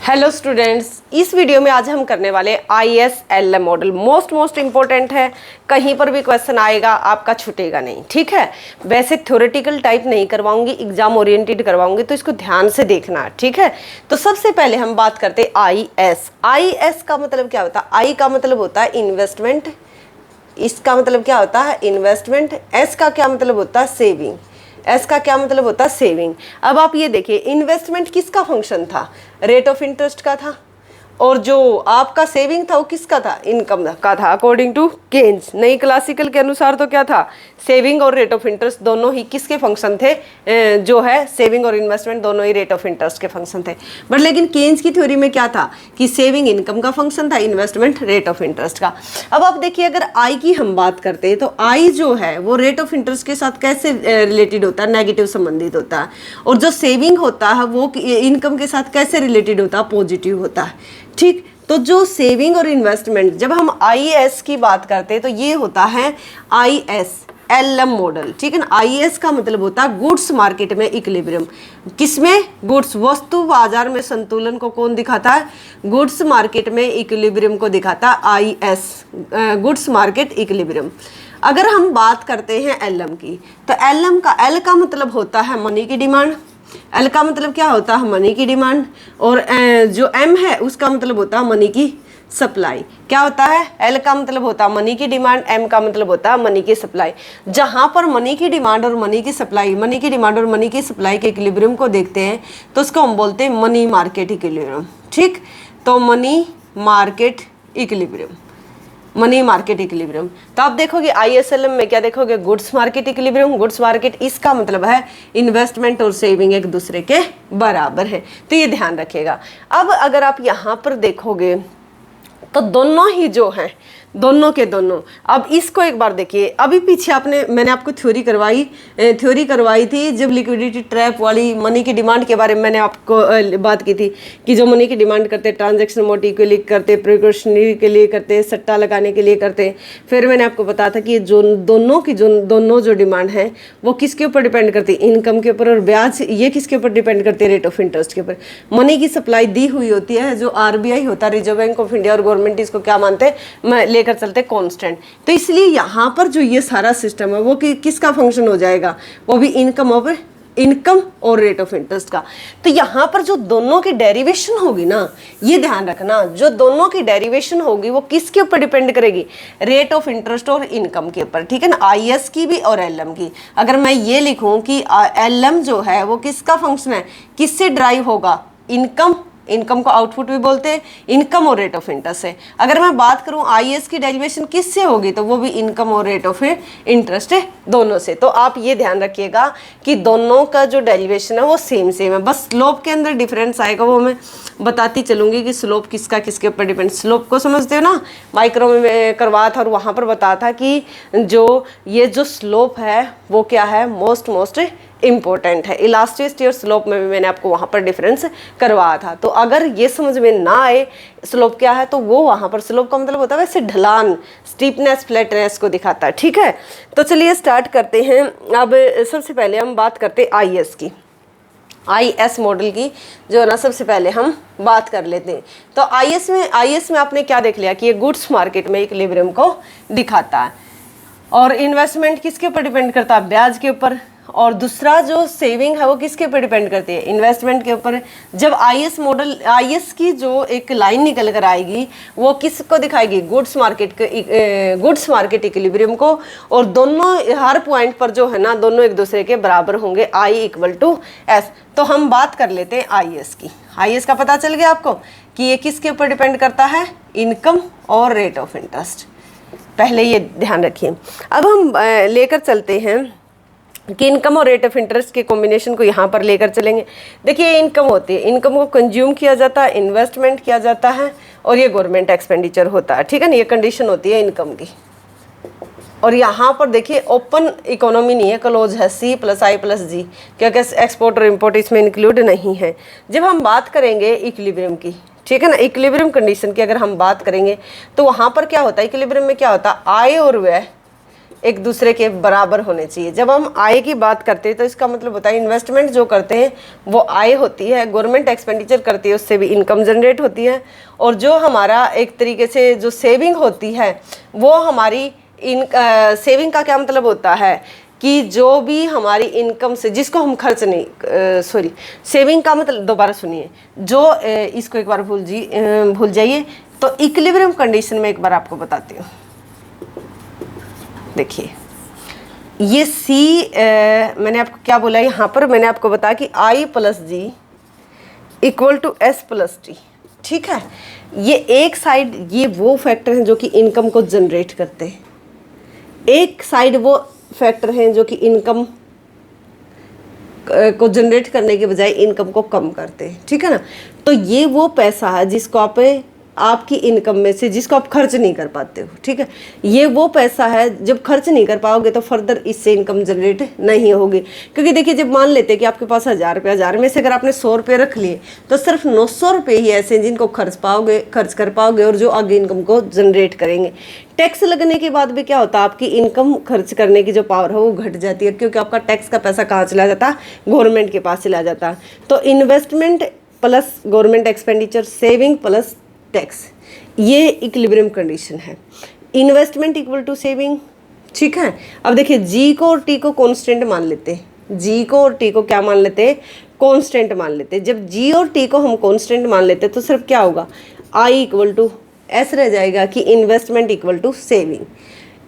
Hello students, इस video में आज हम करने वाले ISLM मॉडल मोस्ट इम्पोर्टेंट है। कहीं पर भी क्वेश्चन आएगा, आपका छूटेगा नहीं, ठीक है। वैसे थ्योरेटिकल टाइप नहीं करवाऊंगी, एग्जाम ओरिएंटेड करवाऊंगी, तो इसको ध्यान से देखना, ठीक है। तो सबसे पहले हम बात करते हैं IS का मतलब क्या होता है। I का मतलब होता है इन्वेस्टमेंट, इसका मतलब क्या होता है इन्वेस्टमेंट। S का क्या मतलब होता है सेविंग, एस का क्या मतलब होता है सेविंग। अब आप ये देखिए, इन्वेस्टमेंट किसका फंक्शन था, रेट ऑफ इंटरेस्ट का था, और जो आपका सेविंग था वो किसका था, इनकम का था। अकॉर्डिंग टू केन्स, नई क्लासिकल के अनुसार तो क्या था, सेविंग और रेट ऑफ इंटरेस्ट दोनों ही किसके फंक्शन थे, जो है सेविंग और इन्वेस्टमेंट दोनों ही रेट ऑफ इंटरेस्ट के फंक्शन थे। बट लेकिन केन्स की थ्योरी में क्या था कि सेविंग इनकम का फंक्शन था, इन्वेस्टमेंट रेट ऑफ इंटरेस्ट का। अब आप देखिए, अगर आई की हम बात करते हैं तो आई जो है वो रेट ऑफ इंटरेस्ट के साथ कैसे रिलेटेड होता है, नेगेटिव संबंधित होता है। और जो सेविंग होता है वो इनकम के साथ कैसे रिलेटेड होता है, पॉजिटिव होता है, ठीक। तो जो सेविंग और इन्वेस्टमेंट, जब हम IS की बात करते हैं तो ये होता है ISLM मॉडल, ठीक है ना। IS का मतलब होता है गुड्स मार्केट में इक्विलिब्रियम। किसमें, गुड्स, वस्तु बाजार में संतुलन को कौन दिखाता है, गुड्स मार्केट में इक्विलिब्रियम को दिखाता है IS, गुड्स मार्केट इक्विलिब्रियम। अगर हम बात करते हैं LM की, तो LM का, L का मतलब होता है मनी की डिमांड, एल का मतलब क्या होता है मनी की डिमांड, और जो एम है उसका मतलब होता है मनी की सप्लाई। क्या होता है, एल का मतलब होता है मनी की डिमांड, एम का मतलब होता है मनी की सप्लाई। जहां पर मनी की डिमांड और मनी की सप्लाई, मनी की डिमांड और मनी की सप्लाई के इक्विलिब्रियम को देखते हैं तो उसको हम बोलते हैं मनी मार्केट इक्विलिब्रियम, ठीक। तो money market equilibrium, money market equilibrium. तो आप देखोगे ISLM में क्या देखोगे, goods market equilibrium. Goods market, इसका मतलब है इन्वेस्टमेंट और सेविंग एक दूसरे के बराबर है, तो ये ध्यान रखिएगा। अब अगर आप यहाँ पर देखोगे तो दोनों ही जो हैं, दोनों के दोनों, अब इसको एक बार देखिए। अभी पीछे मैंने आपको थ्योरी करवाई थी जब लिक्विडिटी ट्रैप वाली मनी की डिमांड के बारे में मैंने आपको बात की थी कि जो मनी की डिमांड करते, ट्रांजैक्शन मोटिव के लिए करते, प्रिकॉशनरी के लिए करते, सट्टा लगाने के लिए करते। फिर मैंने आपको बताया था कि जो दोनों जो डिमांड है वो किसके ऊपर डिपेंड करती है, इनकम के ऊपर, और ब्याज ये किसके ऊपर डिपेंड करती है, रेट ऑफ इंटरेस्ट के ऊपर। मनी की सप्लाई दी हुई होती है, जो RBI होता है, रिजर्व बैंक ऑफ इंडिया, और गवर्नमेंट इसको क्या मानते हैं, लेकर चलते कांस्टेंट। तो इसलिए यहाँ पर जो ये सारा सिस्टम है वो किसका फंक्शन हो जाएगा, वो भी इनकम और रेट ऑफ इंटरेस्ट का। तो यहाँ पर जो दोनों की डेरिवेशन होगी ना, ये ध्यान रखना, जो दोनों की डेरिवेशन होगी वो किसके ऊपर डिपेंड करेगी, रेट ऑफ इंटरेस्ट और इनकम के ऊपर, ठीक है ना। IS की भी और LM की। अगर मैं ये लिखूं कि LM जो है वो किसका फंक्शन है, किससे ड्राइव होगा, इनकम को आउटपुट भी बोलते हैं, इनकम और रेट ऑफ इंटरेस्ट से। अगर मैं बात करूं IS की डेरिवेशन किससे होगी, तो वो भी इनकम और रेट ऑफ इंटरेस्ट है, दोनों से। तो आप ये ध्यान रखिएगा कि दोनों का जो डेरिवेशन है वो सेम है, बस स्लोप के अंदर डिफरेंस आएगा, वो मैं बताती चलूंगी कि स्लोप किसके ऊपर डिपेंड। स्लोप को समझते हो ना, माइक्रो में करवाया था और वहां पर बताया था कि जो स्लोप है वो क्या है, मोस्ट इम्पोर्टेंट है। इलास्टिसिटी और स्लोप में भी मैंने आपको वहाँ पर डिफरेंस करवाया था। तो अगर ये समझ में ना आए स्लोप क्या है, तो वो वहाँ पर, स्लोप का मतलब होता है वैसे ढलान, स्टीपनेस, फ्लैटनेस को दिखाता है, ठीक है। तो चलिए स्टार्ट करते हैं। अब सबसे पहले हम बात करते हैं IS की, IS मॉडल की, जो है ना, सबसे पहले हम बात कर लेते हैं। तो IS में आपने क्या देख लिया कि ये गुड्स मार्केट में इक्विलिब्रियम को दिखाता है, और इन्वेस्टमेंट किसके ऊपर डिपेंड करता है, ब्याज के ऊपर, और दूसरा जो सेविंग है वो किसके ऊपर डिपेंड करती है, इन्वेस्टमेंट के ऊपर। जब IS की जो एक लाइन निकल कर आएगी वो किसको दिखाएगी, गुड्स मार्केट इक्विलिब्रियम को, और दोनों हर पॉइंट पर जो है ना, दोनों एक दूसरे के बराबर होंगे, I = S। तो हम बात कर लेते हैं IS की। IS का पता चल गया आपको कि ये किसके ऊपर डिपेंड करता है, इनकम और रेट ऑफ इंटरेस्ट, पहले ये ध्यान रखिए। अब हम लेकर चलते हैं कि इनकम और रेट ऑफ इंटरेस्ट के कॉम्बिनेशन को यहाँ पर लेकर चलेंगे। देखिए, इनकम होती है, इनकम को कंज्यूम किया जाता है, इन्वेस्टमेंट किया जाता है, और ये गवर्नमेंट एक्सपेंडिचर होता है, ठीक है ना। ये कंडीशन होती है इनकम की। और यहाँ पर देखिए, ओपन इकोनॉमी नहीं है, क्लोज है, C+I+G, क्योंकि एक्सपोर्ट और इम्पोर्ट इसमें इंक्लूड नहीं है। जब हम बात करेंगे इक्विलिब्रियम की, ठीक है ना, इक्विलिब्रियम कंडीशन की अगर हम बात करेंगे तो वहाँ पर क्या होता है, इक्विलिब्रियम में क्या होता है, आय और व्यय एक दूसरे के बराबर होने चाहिए। जब हम आय की बात करते हैं तो इसका मतलब होता है इन्वेस्टमेंट जो करते हैं वो आय होती है, गवर्नमेंट एक्सपेंडिचर करती है उससे भी इनकम जनरेट होती है, और जो हमारा एक तरीके से जो सेविंग होती है वो हमारी सेविंग का क्या मतलब होता है कि जो भी हमारी इनकम से जिसको हम खर्च नहीं सेविंग का मतलब, दोबारा सुनिए, जो इसको एक बार भूल जाइए। तो इक्विलिब्रियम कंडीशन में एक बार आपको बताती हूँ। देखिए ये मैंने आपको क्या बोला यहाँ पर, मैंने आपको बताया कि I + G = S + T, ठीक है। ये एक साइड ये वो फैक्टर हैं जो कि इनकम को जनरेट करते हैं, एक साइड वो फैक्टर हैं जो कि इनकम को जनरेट करने के बजाय इनकम को कम करते हैं, ठीक है ना। तो ये वो पैसा है जिसको आपकी इनकम में से जिसको आप खर्च नहीं कर पाते हो, ठीक है। ये वो पैसा है जब खर्च नहीं कर पाओगे तो फर्दर इससे इनकम जनरेट नहीं होगी। क्योंकि देखिए जब मान लेते हैं कि आपके पास 1000 रुपये, 1000 में से अगर आपने 100 रुपये रख लिए तो सिर्फ 900 रुपये ही ऐसे हैं जिनको खर्च कर पाओगे और जो आगे इनकम को जनरेट करेंगे। टैक्स लगने के बाद भी क्या होता है, आपकी इनकम खर्च करने की जो पावर है वो घट जाती है, क्योंकि आपका टैक्स का पैसा कहाँ चला जाता है, गवर्नमेंट के पास चला जाता है। तो investment plus government expenditure, saving plus tax, ये इक्विलिब्रियम कंडीशन है। इन्वेस्टमेंट = सेविंग, ठीक है। अब देखिए जी को और टी को कांस्टेंट मान लेते हैं, जी को और टी को क्या मान लेते हैं, कांस्टेंट मान लेते हैं। जब जी और टी को हम कांस्टेंट मान लेते हैं तो सिर्फ क्या होगा, I = S रह जाएगा कि इन्वेस्टमेंट = सेविंग।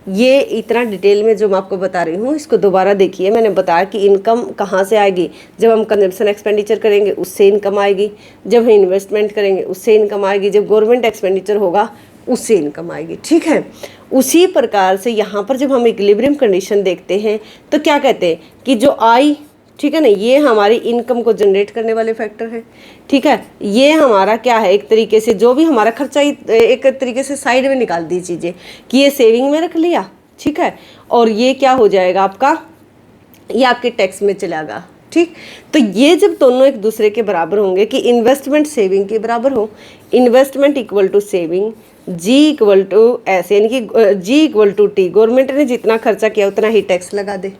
ये इतना डिटेल में जो मैं आपको बता रही हूँ इसको दोबारा देखिए। मैंने बताया कि इनकम कहाँ से आएगी, जब हम कंजम्पशन एक्सपेंडिचर करेंगे उससे इनकम आएगी, जब हम इन्वेस्टमेंट करेंगे उससे इनकम आएगी, जब गवर्नमेंट एक्सपेंडिचर होगा उससे इनकम आएगी, ठीक है। उसी प्रकार से यहाँ पर जब हम इक्विलिब्रियम कंडीशन देखते हैं तो क्या कहते हैं कि जो I, ठीक है ना, ये हमारी इनकम को जनरेट करने वाले फैक्टर है, ठीक है। ये हमारा क्या है, एक तरीके से जो भी हमारा खर्चा एक तरीके से साइड में निकाल दी चीज़ें कि ये सेविंग में रख लिया, ठीक है, और ये क्या हो जाएगा आपका, ये आपके टैक्स में चलेगा, ठीक। तो ये जब दोनों एक दूसरे के बराबर होंगे कि इन्वेस्टमेंट सेविंग के बराबर हो, इन्वेस्टमेंट = सेविंग, G = S, यानी कि G = T, गवर्नमेंट ने जितना खर्चा किया उतना ही टैक्स लगा दे।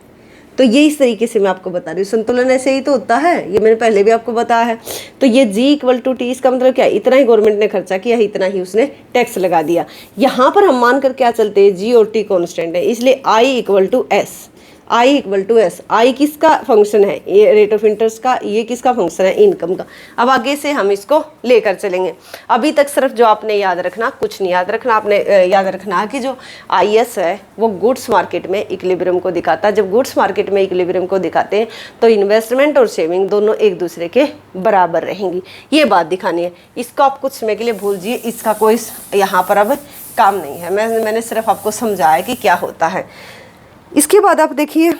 तो ये इस तरीके से मैं आपको बता रही हूँ, संतुलन ऐसे ही तो होता है, ये मैंने पहले भी आपको बताया है। तो ये G = T, इसका मतलब क्या है, इतना ही गवर्नमेंट ने खर्चा किया, इतना ही उसने टैक्स लगा दिया। यहाँ पर हम मान कर क्या चलते हैं, G और T कांस्टेंट है, इसलिए I = S, I = S। I किसका फंक्शन है, ये रेट ऑफ इंटरेस्ट का, ये किसका फंक्शन है, इनकम का। अब आगे से हम इसको लेकर चलेंगे। अभी तक सिर्फ जो आपने याद रखना, कुछ नहीं याद रखना, आपने याद रखना कि जो IS है वो गुड्स मार्केट में इक्विलिब्रियम को दिखाता है। जब गुड्स मार्केट में इक्विलिब्रियम को दिखाते हैं तो इन्वेस्टमेंट और सेविंग दोनों एक दूसरे के बराबर रहेंगी, ये बात दिखानी है। इसको आप कुछ समय के लिए भूल जाइए, इसका कोई यहाँ पर अब काम नहीं है। मैंने सिर्फ आपको समझाया कि क्या होता है। इसके बाद आप देखिए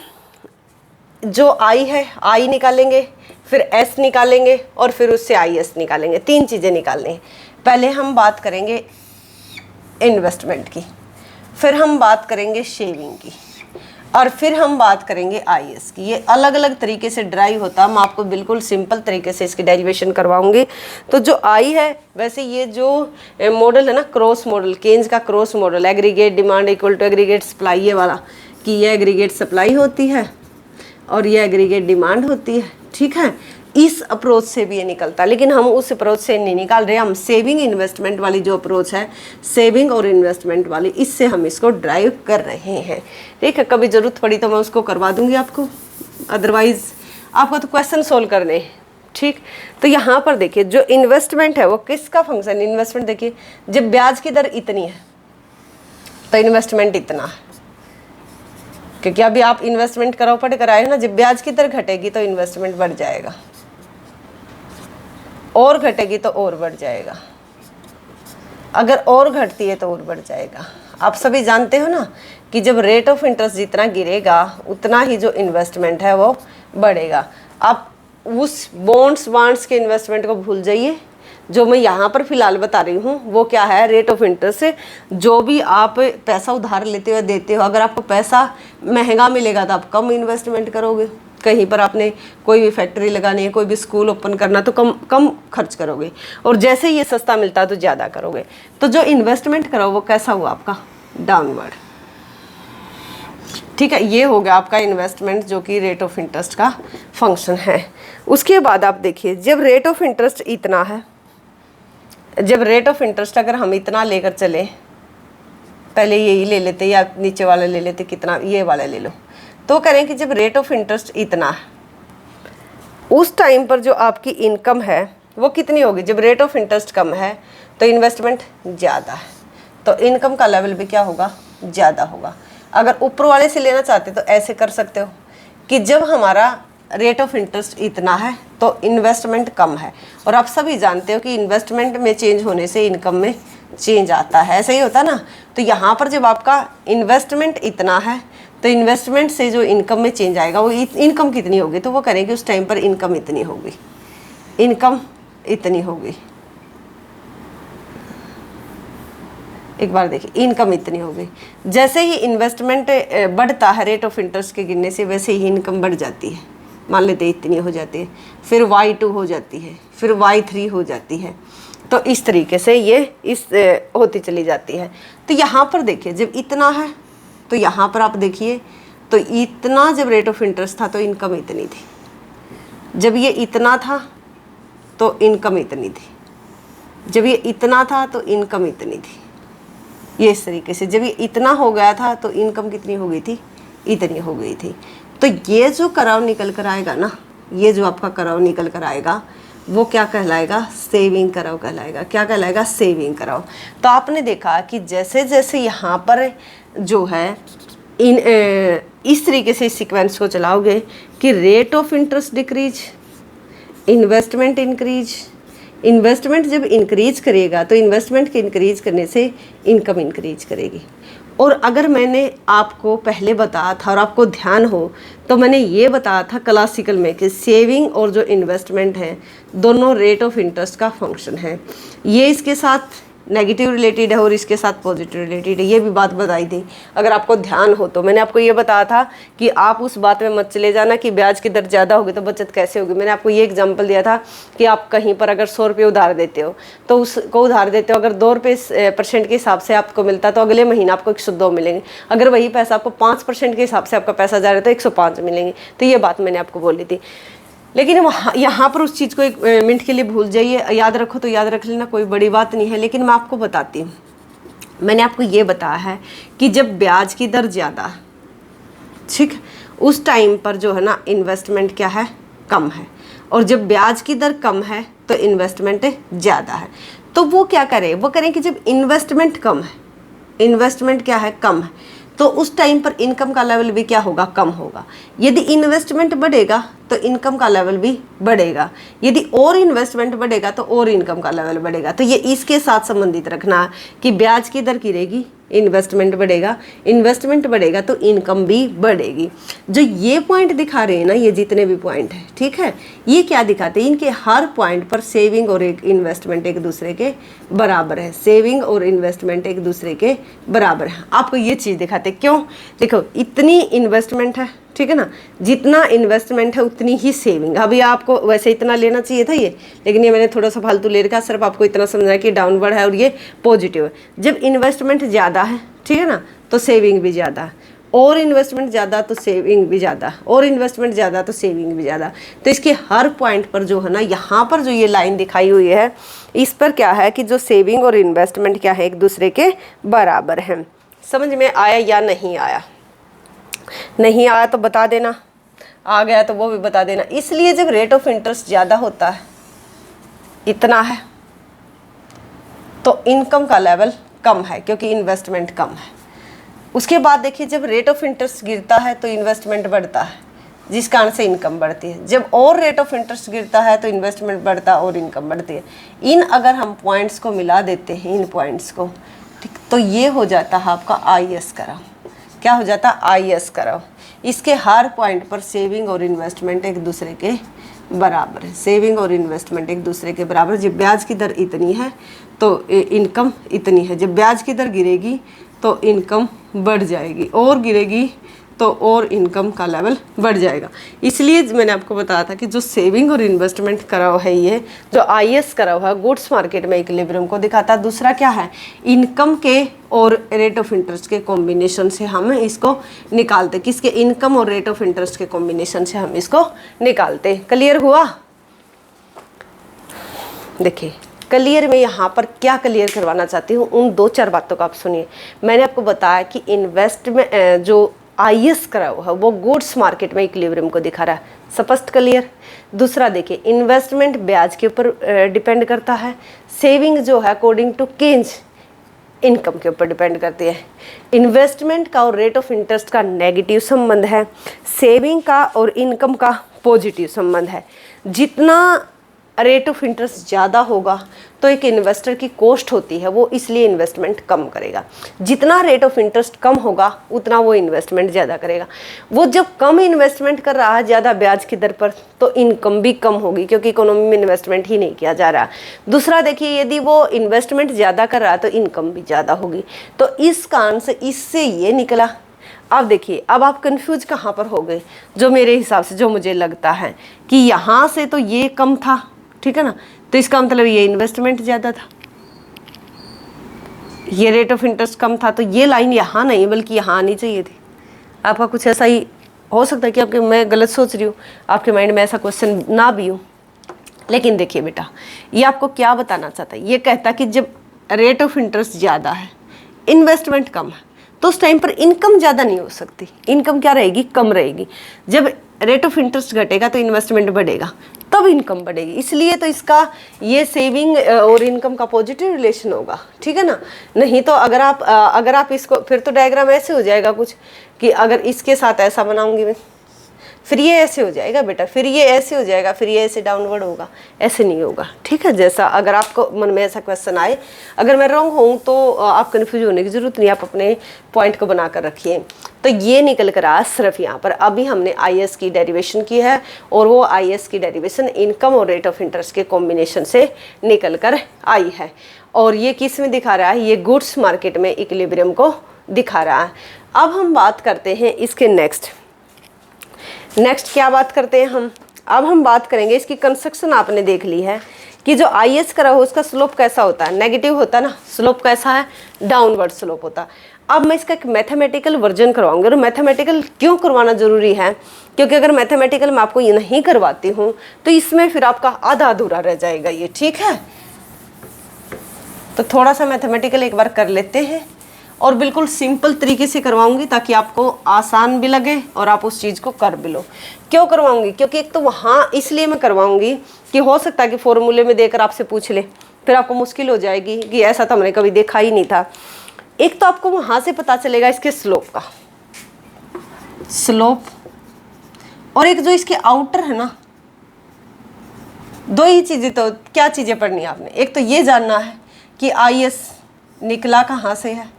जो I है, I निकालेंगे, फिर S निकालेंगे और फिर उससे IS निकालेंगे, 3 चीज़ें निकालनी है। पहले हम बात करेंगे इन्वेस्टमेंट की, फिर हम बात करेंगे सेविंग की, और फिर हम बात करेंगे IS की। ये अलग अलग तरीके से ड्राइव होता है, मैं आपको बिल्कुल सिंपल तरीके से इसकी डेरिवेशन करवाऊंगी। तो जो I है, वैसे ये जो मॉडल है ना, क्रॉस मॉडल, केन्स का cross model, aggregate demand = aggregate supply, ये वाला कि ये एग्रीगेट सप्लाई होती है और ये एग्रीगेट डिमांड होती है, ठीक है। इस अप्रोच से भी ये निकलता है, लेकिन हम उस अप्रोच से नहीं निकाल रहे, हम सेविंग इन्वेस्टमेंट वाली जो अप्रोच है, सेविंग और इन्वेस्टमेंट वाली, इससे हम इसको ड्राइव कर रहे हैं, ठीक है। कभी ज़रूरत पड़ी तो मैं उसको करवा दूंगी आपको, अदरवाइज आपको तो क्वेश्चन सोल्व करने हैं, ठीक। तो यहाँ पर देखिए जो इन्वेस्टमेंट है वो किसका फंक्शन, इन्वेस्टमेंट देखिए जब ब्याज की दर इतनी है तो इन्वेस्टमेंट इतना है, क्योंकि अभी आप इन्वेस्टमेंट करो पढ़ कर आए हो ना, जब ब्याज की दर घटेगी तो इन्वेस्टमेंट बढ़ जाएगा, और घटेगी तो और बढ़ जाएगा, अगर और घटती है तो और बढ़ जाएगा। आप सभी जानते हो ना कि जब रेट ऑफ इंटरेस्ट जितना गिरेगा उतना ही जो इन्वेस्टमेंट है वो बढ़ेगा। आप उस बॉन्ड्स के इन्वेस्टमेंट को भूल जाइए, जो मैं यहाँ पर फिलहाल बता रही हूँ वो क्या है, रेट ऑफ इंटरेस्ट से जो भी आप पैसा उधार लेते हो देते हो, अगर आपको पैसा महंगा मिलेगा तो आप कम इन्वेस्टमेंट करोगे, कहीं पर आपने कोई भी फैक्ट्री लगानी है, कोई भी स्कूल ओपन करना तो कम खर्च करोगे, और जैसे ये सस्ता मिलता है तो ज़्यादा करोगे। तो जो इन्वेस्टमेंट करो वो कैसा हुआ आपका, डाउनवर्ड। ठीक है, ये हो गया आपका इन्वेस्टमेंट जो कि रेट ऑफ इंटरेस्ट का फंक्शन है। उसके बाद आप देखिए, जब रेट ऑफ इंटरेस्ट इतना है, जब रेट ऑफ इंटरेस्ट अगर हम इतना लेकर चले, पहले यही ले लेते या नीचे वाला ले लेते, कितना, ये वाला ले लो, तो करें कि जब रेट ऑफ इंटरेस्ट इतना है, उस टाइम पर जो आपकी इनकम है वो कितनी होगी? जब रेट ऑफ इंटरेस्ट कम है तो इन्वेस्टमेंट ज़्यादा है, तो इनकम का लेवल भी क्या होगा? ज़्यादा होगा। अगर ऊपर वाले से लेना चाहते तो ऐसे कर सकते हो कि जब हमारा रेट ऑफ इंटरेस्ट इतना है तो इन्वेस्टमेंट कम है, और आप सभी जानते हो कि इन्वेस्टमेंट में चेंज होने से इनकम में चेंज आता है, ऐसा ही होता ना। तो यहाँ पर जब आपका इन्वेस्टमेंट इतना है तो इन्वेस्टमेंट से जो इनकम में चेंज आएगा वो इनकम कितनी होगी? तो वो करेंगे उस टाइम पर इनकम इतनी होगी, इनकम इतनी होगी। एक बार देखिए, इनकम इतनी होगी। जैसे ही इन्वेस्टमेंट बढ़ता है रेट ऑफ इंटरेस्ट के गिरने से, वैसे ही इनकम बढ़ जाती है। मान लेते इतनी हो जाती है, फिर Y2 हो जाती है, फिर Y3 हो जाती है। तो इस तरीके से ये होती चली जाती है। तो यहाँ पर देखिए, जब इतना है तो यहाँ पर आप देखिए, तो इतना जब रेट ऑफ इंटरेस्ट था तो इनकम इतनी थी, जब ये इतना था तो इनकम इतनी थी, जब ये इतना था तो इनकम इतनी थी। ये इस तरीके से जब ये इतना हो गया था तो इनकम कितनी हो गई थी? इतनी हो गई थी। तो ये जो कराव निकल कर आएगा ना, ये जो आपका कराव निकल कर आएगा वो क्या कहलाएगा? सेविंग कराव कहलाएगा। क्या कहलाएगा? सेविंग कराव। तो आपने देखा कि जैसे जैसे यहाँ पर जो है इस तरीके से इस सीक्वेंस को चलाओगे कि rate of interest decrease, investment increase, investment जब इंक्रीज करेगा तो इन्वेस्टमेंट के इंक्रीज करने से इनकम इंक्रीज करेगी। और अगर मैंने आपको पहले बताया था और आपको ध्यान हो तो मैंने ये बताया था क्लासिकल में कि सेविंग और जो इन्वेस्टमेंट है दोनों रेट ऑफ इंटरेस्ट का फंक्शन है। ये इसके साथ नेगेटिव रिलेटेड है और इसके साथ पॉजिटिव रिलेटेड है, ये भी बात बताई थी। अगर आपको ध्यान हो तो मैंने आपको ये बताया था कि आप उस बात में मत चले जाना कि ब्याज की दर ज़्यादा होगी तो बचत कैसे होगी। मैंने आपको ये एग्जांपल दिया था कि आप कहीं पर अगर 100 रुपये उधार देते हो तो उसको उधार देते हो, अगर 2% के हिसाब से आपको मिलता तो अगले महीने आपको 102 मिलेंगे। अगर वही पैसा आपको 5% के हिसाब से आपका पैसा जा रहा है तो 105 मिलेंगे। तो ये बात मैंने आपको बोली थी। लेकिन वहाँ यहाँ पर उस चीज़ को 1 मिनट के लिए भूल जाइए, याद रखो तो याद रख लेना, कोई बड़ी बात नहीं है। लेकिन मैं आपको बताती हूँ, मैंने आपको ये बताया है कि जब ब्याज की दर ज़्यादा, ठीक, उस टाइम पर जो है ना इन्वेस्टमेंट क्या है? कम है, और जब ब्याज की दर कम है तो इन्वेस्टमेंट ज़्यादा है। तो वो क्या करें? वो करें कि जब इन्वेस्टमेंट कम है, इन्वेस्टमेंट क्या है? कम है, तो उस टाइम पर इनकम का लेवल भी क्या होगा? कम होगा। यदि इन्वेस्टमेंट बढ़ेगा तो इनकम का लेवल भी बढ़ेगा, यदि और इन्वेस्टमेंट बढ़ेगा तो और इनकम का लेवल बढ़ेगा। तो ये इसके साथ संबंधित रखना कि ब्याज की दर गिरेगी, इन्वेस्टमेंट बढ़ेगा, इन्वेस्टमेंट बढ़ेगा तो इनकम भी बढ़ेगी। जो ये पॉइंट दिखा रहे हैं ना, ये जितने भी पॉइंट हैं, ठीक है, ये क्या दिखाते हैं? इनके हर पॉइंट पर सेविंग और इन्वेस्टमेंट एक दूसरे के बराबर है, सेविंग और इन्वेस्टमेंट एक दूसरे के बराबर है। आपको ये चीज़ दिखाते, क्यों? देखो, इतनी इन्वेस्टमेंट है, ठीक है ना, जितना इन्वेस्टमेंट है उतनी ही सेविंग। अभी आपको वैसे इतना लेना चाहिए था ये, लेकिन ये मैंने थोड़ा सा फालतू ले रखा, सिर्फ आपको इतना समझना है कि डाउनवर्ड है और ये पॉजिटिव है। जब इन्वेस्टमेंट ज़्यादा है, ठीक है ना, तो सेविंग भी ज़्यादा है, और इन्वेस्टमेंट ज़्यादा तो सेविंग भी ज़्यादा, और इन्वेस्टमेंट ज़्यादा तो सेविंग भी ज़्यादा। तो इसके हर पॉइंट पर जो है ना, यहाँ पर जो ये लाइन दिखाई हुई है, इस पर क्या है कि जो सेविंग और इन्वेस्टमेंट क्या है? एक दूसरे के बराबर हैं। समझ में आया या नहीं आया? नहीं आया तो बता देना, आ गया तो वो भी बता देना। इसलिए जब रेट ऑफ इंटरेस्ट ज़्यादा होता है, इतना है, तो इनकम का लेवल कम है क्योंकि इन्वेस्टमेंट कम है। उसके बाद देखिए, जब रेट ऑफ इंटरेस्ट गिरता है तो इन्वेस्टमेंट बढ़ता है, जिस कारण से इनकम बढ़ती है। जब और रेट ऑफ इंटरेस्ट गिरता है तो इन्वेस्टमेंट बढ़ता है और इनकम बढ़ती है। इन अगर हम पॉइंट्स को मिला देते हैं, इन पॉइंट्स को, ठीक, तो ये हो जाता है आपका IS कराव। क्या हो जाता है? IS कराव। इसके हर पॉइंट पर सेविंग और इन्वेस्टमेंट एक दूसरे के बराबर है, सेविंग और इन्वेस्टमेंट एक दूसरे के बराबर। जब ब्याज की दर इतनी है तो इनकम इतनी है, जब ब्याज की दर गिरेगी तो इनकम बढ़ जाएगी, और गिरेगी तो और इनकम का लेवल बढ़ जाएगा। इसलिए मैंने आपको बताया था कि जो सेविंग और इन्वेस्टमेंट करा हुआ है, ये जो आईएस करा हुआ है गुड्स मार्केट में इक्विलिब्रियम को दिखाता है। दूसरा क्या है, इनकम के और रेट ऑफ इंटरेस्ट के कॉम्बिनेशन से हम इसको निकालते, किसके, इनकम और रेट ऑफ इंटरेस्ट के कॉम्बिनेशन से हम इसको निकालते। क्लियर हुआ? देखिए क्लियर, मैं यहाँ पर क्या क्लियर करवाना चाहती हूँ, उन 2-4 बातों को आप सुनिए। मैंने आपको बताया कि इन्वेस्ट में जो आईएस करा हुआ है वो गुड्स मार्केट में इक्विलिब्रियम को दिखा रहा है, स्पष्ट क्लियर। दूसरा देखिए, इन्वेस्टमेंट ब्याज के ऊपर डिपेंड करता है, सेविंग जो है अकॉर्डिंग टू केन्ज इनकम के ऊपर डिपेंड करती है। इन्वेस्टमेंट का और रेट ऑफ इंटरेस्ट का नेगेटिव संबंध है, सेविंग का और इनकम का पॉजिटिव संबंध है। जितना रेट ऑफ इंटरेस्ट ज़्यादा होगा तो एक इन्वेस्टर की कॉस्ट होती है, वो इसलिए इन्वेस्टमेंट कम करेगा। जितना रेट ऑफ इंटरेस्ट कम होगा उतना वो इन्वेस्टमेंट ज़्यादा करेगा। वो जब कम इन्वेस्टमेंट कर रहा है ज़्यादा ब्याज की दर पर, तो इनकम भी कम होगी, क्योंकि इकोनॉमी में इन्वेस्टमेंट ही नहीं किया जा रहा। दूसरा देखिए, यदि वो इन्वेस्टमेंट ज़्यादा कर रहा है तो इनकम भी ज़्यादा होगी। तो इस कारण से इससे ये निकला। अब देखिए, अब आप कंफ्यूज कहाँ पर हो गए, जो मेरे हिसाब से जो मुझे लगता है कि यहाँ से तो ये कम था, ठीक है ना, तो इसका मतलब ये इन्वेस्टमेंट ज़्यादा था, ये रेट ऑफ इंटरेस्ट कम था, तो ये लाइन यहाँ नहीं बल्कि यहाँ आनी चाहिए थी। आपका कुछ ऐसा ही हो सकता है कि आपके, मैं गलत सोच रही हूँ, आपके माइंड में ऐसा क्वेश्चन ना भी हो। लेकिन देखिए बेटा, ये आपको क्या बताना चाहता है, ये कहता कि जब रेट ऑफ इंटरेस्ट ज़्यादा है, इन्वेस्टमेंट कम है, तो उस टाइम पर इनकम ज़्यादा नहीं हो सकती, इनकम क्या रहेगी, कम रहेगी। जब रेट ऑफ इंटरेस्ट घटेगा तो इन्वेस्टमेंट बढ़ेगा, तब इनकम बढ़ेगी। इसलिए तो इसका ये सेविंग और इनकम का पॉजिटिव रिलेशन होगा, ठीक है ना। नहीं तो अगर आप इसको, फिर तो डायग्राम ऐसे हो जाएगा कुछ कि अगर इसके साथ ऐसा बनाऊंगी मैं, फिर ये ऐसे हो जाएगा बेटा, फिर ये ऐसे हो जाएगा, फिर ये ऐसे डाउनवर्ड होगा, ऐसे नहीं होगा, ठीक है। जैसा अगर आपको मन में ऐसा क्वेश्चन आए, अगर मैं रॉन्ग हूँ तो आप कन्फ्यूज होने की जरूरत नहीं, आप अपने पॉइंट को बना कर रखिए। तो ये निकल कर आया सिर्फ यहाँ पर। अभी हमने आईएस की डेरिवेशन की है, और वो आईएस की डेरिवेशन इनकम और रेट ऑफ इंटरेस्ट के कॉम्बिनेशन से निकल कर आई है। और ये किस में दिखा रहा है, ये गुड्स मार्केट में इक्विलिब्रियम को दिखा रहा है। अब हम बात करते हैं इसके नेक्स्ट क्या बात करते हैं हम, अब हम बात करेंगे इसकी कंस्ट्रक्शन। आपने देख ली है कि जो आईएस करा हो उसका स्लोप कैसा होता है, नेगेटिव होता है ना, स्लोप कैसा है, डाउनवर्ड स्लोप होता है। अब मैं इसका एक मैथमेटिकल वर्जन करवाऊंगी, और मैथमेटिकल क्यों करवाना जरूरी है, क्योंकि अगर मैथमेटिकल मैं आपको ये नहीं करवाती हूँ तो इसमें फिर आपका आधा अधूरा रह जाएगा ये, ठीक है। तो थोड़ा सा मैथमेटिकल एक बार कर लेते हैं, और बिल्कुल सिंपल तरीके से करवाऊंगी ताकि आपको आसान भी लगे और आप उस चीज़ को कर भी लो। क्यों करवाऊंगी, क्योंकि एक तो वहाँ इसलिए मैं करवाऊंगी कि हो सकता है कि फॉर्मूले में देकर आपसे पूछ ले, फिर आपको मुश्किल हो जाएगी कि ऐसा तो हमने कभी देखा ही नहीं था। एक तो आपको वहाँ से पता चलेगा इसके स्लोप का, स्लोप, और एक जो इसके आउटर है ना, दो ही चीज़ें, तो क्या चीज़ें पढ़नी है आपने, एक तो ये जानना है कि आईएस निकला कहाँ से है,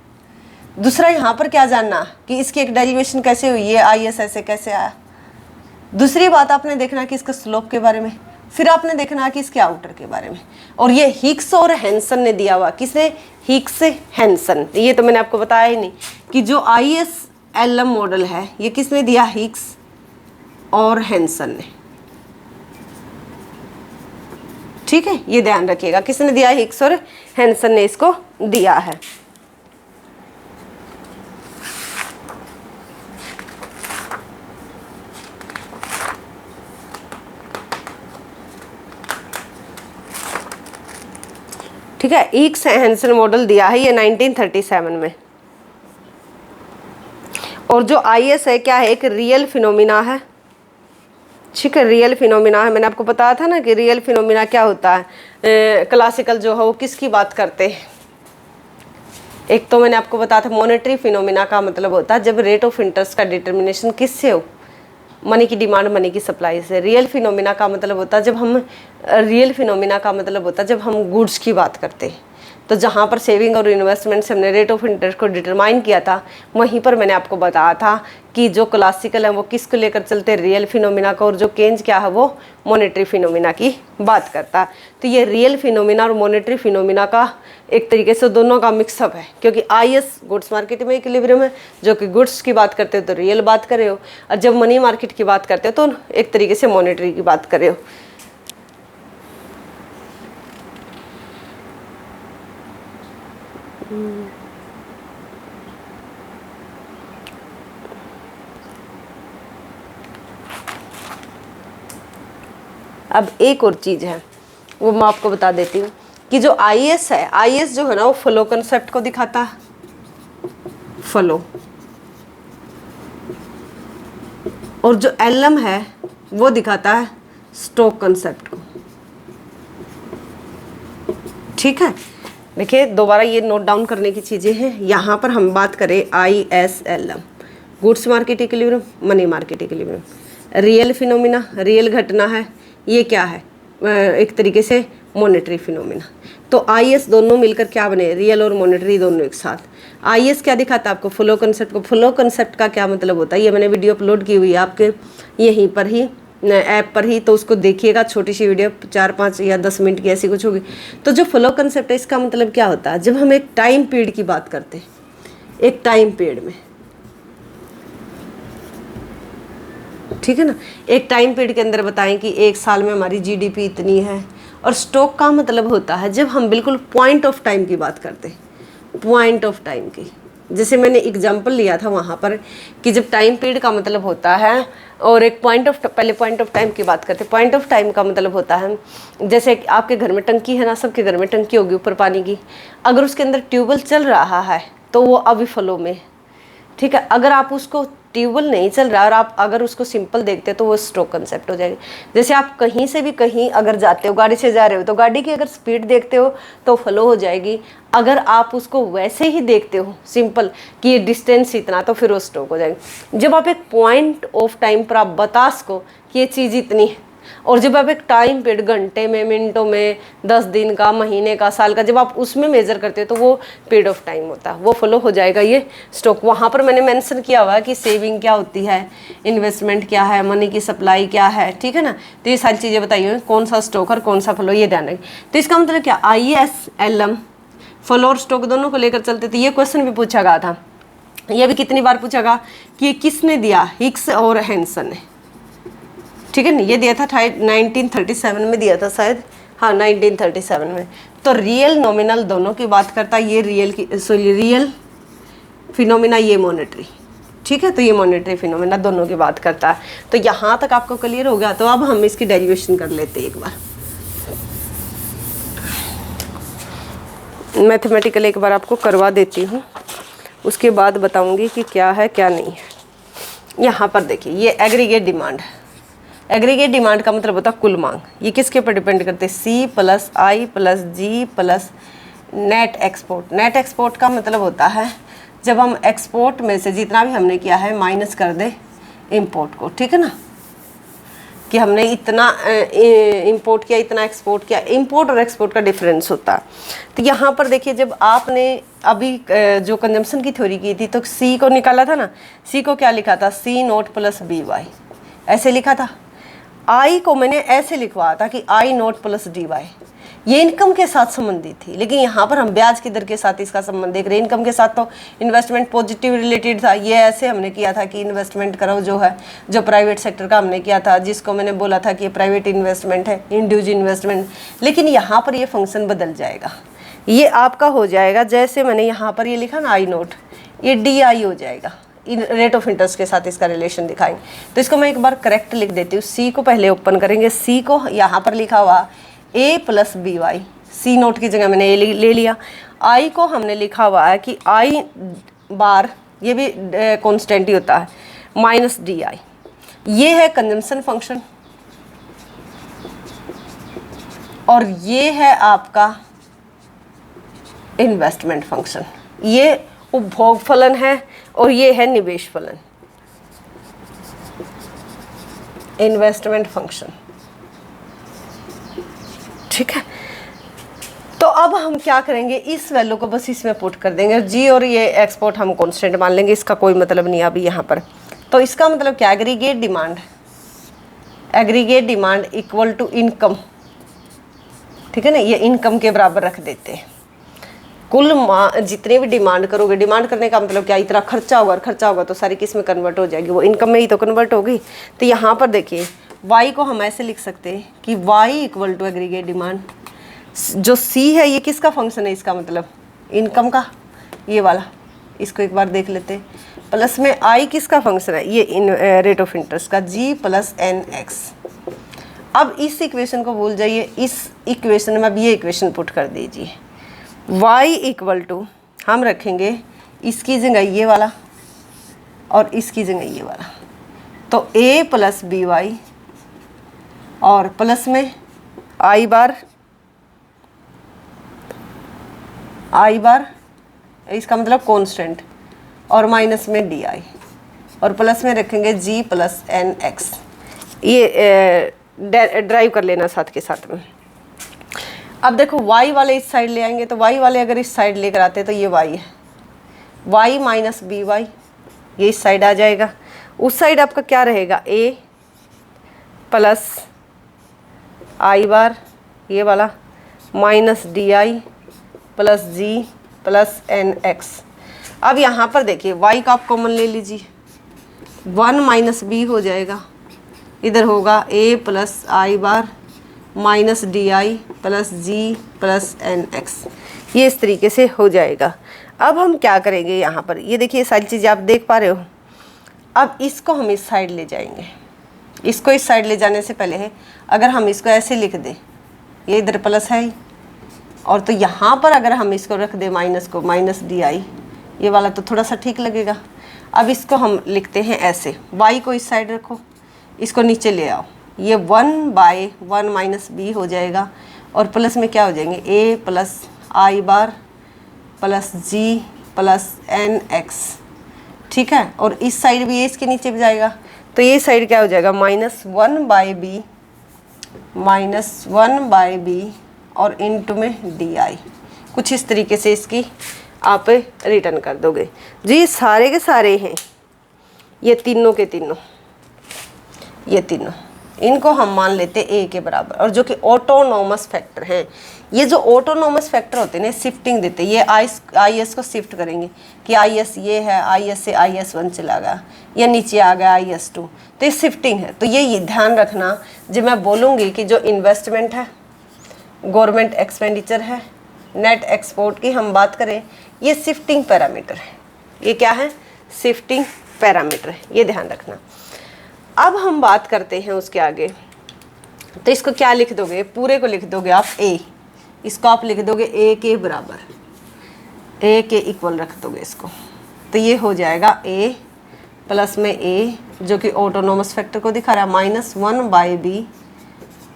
दूसरा यहाँ पर क्या जानना कि इसकी एक डेरिवेशन कैसे हुई है, आईएस ऐसे कैसे आया। दूसरी बात आपने देखना कि इसका स्लोप के बारे में, फिर आपने देखना कि इसके आउटर के बारे में। और ये हिग्स और हैंसन ने दिया हुआ, किसने, हिग्स हैंसन। ये तो मैंने आपको बताया ही नहीं कि जो ISLM मॉडल है ये किसने दिया, हिग्स और हैंसन ने, ठीक है। ये ध्यान रखिएगा, किसने दिया, हिग्स और हैंसन ने इसको दिया है। ठीक है, हिग्स हैंसन मॉडल दिया है ये 1937 में। और जो आईएस है क्या है, एक रियल फिनोमिना है, ठीक है, रियल फिनोमिना है। मैंने आपको बताया था ना कि रियल फिनोमिना क्या होता है, क्लासिकल जो है वो किसकी बात करते हैं। एक तो मैंने आपको बताया था मॉनेटरी फिनोमिना का मतलब होता है जब रेट ऑफ इंटरेस्ट का डिटर्मिनेशन किससे हो, मनी की डिमांड मनी की सप्लाई से। रियल फिनोमिना का मतलब होता है जब हम गुड्स की बात करते हैं। तो जहाँ पर सेविंग और इन्वेस्टमेंट से हमने रेट ऑफ इंटरेस्ट को डिटरमाइन किया था, वहीं पर मैंने आपको बताया था कि जो क्लासिकल है वो किसको लेकर चलते हैं, रियल फिनोमिना को, और जो केन्ज क्या है वो मॉनेटरी फिनोमिना की बात करता है। तो ये रियल फिनोमिना और मॉनेटरी फिनोमिना का एक तरीके से दोनों का मिक्सअप है, क्योंकि IS गुड्स मार्केट में इक्विलिब्रियम है, जो कि गुड्स की बात करते हो तो रियल बात कर रहे हो, और जब मनी मार्केट की बात करते हो तो एक तरीके से मॉनेटरी की बात कर रहे हो। अब एक और चीज़ है, वो मैं आपको बता देती हूँ कि जो IS है, IS जो है ना वो फ्लो कंसेप्ट को दिखाता है, फ्लो, और जो LM है वो दिखाता है स्टॉक कंसेप्ट को। ठीक है, देखिए दोबारा ये नोट डाउन करने की चीज़ें हैं। यहाँ पर हम बात करें ISLM, goods market equilibrium, money market equilibrium, real phenomena, real घटना है, ये क्या है, एक तरीके से मॉनेटरी फिनोमिना। तो IS दोनों मिलकर क्या बने, रियल और मॉनेटरी दोनों एक साथ। IS क्या दिखाता है आपको, फ्लो कंसेप्ट को। फ्लो कंसेप्ट का क्या मतलब होता है, ये मैंने वीडियो अपलोड की हुई है आपके यहीं पर ही ऐप पर ही, तो उसको देखिएगा, छोटी सी वीडियो 4-5 या 10 मिनट की ऐसी कुछ होगी। तो जो फ्लो कंसेप्ट है इसका मतलब क्या होता है, जब हम एक टाइम पीरियड की बात करते हैं, एक टाइम पीरियड में, ठीक है ना, एक टाइम पीरियड के अंदर बताएं कि एक साल में हमारी GDP इतनी है। और स्टॉक का मतलब होता है जब हम बिल्कुल पॉइंट ऑफ टाइम की बात करते हैं, पॉइंट ऑफ टाइम की, जैसे मैंने एग्जांपल लिया था वहाँ पर कि जब टाइम पीरियड का मतलब होता है, और एक पहले पॉइंट ऑफ टाइम की बात करते हैं। पॉइंट ऑफ टाइम का मतलब होता है जैसे आपके घर में टंकी है ना, सबके घर में टंकी होगी ऊपर पानी की, अगर उसके अंदर ट्यूबवेल चल रहा है तो वो अभी फ्लो में, ठीक है। अगर आप उसको ट्यूबवेल नहीं चल रहा और आप अगर उसको सिंपल देखते हो तो वो स्टॉक कंसेप्ट हो जाएगी। जैसे आप कहीं से भी कहीं अगर जाते हो, गाड़ी से जा रहे हो, तो गाड़ी की अगर स्पीड देखते हो तो फ्लो हो जाएगी। अगर आप उसको वैसे ही देखते हो सिंपल कि ये डिस्टेंस इतना, तो फिर वो स्टॉक हो जाएगी। जब आप एक पॉइंट ऑफ टाइम पर आप बता सको कि ये चीज़ इतनी है, और जब आप एक टाइम पीरियड घंटे में, मिनटों में, 10 दिन का, महीने का, साल का, जब आप उसमें मेजर करते हो तो वो पीरियड ऑफ टाइम होता है, वो फ्लो हो जाएगा ये स्टॉक। वहाँ पर मैंने मेंशन किया हुआ है कि सेविंग क्या होती है, इन्वेस्टमेंट क्या है, मनी की सप्लाई क्या है, ठीक है ना। तो ये सारी चीज़ें बताई हुई, कौन सा स्टॉक और कौन सा फ्लो, ये ध्यान रखें। तो इसका मतलब क्या, ISLM फ्लो और स्टॉक दोनों को लेकर चलते थे। ये क्वेश्चन भी पूछा गया था, ये भी कितनी बार पूछा गया कि ये किसने दिया, हिक्स और हैंसन ने, ठीक है ना। ये दिया था 1937 में दिया था शायद, हाँ 1937 में। तो रियल नॉमिनल दोनों की बात करता है, ये रियल फिनोमिना, ये मॉनेटरी, ठीक है। तो ये मॉनेटरी फिनोमिना दोनों की बात करता है। तो यहाँ तक आपको क्लियर हो गया। तो अब हम इसकी डेरिवेशन कर लेते हैं एक बार, मैथमेटिकल एक बार आपको करवा देती हूँ, उसके बाद बताऊँगी कि क्या है क्या नहीं है। यहाँ पर देखिए ये एग्रीगेट डिमांड है। एग्रीगेट डिमांड का मतलब होता है कुल मांग। ये किसके ऊपर डिपेंड करते हैं, C + I + G + net export. Net export का मतलब होता है जब हम एक्सपोर्ट में से जितना भी हमने किया है माइनस कर दे इंपोर्ट को, ठीक है ना, कि हमने इतना इंपोर्ट किया, इतना एक्सपोर्ट किया। इंपोर्ट और एक्सपोर्ट का डिफरेंस होता है। तो यहाँ पर देखिए जब आपने अभी जो कंजम्पशन की थ्योरी की थी तो C को निकाला था ना, C को क्या लिखा था, C0 + BY, ऐसे लिखा था। I को मैंने ऐसे लिखवाया था कि I0 + DY, ये इनकम के साथ संबंधित थी। लेकिन यहाँ पर हम ब्याज की दर के साथ इसका संबंध देख रहे हैं। इनकम के साथ तो इन्वेस्टमेंट पॉजिटिव रिलेटेड था, ये ऐसे हमने किया था कि इन्वेस्टमेंट करो जो है, जो प्राइवेट सेक्टर का हमने किया था, जिसको मैंने बोला था कि ये प्राइवेट इन्वेस्टमेंट है, इंडिविजुअल इन्वेस्टमेंट। लेकिन यहाँ पर ये फंक्शन बदल जाएगा, ये आपका हो जाएगा जैसे मैंने यहाँ पर ये लिखा ना I0, ये DI हो जाएगा। रेट ऑफ इंटरेस्ट के साथ इसका रिलेशन दिखाएंगे। तो इसको मैं एक बार करेक्ट लिख देती हूँ। C को पहले ओपन करेंगे, C को यहाँ पर लिखा हुआ A + BY, C0 की जगह मैंने A ले लिया। I को हमने लिखा हुआ है कि I बार, ये भी कांस्टेंट ही होता है, -DI। ये है कंजम्पशन फंक्शन और ये है आपका इन्वेस्टमेंट फंक्शन। ये उपभोग फलन है और ये है निवेश फलन, इन्वेस्टमेंट फंक्शन, ठीक है। तो अब हम क्या करेंगे, इस वैल्यू को बस इसमें पुट कर देंगे। G और ये एक्सपोर्ट हम कांस्टेंट मान लेंगे, इसका कोई मतलब नहीं अभी यहाँ पर। तो इसका मतलब क्या, aggregate demand equal to income, ठीक है ना, ये इनकम के बराबर रख देते हैं। कुल जितने भी डिमांड करोगे, डिमांड करने का मतलब क्या, इतना खर्चा होगा और खर्चा होगा तो सारी किस में कन्वर्ट हो जाएगी, वो इनकम में ही तो कन्वर्ट होगी। तो यहाँ पर देखिए y को हम ऐसे लिख सकते हैं कि y equal to aggregate demand, जो c है ये किसका फंक्शन है, इसका मतलब इनकम का, ये वाला, इसको एक बार देख लेते हैं। प्लस में i किसका फंक्शन है, ये रेट ऑफ इंटरेस्ट का, g प्लस एन एक्स। अब इस इक्वेशन को भूल जाइए, इस इक्वेशन में अब ये इक्वेशन पुट कर दीजिए, y इक्वल टू हम रखेंगे इसकी जगह ये वाला और इसकी जगह ये वाला, तो a प्लस बी वाई और प्लस में आई बार इसका मतलब कांस्टेंट और माइनस में डी आई और प्लस में रखेंगे g प्लस एन एक्स। ये ड्राइव कर लेना साथ के साथ में। अब देखो y वाले इस साइड ले आएंगे, तो y वाले अगर इस साइड लेकर आते तो ये y है, y माइनस बी वाई, ये इस साइड आ जाएगा। उस साइड आपका क्या रहेगा, a प्लस आई बार ये वाला minus D I plus G plus N X. अब यहाँ पर देखिए y का आप कॉमन ले लीजिए, 1 माइनस बी हो जाएगा, इधर होगा a plus I bar minus D I plus G plus N X, ये इस तरीके से हो जाएगा। अब हम क्या करेंगे, यहाँ पर ये देखिए सारी चीज़ें आप देख पा रहे हो। अब इसको हम इस साइड ले जाएंगे, इसको इस साइड ले जाने से पहले है अगर हम इसको ऐसे लिख दें, ये इधर प्लस है ही, और तो यहाँ पर अगर हम इसको रख दें माइनस को, माइनस डी आई ये वाला, तो थोड़ा सा ठीक लगेगा। अब इसको हम लिखते हैं ऐसे, y को इस साइड रखो, इसको नीचे ले आओ, ये 1/1 माइनस बी हो जाएगा और प्लस में क्या हो जाएंगे, a plus I bar plus G plus N X, ठीक है। और इस साइड भी ये इसके नीचे भी जाएगा, तो ये साइड क्या हो जाएगा, -1/b और इनटू में डी आई, कुछ इस तरीके से इसकी आप रिटर्न कर दोगे जी। सारे के सारे हैं ये तीनों के तीनों, ये तीनों, इनको हम मान लेते ए के बराबर, और जो कि ऑटोनोमस फैक्टर हैं। ये जो ऑटोनोमस फैक्टर होते हैं ना, शिफ्टिंग देते हैं, ये आई एस को शिफ्ट करेंगे कि आई एस ये है, आई एस से IS1 चला गया या नीचे आ गया IS2, तो ये शिफ्टिंग है। तो ये ध्यान रखना, जब मैं बोलूँगी कि जो इन्वेस्टमेंट है, गवर्नमेंट एक्सपेंडिचर है, नेट एक्सपोर्ट की हम बात करें, ये शिफ्टिंग पैरामीटर है। ये क्या है, शिफ्टिंग पैरामीटर है, ये ध्यान रखना। अब हम बात करते हैं उसके आगे, तो इसको क्या लिख दोगे, पूरे को लिख दोगे आप a, इसको आप लिख दोगे a के बराबर, a के इक्वल रख दोगे इसको, तो ये हो जाएगा a प्लस में a जो कि ऑटोनोमस फैक्टर को दिखा रहा है, -1/b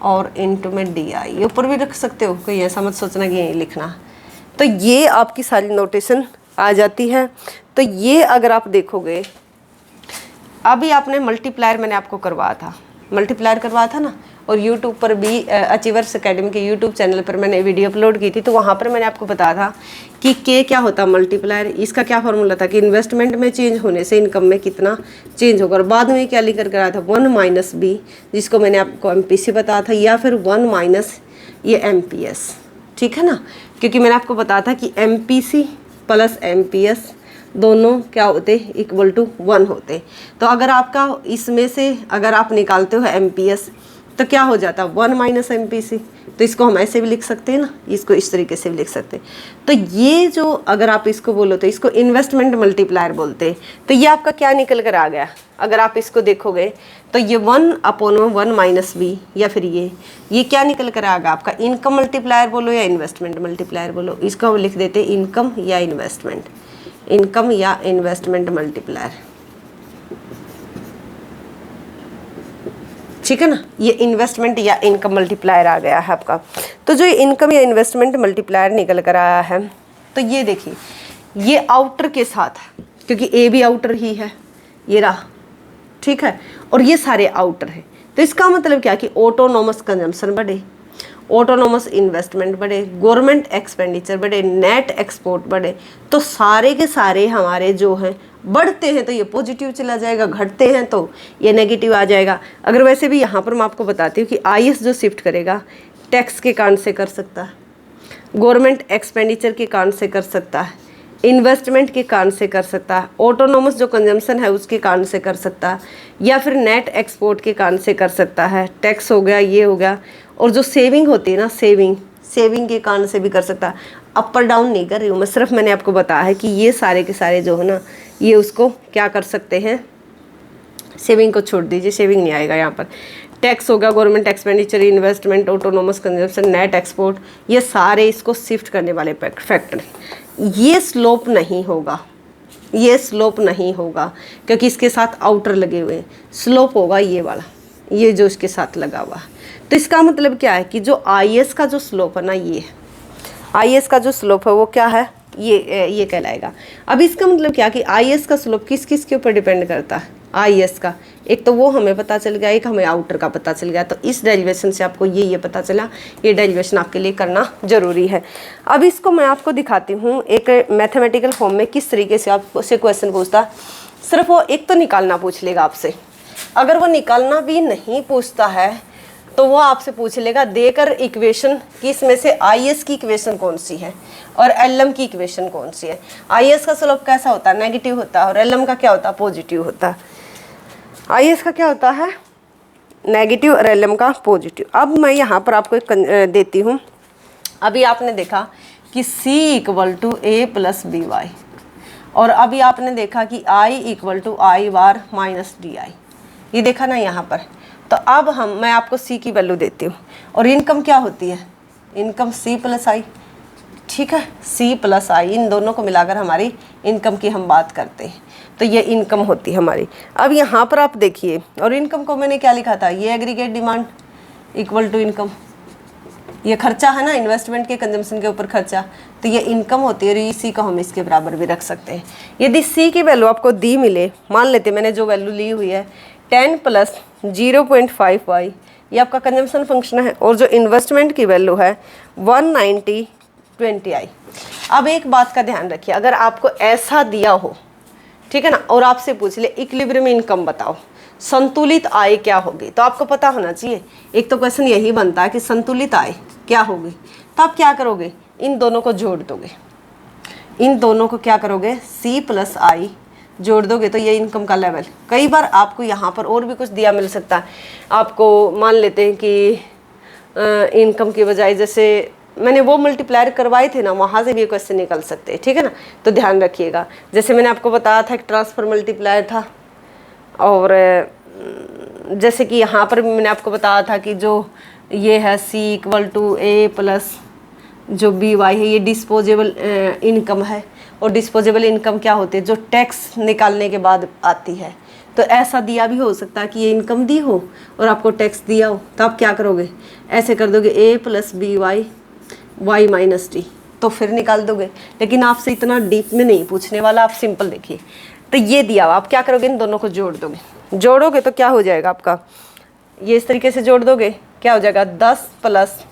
और इनटू में डी आई, ये ऊपर भी रख सकते हो, कोई ऐसा मत सोचना कि यही लिखना। तो ये आपकी सारी नोटेशन आ जाती है। तो ये अगर आप देखोगे, अभी आपने मल्टीप्लायर मैंने आपको करवाया था, मल्टीप्लायर करवाया था ना, और यूट्यूब पर भी अचीवर्स एकेडमी के यूट्यूब चैनल पर मैंने वीडियो अपलोड की थी, तो वहाँ पर मैंने आपको बताया था कि के क्या होता है मल्टीप्लायर, इसका क्या फॉर्मूला था कि इन्वेस्टमेंट में चेंज होने से इनकम में कितना चेंज होगा। और बाद में क्या लिख कर कराया था, 1 माइनस बी, जिसको मैंने आपको MPC बताया था, या फिर 1 माइनस ये MPS, ठीक है ना, क्योंकि मैंने आपको बताया था कि MPC प्लस MPS दोनों क्या होते, इक्वल टू 1 होते। तो अगर आपका इसमें से अगर आप निकालते हो MPS तो क्या हो जाता, 1 माइनस MPC, तो इसको हम ऐसे भी लिख सकते हैं ना, इसको इस तरीके से भी लिख सकते हैं। तो ये जो अगर आप इसको बोलो तो इसको इन्वेस्टमेंट मल्टीप्लायर बोलते हैं। तो ये आपका क्या निकल कर आ गया, अगर आप इसको देखोगे तो ये 1/1 माइनस बी, या फिर ये क्या निकल कर आ गया आपका, इनकम मल्टीप्लायर बोलो या इन्वेस्टमेंट मल्टीप्लायर बोलो, इसको हम लिख देते हैं इनकम या इन्वेस्टमेंट, इनकम या इन्वेस्टमेंट मल्टीप्लायर, ठीक है ना। ये इन्वेस्टमेंट या इनकम मल्टीप्लायर आ गया है आपका। तो जो इनकम या इन्वेस्टमेंट मल्टीप्लायर निकल कर आया है, तो ये देखिए ये आउटर के साथ, क्योंकि ए भी आउटर ही है, ये रहा, ठीक है, और ये सारे आउटर है। तो इसका मतलब क्या कि ऑटोनोमस कंजम्पशन बढ़े, ऑटोनोमस इन्वेस्टमेंट बढ़े, गवर्नमेंट एक्सपेंडिचर बढ़े, नेट एक्सपोर्ट बढ़े, तो सारे के सारे हमारे जो हैं बढ़ते हैं तो ये पॉजिटिव चला जाएगा, घटते हैं तो ये नेगेटिव आ जाएगा। अगर वैसे भी यहाँ पर मैं आपको बताती हूँ कि IS जो शिफ्ट करेगा टैक्स के कारण से कर सकता है, गवर्नमेंट एक्सपेंडिचर के कारण से कर सकता है, इन्वेस्टमेंट के कारण से कर सकता है, ऑटोनोमस जो कंजम्पशन है उसके कारण से कर सकता है, या फिर नेट एक्सपोर्ट के कारण से कर सकता है, टैक्स हो गया, ये हो गया। और जो सेविंग होती है ना, सेविंग के कारण से भी कर सकता है। अप और डाउन नहीं कर रही हूँ मैं, सिर्फ मैंने आपको बताया है कि ये सारे के सारे जो है ना, ये उसको क्या कर सकते हैं, सेविंग को छोड़ दीजिए, सेविंग नहीं आएगा यहाँ पर। टैक्स होगा, government expenditure, investment, autonomous consumption, net export, ये सारे इसको शिफ्ट करने वाले फैक्टर। ये स्लोप नहीं होगा, ये स्लोप नहीं होगा क्योंकि इसके साथ आउटर लगे हुए हैं। स्लोप होगा ये वाला, ये जो इसके साथ लगा हुआ। तो इसका मतलब क्या है कि जो IS का जो स्लोप है ना, ये IS का जो स्लोप है वो क्या है, ये कहलाएगा। अब इसका मतलब क्या कि IS का स्लोप किस किस के ऊपर डिपेंड करता है, IS का, एक तो वो हमें पता चल गया, एक हमें आउटर का पता चल गया। तो इस डेरिवेशन से आपको ये पता चला, ये डेरिवेशन आपके लिए करना जरूरी है। अब इसको मैं आपको दिखाती हूँ एक मैथमेटिकल फॉर्म में किस तरीके से आपसे क्वेश्चन पूछता। सिर्फ वो एक तो निकालना पूछ लेगा आपसे, अगर वो निकालना भी नहीं पूछता है तो वो आपसे पूछ लेगा देकर इक्वेशन कि इसमें से IS की इक्वेशन कौन सी है और LM की इक्वेशन कौन सी है। IS का स्लोप कैसा होता है, नेगेटिव होता है, और LM का क्या होता है, पॉजिटिव होता है। IS का क्या होता है, नेगेटिव, और LM का पॉजिटिव। अब मैं यहाँ पर आपको एक देती हूँ। अभी आपने देखा कि C = A + BY, और अभी आपने देखा कि I = I बार - DI, ये देखा ना यहाँ पर। तो अब मैं आपको C की वैल्यू देती हूँ, और इनकम क्या होती है, इनकम C + I, ठीक है, C + I, इन दोनों को मिलाकर हमारी इनकम की हम बात करते हैं। तो ये इनकम होती है हमारी। अब यहाँ पर आप देखिए, और इनकम को मैंने क्या लिखा था, ये एग्रीगेट डिमांड = इनकम, ये खर्चा है ना, इन्वेस्टमेंट के कंजम्पशन के ऊपर खर्चा, तो ये इनकम होती है। और इसी को हम इसके बराबर भी रख सकते हैं। यदि C की वैल्यू आपको दी मिले, मान लेते मैंने जो वैल्यू ली हुई है 10 + 0.5y, ये आपका कंजम्पशन फंक्शन है, और जो इन्वेस्टमेंट की वैल्यू है 190 20i। अब एक बात का ध्यान रखिए, अगर आपको ऐसा दिया हो, ठीक है ना, और आपसे पूछ ले इक्विलिब्रियम इनकम बताओ, संतुलित आय क्या होगी, तो आपको पता होना चाहिए। एक तो क्वेश्चन यही बनता है कि संतुलित आय क्या होगी, तो आप क्या करोगे, इन दोनों को जोड़ दोगे, इन दोनों को क्या करोगे, C + I जोड़ दोगे तो ये इनकम का लेवल। कई बार आपको यहाँ पर और भी कुछ दिया मिल सकता है। आपको मान लेते हैं कि इनकम की बजाय, जैसे मैंने वो मल्टीप्लायर करवाए थे ना, वहाँ से भी ये क्वेश्चन निकल सकते हैं, ठीक है ना। तो ध्यान रखिएगा, जैसे मैंने आपको बताया था कि ट्रांसफर मल्टीप्लायर था, और जैसे कि यहाँ पर मैंने आपको बताया था कि जो ये है C = A + जो BY है, ये डिस्पोजेबल इनकम है। और डिस्पोजेबल इनकम क्या होती है, जो टैक्स निकालने के बाद आती है। तो ऐसा दिया भी हो सकता है कि ये इनकम दी हो और आपको टैक्स दिया हो, तो आप क्या करोगे, ऐसे कर दोगे A + BY y - D, तो फिर निकाल दोगे। लेकिन आपसे इतना डीप में नहीं पूछने वाला, आप सिंपल देखिए। तो ये दिया हुआ, आप क्या करोगे, इन दोनों को जोड़ दोगे। जोड़ोगे तो क्या हो जाएगा आपका, ये इस तरीके से जोड़ दोगे, क्या हो जाएगा 10 +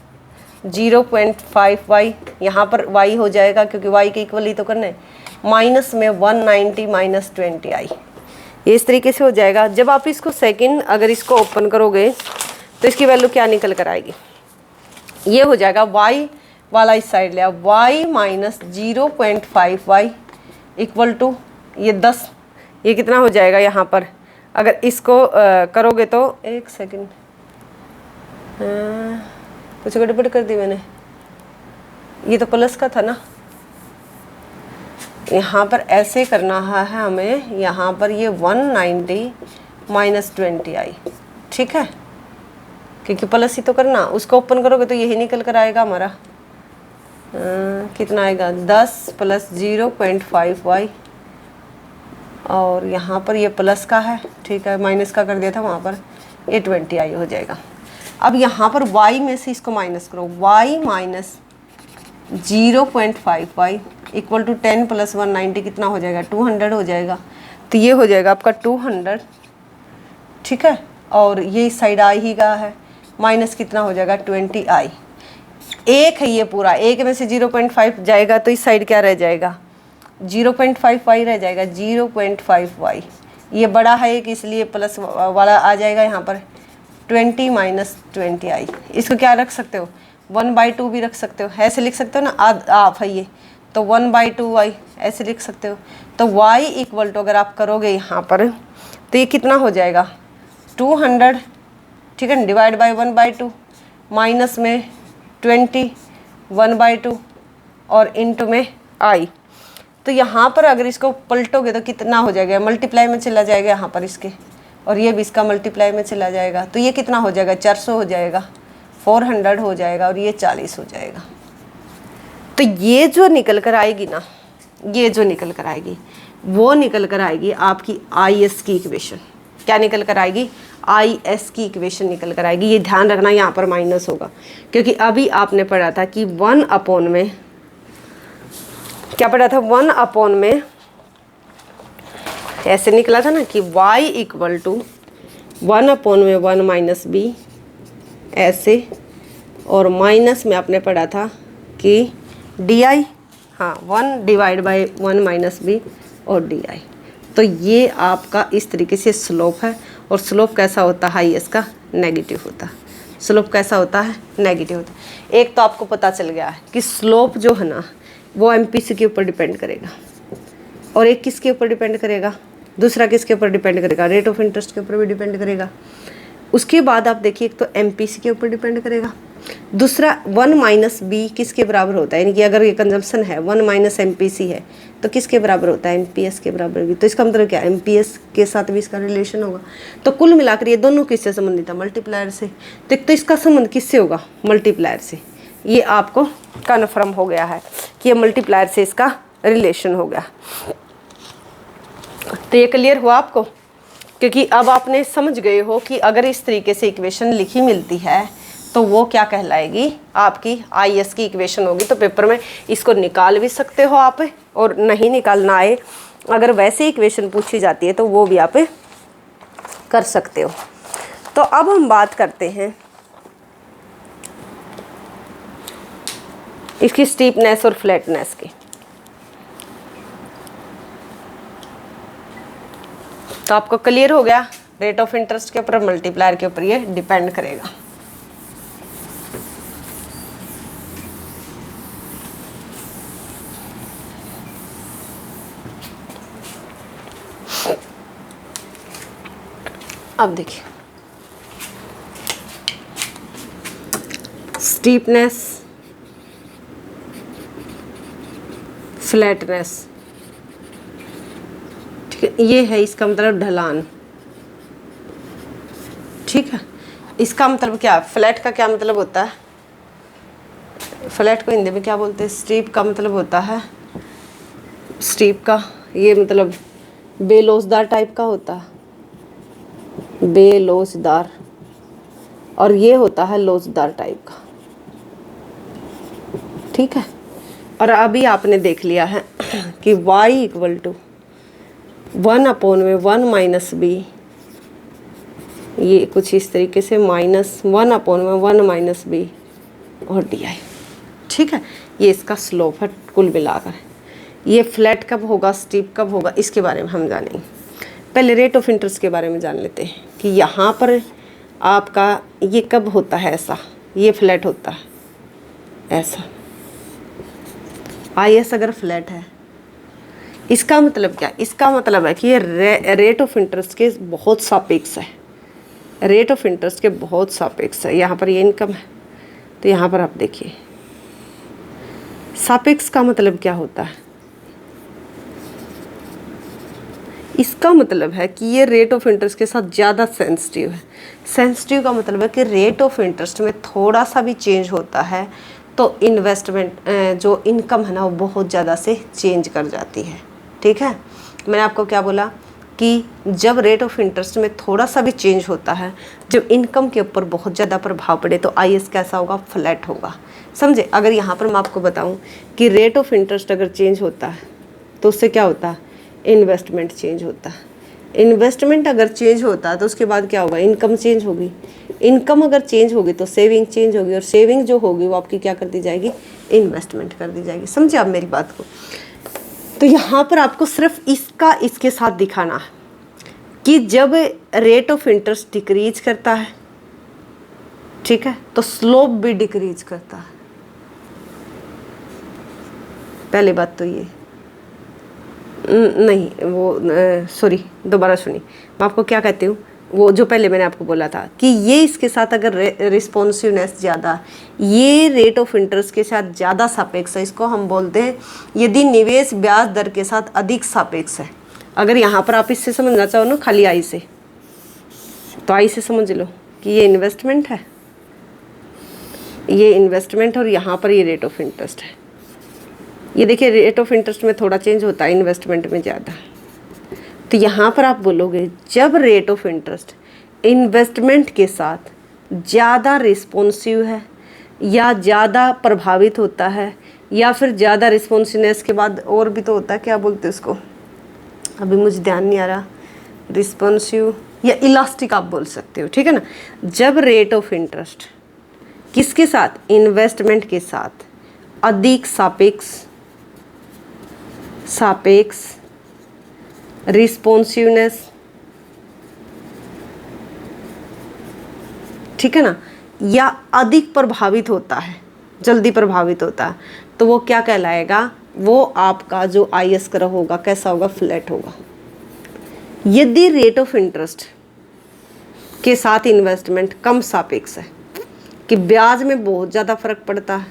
0.5y, यहाँ पर y हो जाएगा क्योंकि y के इक्वल ही तो करना है, माइनस में 190 - 20i, ये इस तरीके से हो जाएगा। जब आप इसको सेकंड, अगर इसको ओपन करोगे तो इसकी वैल्यू क्या निकल कर आएगी, ये हो जाएगा y वाला इस साइड ले, y - 0.5y = ये 10, ये कितना हो जाएगा यहाँ पर, अगर इसको करोगे तो, एक सेकंड, कुछ गड़बड़ कर दी मैंने, ये तो प्लस का था ना, यहाँ पर ऐसे करना है हमें, यहाँ पर ये 190 - 20i, ठीक है, क्योंकि प्लस ही तो करना। उसको ओपन करोगे तो यही निकल कर आएगा हमारा, कितना आएगा 10 + 0.5y, और यहाँ पर ये प्लस का है, ठीक है, माइनस का कर दिया था वहाँ पर, ये 20i हो जाएगा। अब यहाँ पर y में से इसको माइनस करो, y - 0.5y = 10 + 190 कितना हो जाएगा, 200 हो जाएगा। तो ये हो जाएगा आपका 200, ठीक है, और ये इस साइड आई ही का है, माइनस कितना हो जाएगा 20i। एक है ये पूरा, एक में से 0.5 जाएगा तो इस साइड क्या रह जाएगा, 0.5y रह जाएगा, 0.5y। ये बड़ा है एक, इसलिए प्लस वाला आ जाएगा यहाँ पर, 20 - 20i। इसको क्या रख सकते हो, 1/2 भी रख सकते हो, ऐसे लिख सकते हो ना, हाफ है ये, तो 1/2y ऐसे लिख सकते हो। तो y इक्वल टू अगर आप करोगे यहाँ पर तो ये कितना हो जाएगा 200, ठीक है, डिवाइड बाई 1/2, माइनस में 20 1/2 और इंटू में i। तो यहाँ पर अगर इसको पलटोगे तो कितना हो जाएगा, मल्टीप्लाई में चला जाएगा यहाँ पर इसके, और ये भी इसका मल्टीप्लाई में चला जाएगा, तो ये कितना हो जाएगा 400 हो जाएगा, 400 हो जाएगा, और ये 40 हो जाएगा। तो ये जो निकल कर आएगी ना, ये जो निकल कर आएगी वो निकल कर आएगी आपकी IS की इक्वेशन। क्या निकल कर आएगी, IS की इक्वेशन निकल कर आएगी। ये ध्यान रखना यहाँ पर माइनस होगा, क्योंकि अभी आपने पढ़ा था कि 1/, में क्या पढ़ा था, 1/, में ऐसे निकला था ना कि y इक्वल टू 1/, में 1 माइनस बी ऐसे, और माइनस में आपने पढ़ा था कि डी, हाँ 1 डिवाइड बाई 1 माइनस बी और डी। तो ये आपका इस तरीके से स्लोप है, और स्लोप कैसा होता है, IS का नेगेटिव होता है। स्लोप कैसा होता है, नेगेटिव होता है। एक तो आपको पता चल गया है कि स्लोप जो है ना वो MPC के ऊपर डिपेंड करेगा, और एक किसके ऊपर डिपेंड करेगा, दूसरा किसके ऊपर डिपेंड करेगा, रेट ऑफ इंटरेस्ट के ऊपर भी डिपेंड करेगा। उसके बाद आप देखिए एक तो MPC के ऊपर डिपेंड करेगा, दूसरा 1 माइनस बी किसके बराबर होता है, यानी कि अगर ये कंजम्पशन है 1 माइनस MPC है तो किसके बराबर होता है, MPS के बराबर भी। तो इसका मतलब क्या, MPS के साथ भी इसका रिलेशन होगा। तो कुल मिलाकर ये दोनों किससे संबंधित है, मल्टीप्लायर से। तो इसका संबंध किससे होगा, मल्टीप्लायर से। ये आपको कन्फर्म हो गया है कि ये मल्टीप्लायर से इसका रिलेशन हो गया। तो ये क्लियर हुआ आपको, क्योंकि अब आपने समझ गए हो कि अगर इस तरीके से इक्वेशन लिखी मिलती है तो वो क्या कहलाएगी, आपकी IS की इक्वेशन होगी। तो पेपर में इसको निकाल भी सकते हो आप, और नहीं निकालना आए अगर वैसे इक्वेशन पूछी जाती है तो वो भी आप कर सकते हो। तो अब हम बात करते हैं इसकी स्टीपनेस और फ्लैटनेस की। तो आपको क्लियर हो गया, रेट ऑफ इंटरेस्ट के ऊपर, मल्टीप्लायर के ऊपर ये डिपेंड करेगा। अब देखिए स्टीपनेस, फ्लैटनेस, ठीक है, ये है इसका मतलब ढलान। ठीक है, इसका मतलब क्या, फ्लैट का क्या मतलब होता है, फ्लैट को हिंदी में क्या बोलते हैं, स्टीप का मतलब होता है, स्टीप का ये मतलब बेलोसदार टाइप का होता है, बेलोसदार, और ये होता है लोसदार टाइप का। ठीक है, और अभी आपने देख लिया है कि y इक्वल टू 1/, में 1 माइनस बी, ये कुछ इस तरीके से -1/, में 1 माइनस बी और डी। ठीक है, ये इसका स्लोप है कुल मिलाकर। ये फ्लैट कब होगा, स्टीप कब होगा, इसके बारे में हम जानेंगे। पहले रेट ऑफ इंटरेस्ट के बारे में जान लेते हैं कि यहाँ पर आपका ये कब होता है ऐसा, ये फ्लैट होता है ऐसा। IS अगर फ्लैट है, इसका मतलब क्या, इसका मतलब है कि ये रेट ऑफ इंटरेस्ट के बहुत सापेक्ष है, रेट ऑफ इंटरेस्ट के बहुत सापेक्ष है। यहाँ पर ये इनकम है, तो यहाँ पर आप देखिए सापेक्ष का मतलब क्या होता है, इसका मतलब है कि ये रेट ऑफ इंटरेस्ट के साथ ज़्यादा सेंसिटिव है। सेंसिटिव का मतलब है कि रेट ऑफ इंटरेस्ट में थोड़ा सा भी चेंज होता है तो इन्वेस्टमेंट जो इनकम है ना वो बहुत ज़्यादा से चेंज कर जाती है। ठीक है, मैंने आपको क्या बोला कि जब रेट ऑफ इंटरेस्ट में थोड़ा सा भी चेंज होता है, जब इनकम के ऊपर बहुत ज़्यादा प्रभाव पड़े तो IS कैसा होगा, फ्लैट होगा। समझे, अगर यहाँ पर मैं आपको बताऊँ कि रेट ऑफ इंटरेस्ट अगर चेंज होता है तो उससे क्या होता है, इन्वेस्टमेंट चेंज होता है। इन्वेस्टमेंट अगर चेंज होता है तो उसके बाद क्या होगा, इनकम चेंज होगी। इनकम अगर चेंज होगी तो सेविंग चेंज होगी, और सेविंग जो होगी वो आपकी क्या कर दी जाएगी, इन्वेस्टमेंट कर दी जाएगी। समझे आप मेरी बात को। तो यहाँ पर आपको सिर्फ इसका इसके साथ दिखाना है कि जब रेट ऑफ इंटरेस्ट डिक्रीज करता है ठीक है, तो स्लोप भी डिक्रीज करता है। पहली बात तो ये नहीं, वो सॉरी, दोबारा सुनिए, मैं आपको क्या कहती हूँ, वो जो पहले मैंने आपको बोला था कि ये इसके साथ अगर रिस्पॉन्सिवनेस ज़्यादा, ये रेट ऑफ इंटरेस्ट के साथ ज़्यादा सापेक्ष है, इसको हम बोलते हैं यदि निवेश ब्याज दर के साथ अधिक सापेक्ष है। अगर यहाँ पर आप इससे समझना चाहो ना खाली आई से, तो आई से समझ लो कि ये इन्वेस्टमेंट है, ये इन्वेस्टमेंट, और यहाँ पर ये रेट ऑफ इंटरेस्ट है। ये देखिए रेट ऑफ इंटरेस्ट में थोड़ा चेंज होता है, इन्वेस्टमेंट में ज़्यादा। तो यहाँ पर आप बोलोगे जब रेट ऑफ इंटरेस्ट इन्वेस्टमेंट के साथ ज़्यादा रिस्पॉन्सिव है या ज़्यादा प्रभावित होता है, या फिर ज़्यादा रिस्पॉन्सिवनेस के बाद और भी तो होता है, क्या बोलते हैं उसको, अभी मुझे ध्यान नहीं आ रहा, रिस्पॉन्सिव या इलास्टिक आप बोल सकते हो, ठीक है ना। जब रेट ऑफ इंटरेस्ट किसके साथ, इन्वेस्टमेंट के साथ अधिक सापेक्ष रिस्पॉन्सिवनेस, ठीक है ना, या अधिक प्रभावित होता है, जल्दी प्रभावित होता है, तो वो क्या कहलाएगा, वो आपका जो IS कर्व होगा कैसा होगा, फ्लैट होगा। यदि रेट ऑफ इंटरेस्ट के साथ इन्वेस्टमेंट कम सापेक्ष है, कि ब्याज में बहुत ज़्यादा फर्क पड़ता है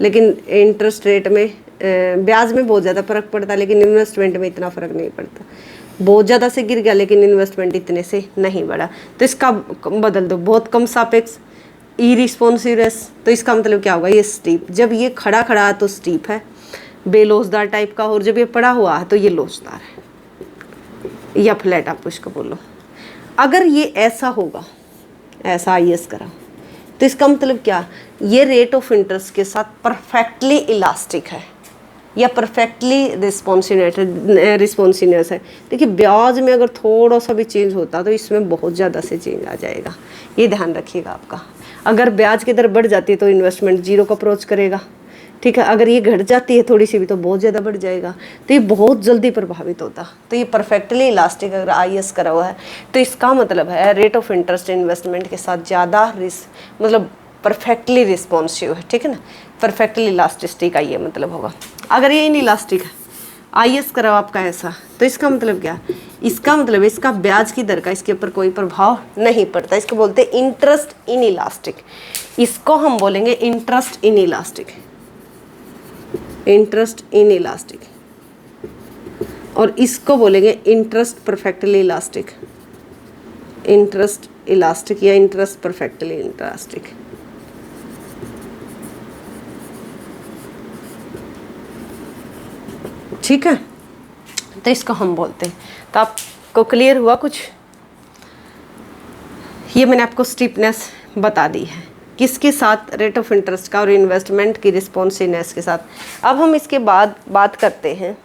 लेकिन इंटरेस्ट रेट में ब्याज में बहुत ज़्यादा फर्क पड़ता है लेकिन इन्वेस्टमेंट में इतना फर्क नहीं पड़ता, बहुत ज़्यादा से गिर गया लेकिन इन्वेस्टमेंट इतने से नहीं बढ़ा, तो इसका बदल दो, बहुत कम सापेक्ष इरिस्पॉन्सिवनेस, तो इसका मतलब क्या होगा, ये स्टीप। जब ये खड़ा खड़ा है तो स्टीप है, बेलोसदार टाइप का, और जब ये पड़ा हुआ है तो ये लोसदार है या फ्लैट, आप इसको बोलो। अगर ये ऐसा होगा, ऐसा IS करा, तो इसका मतलब क्या, ये रेट ऑफ इंटरेस्ट के साथ परफेक्टली इलास्टिक है या परफेक्टली रिस्पॉन्सिवनेस है। देखिए ब्याज में अगर थोड़ा सा भी चेंज होता तो इसमें बहुत ज़्यादा से चेंज आ जाएगा, ये ध्यान रखिएगा आपका। अगर ब्याज की दर बढ़ जाती है तो इन्वेस्टमेंट जीरो को अप्रोच करेगा, ठीक है। अगर ये घट जाती है थोड़ी सी भी तो बहुत ज़्यादा बढ़ जाएगा, तो ये बहुत जल्दी प्रभावित होता। तो ये परफेक्टली इलास्टिक अगर IS करा हुआ है तो इसका मतलब है रेट ऑफ इंटरेस्ट इन्वेस्टमेंट के साथ ज़्यादा मतलब परफेक्टली रिस्पॉन्सिव है, ठीक है ना, परफेक्टली इलास्टिसिटी का ये मतलब होगा। अगर ये इनइलास्टिक है, IS करा हुआ आपका ऐसा, तो इसका मतलब क्या, इसका मतलब इसका ब्याज की दर का इसके ऊपर कोई प्रभाव नहीं पड़ता, इसको बोलते हैं इंटरेस्ट इन इलास्टिक। इसको हम बोलेंगे interest in elastic, interest in elastic, और इसको बोलेंगे interest perfectly elastic, interest elastic या इंटरेस्ट परफेक्टली इलास्टिक। ठीक है, तो इसको हम बोलते हैं। तो आपको क्लियर हुआ कुछ, ये मैंने आपको स्टीपनेस बता दी है किसके साथ, रेट ऑफ इंटरेस्ट का और इन्वेस्टमेंट की रिस्पॉन्सिवनेस के साथ। अब हम इसके बाद बात करते हैं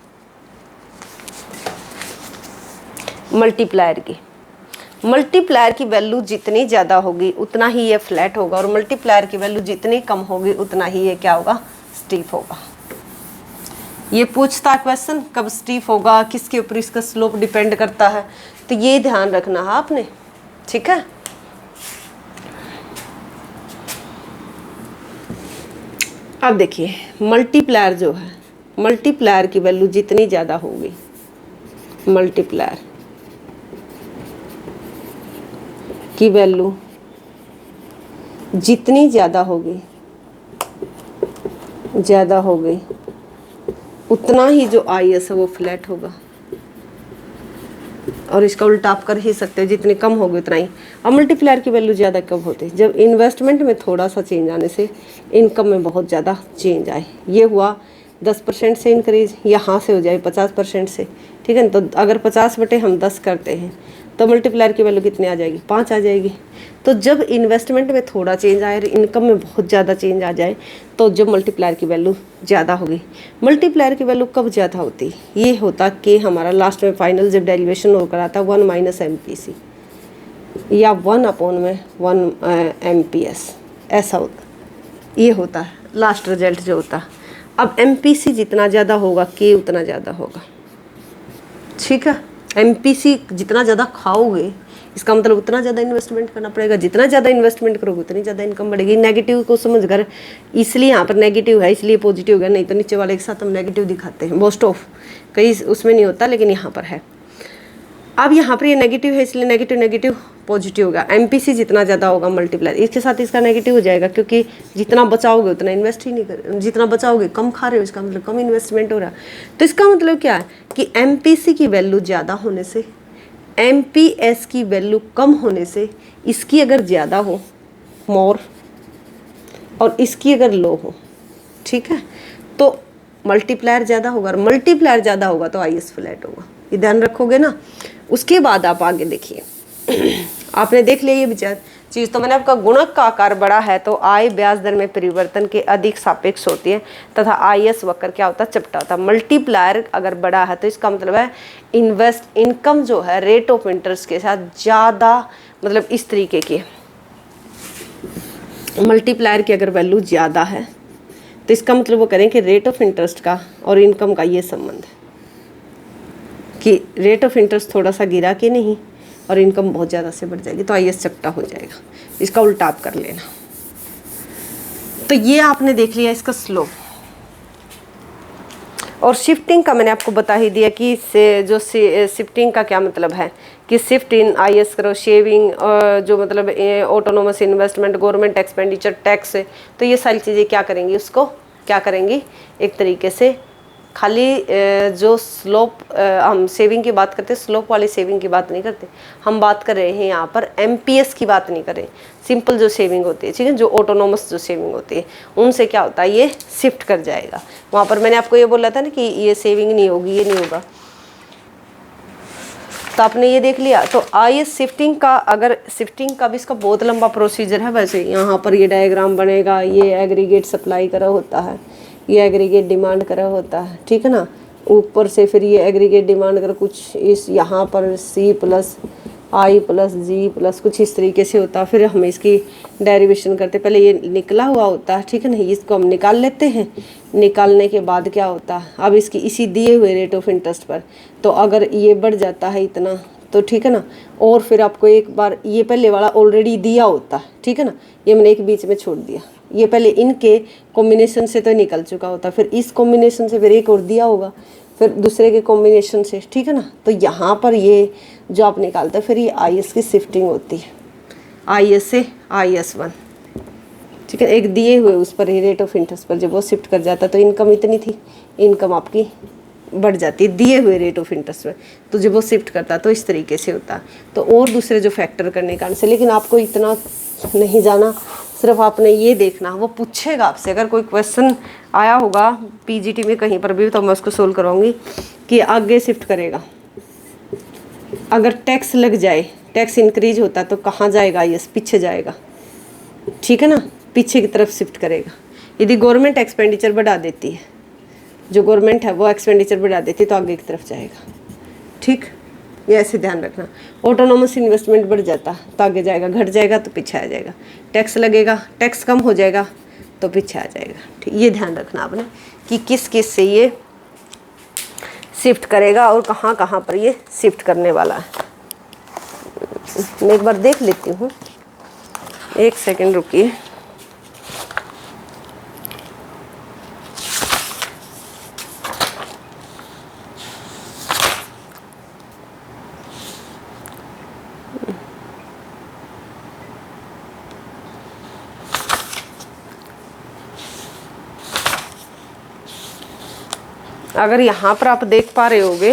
मल्टीप्लायर की। मल्टीप्लायर की वैल्यू जितनी ज़्यादा होगी उतना ही ये फ्लैट होगा, और मल्टीप्लायर की वैल्यू जितनी कम होगी उतना ही ये क्या होगा, स्टीप होगा। ये पूछता क्वेश्चन कब स्टीप होगा, किसके ऊपर इसका स्लोप डिपेंड करता है, तो ये ध्यान रखना है आपने, ठीक है। अब देखिए मल्टीप्लायर जो है, मल्टीप्लायर की वैल्यू जितनी ज़्यादा होगी, मल्टीप्लायर की वैल्यू जितनी ज़्यादा होगी उतना ही जो IS है वो फ्लैट होगा, और इसका उल्टा आप कर ही सकते हो, जितनी कम होगी उतना ही। अब मल्टीप्लायर की वैल्यू ज़्यादा कब होती है, जब इन्वेस्टमेंट में थोड़ा सा चेंज आने से इनकम में बहुत ज़्यादा चेंज आए। ये हुआ 10% से इंक्रीज, यहाँ से हो जाए 50% से, ठीक है ना। तो अगर 50/10 करते हैं तो मल्टीप्लायर की वैल्यू कितनी आ जाएगी, 5 आ जाएगी। तो जब इन्वेस्टमेंट में थोड़ा चेंज आए और इनकम में बहुत ज़्यादा चेंज आ जाए तो जब मल्टीप्लायर की वैल्यू ज़्यादा होगी। मल्टीप्लायर की वैल्यू कब ज़्यादा होती, ये होता कि हमारा लास्ट में फाइनल जब डेरिवेशन होकर आता 1 - MPC या 1/1 MPS, ऐसा होता, ये होता है लास्ट रिजल्ट जो होता। अब MPC जितना ज़्यादा होगा K उतना ज़्यादा होगा, ठीक है। MPC जितना ज़्यादा खाओगे इसका मतलब उतना ज़्यादा इन्वेस्टमेंट करना पड़ेगा, जितना ज़्यादा इन्वेस्टमेंट करोगे उतनी ज़्यादा इनकम बढ़ेगी। नेगेटिव को समझ कर, इसलिए यहाँ पर नेगेटिव है इसलिए पॉजिटिव हो गया, नहीं तो नीचे वाले के साथ हम नेगेटिव दिखाते हैं। मोस्ट ऑफ कई उसमें नहीं होता, लेकिन यहाँ पर है। अब यहाँ पर ये नेगेटिव है इसलिए नेगेटिव नेगेटिव पॉजिटिव होगा। एमपीसी जितना ज़्यादा होगा मल्टीप्लायर, इसके साथ इसका नेगेटिव हो जाएगा, क्योंकि जितना बचाओगे उतना इन्वेस्ट ही नहीं कर, जितना बचाओगे कम खा रहे हो, इसका मतलब कम इन्वेस्टमेंट हो रहा है। तो इसका मतलब क्या है कि एमपीसी की वैल्यू ज़्यादा होने से, एमपीएस की वैल्यू कम होने से, इसकी अगर ज़्यादा हो मोर और इसकी अगर लो हो, ठीक है, तो मल्टीप्लायर ज़्यादा होगा, और मल्टीप्लायर ज़्यादा होगा तो आईएस फ्लैट होगा। ये ध्यान रखोगे ना। उसके बाद आप आगे देखिए, आपने देख लिया ये विचार चीज़, तो मैंने आपका गुणक का आकार बड़ा है तो आय ब्याज दर में परिवर्तन के अधिक सापेक्ष होती है तथा आईएस वक्र क्या होता है, चपटा होता है। मल्टीप्लायर अगर बड़ा है तो इसका मतलब है इन्वेस्ट इनकम जो है रेट ऑफ इंटरेस्ट के साथ ज़्यादा, मतलब इस तरीके की मल्टीप्लायर की अगर वैल्यू ज़्यादा है तो इसका मतलब वो करें कि रेट ऑफ इंटरेस्ट का और इनकम का ये संबंध है कि रेट ऑफ इंटरेस्ट थोड़ा सा गिरा कि नहीं और इनकम बहुत ज़्यादा से बढ़ जाएगी, तो आईएस चपटा हो जाएगा। इसका उल्टा आप कर लेना। तो ये आपने देख लिया इसका स्लोप। और शिफ्टिंग का मैंने आपको बता ही दिया कि जो शिफ्टिंग का क्या मतलब है कि शिफ्ट इन आईएस करो, शेविंग, जो मतलब autonomous investment, government expenditure, tax, तो ये सारी चीज़ें क्या करेंगी, उसको क्या करेंगी, एक तरीके से खाली जो स्लोप, हम सेविंग की बात करते हैं, स्लोप वाली सेविंग की बात नहीं करते, हम बात कर रहे हैं यहाँ पर एमपीएस की बात नहीं कर रहे, सिंपल जो सेविंग होती है, ठीक है, जो ऑटोनोमस जो सेविंग होती है, उनसे क्या होता है, ये शिफ्ट कर जाएगा। वहाँ पर मैंने आपको ये बोला था ना कि ये सेविंग नहीं होगी, ये नहीं होगा, तो आपने ये देख लिया। तो आईएस शिफ्टिंग का, अगर शिफ्टिंग का भी इसका बहुत लंबा प्रोसीजर है। वैसे यहाँ पर ये डायग्राम बनेगा, ये एग्रीगेट सप्लाई करा होता है, ये एग्रीगेट डिमांड करा होता है, ठीक है ना, ऊपर से फिर ये एग्रीगेट डिमांड कर कुछ इस यहाँ पर सी प्लस आई प्लस जी प्लस कुछ इस तरीके से होता है। फिर हम इसकी डेरिवेशन करते, पहले ये निकला हुआ होता है, ठीक है ना, इसको हम निकाल लेते हैं। निकालने के बाद क्या होता है, अब इसकी इसी दिए हुए रेट ऑफ इंटरेस्ट पर, तो अगर ये बढ़ जाता है इतना तो ठीक है ना, और फिर आपको एक बार ये पहले वाला ऑलरेडी दिया होता है, ठीक है ना, ये मैंने एक बीच में छोड़ दिया, ये पहले इनके कॉम्बिनेशन से तो निकल चुका होता, फिर इस कॉम्बिनेशन से फिर एक और दिया होगा, फिर दूसरे के कॉम्बिनेशन से, ठीक है ना। तो यहाँ पर ये जो आप निकालते हैं, फिर ये आईएस की शिफ्टिंग होती है, आईएस से IS1, ठीक है, एक दिए हुए उस पर रेट ऑफ इंटरेस्ट पर जब वो शिफ्ट कर जाता तो इनकम इतनी थी, इनकम आपकी बढ़ जाती है दिए हुए रेट ऑफ इंटरेस्ट में, तो जब वो शिफ्ट करता तो इस तरीके से होता। तो और दूसरे जो फैक्टर करने का से, लेकिन आपको इतना नहीं जाना, सिर्फ आपने ये देखना, वो पूछेगा आपसे, अगर कोई क्वेश्चन आया होगा पीजीटी में कहीं पर भी तो मैं उसको सोल्व करवाऊंगी कि आगे शिफ्ट करेगा, अगर टैक्स लग जाए, टैक्स इंक्रीज होता तो कहाँ जाएगा, ये पीछे जाएगा, ठीक है ना, पीछे की तरफ शिफ्ट करेगा। यदि गवर्नमेंट एक्सपेंडिचर बढ़ा देती है, जो गवर्नमेंट है वो एक्सपेंडिचर बढ़ा देती है तो आगे की तरफ जाएगा, ठीक, ये ऐसे ध्यान रखना। ऑटोनोमस इन्वेस्टमेंट बढ़ जाता तो आगे जाएगा, घट जाएगा तो पीछे आ जाएगा, टैक्स लगेगा, टैक्स कम हो जाएगा तो पीछे आ जाएगा, ठीक, ये ध्यान रखना आपने कि किस किस से ये शिफ्ट करेगा और कहाँ कहाँ पर ये शिफ्ट करने वाला है। मैं एक बार देख लेती हूँ, एक सेकंड रुकिए। अगर यहाँ पर आप देख पा रहे होगे,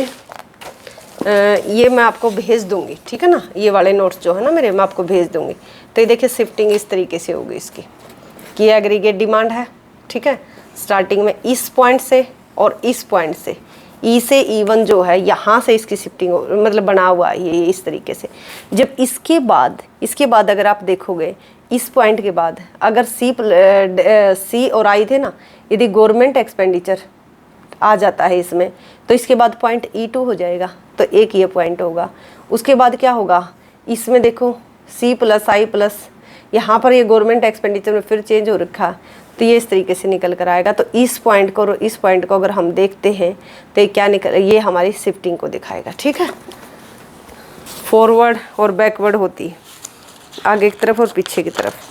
ये मैं आपको भेज दूंगी, ठीक है ना, ये वाले नोट्स जो है ना मेरे, मैं आपको भेज दूंगी। तो ये देखिए शिफ्टिंग इस तरीके से होगी इसकी, कि ये एग्रीगेट डिमांड है, ठीक है, स्टार्टिंग में इस पॉइंट से और इस पॉइंट से, ई से E1 जो है यहाँ से इसकी शिफ्टिंग मतलब बना हुआ है ये इस तरीके से। जब इसके बाद अगर आप देखोगे इस पॉइंट के बाद अगर सी और आई थे ना, यदि गवर्नमेंट एक्सपेंडिचर आ जाता है इसमें तो इसके बाद पॉइंट E2 हो जाएगा, तो एक ये पॉइंट होगा। उसके बाद क्या होगा, इसमें देखो C प्लस आई प्लस, यहाँ पर ये गवर्नमेंट एक्सपेंडिचर में फिर चेंज हो रखा, तो ये इस तरीके से निकल कर आएगा। तो इस पॉइंट को और इस पॉइंट को अगर हम देखते हैं तो ये क्या निकल, ये हमारी शिफ्टिंग को दिखाएगा, ठीक है। फॉरवर्ड और बैकवर्ड होती है, आगे की तरफ और पीछे की तरफ।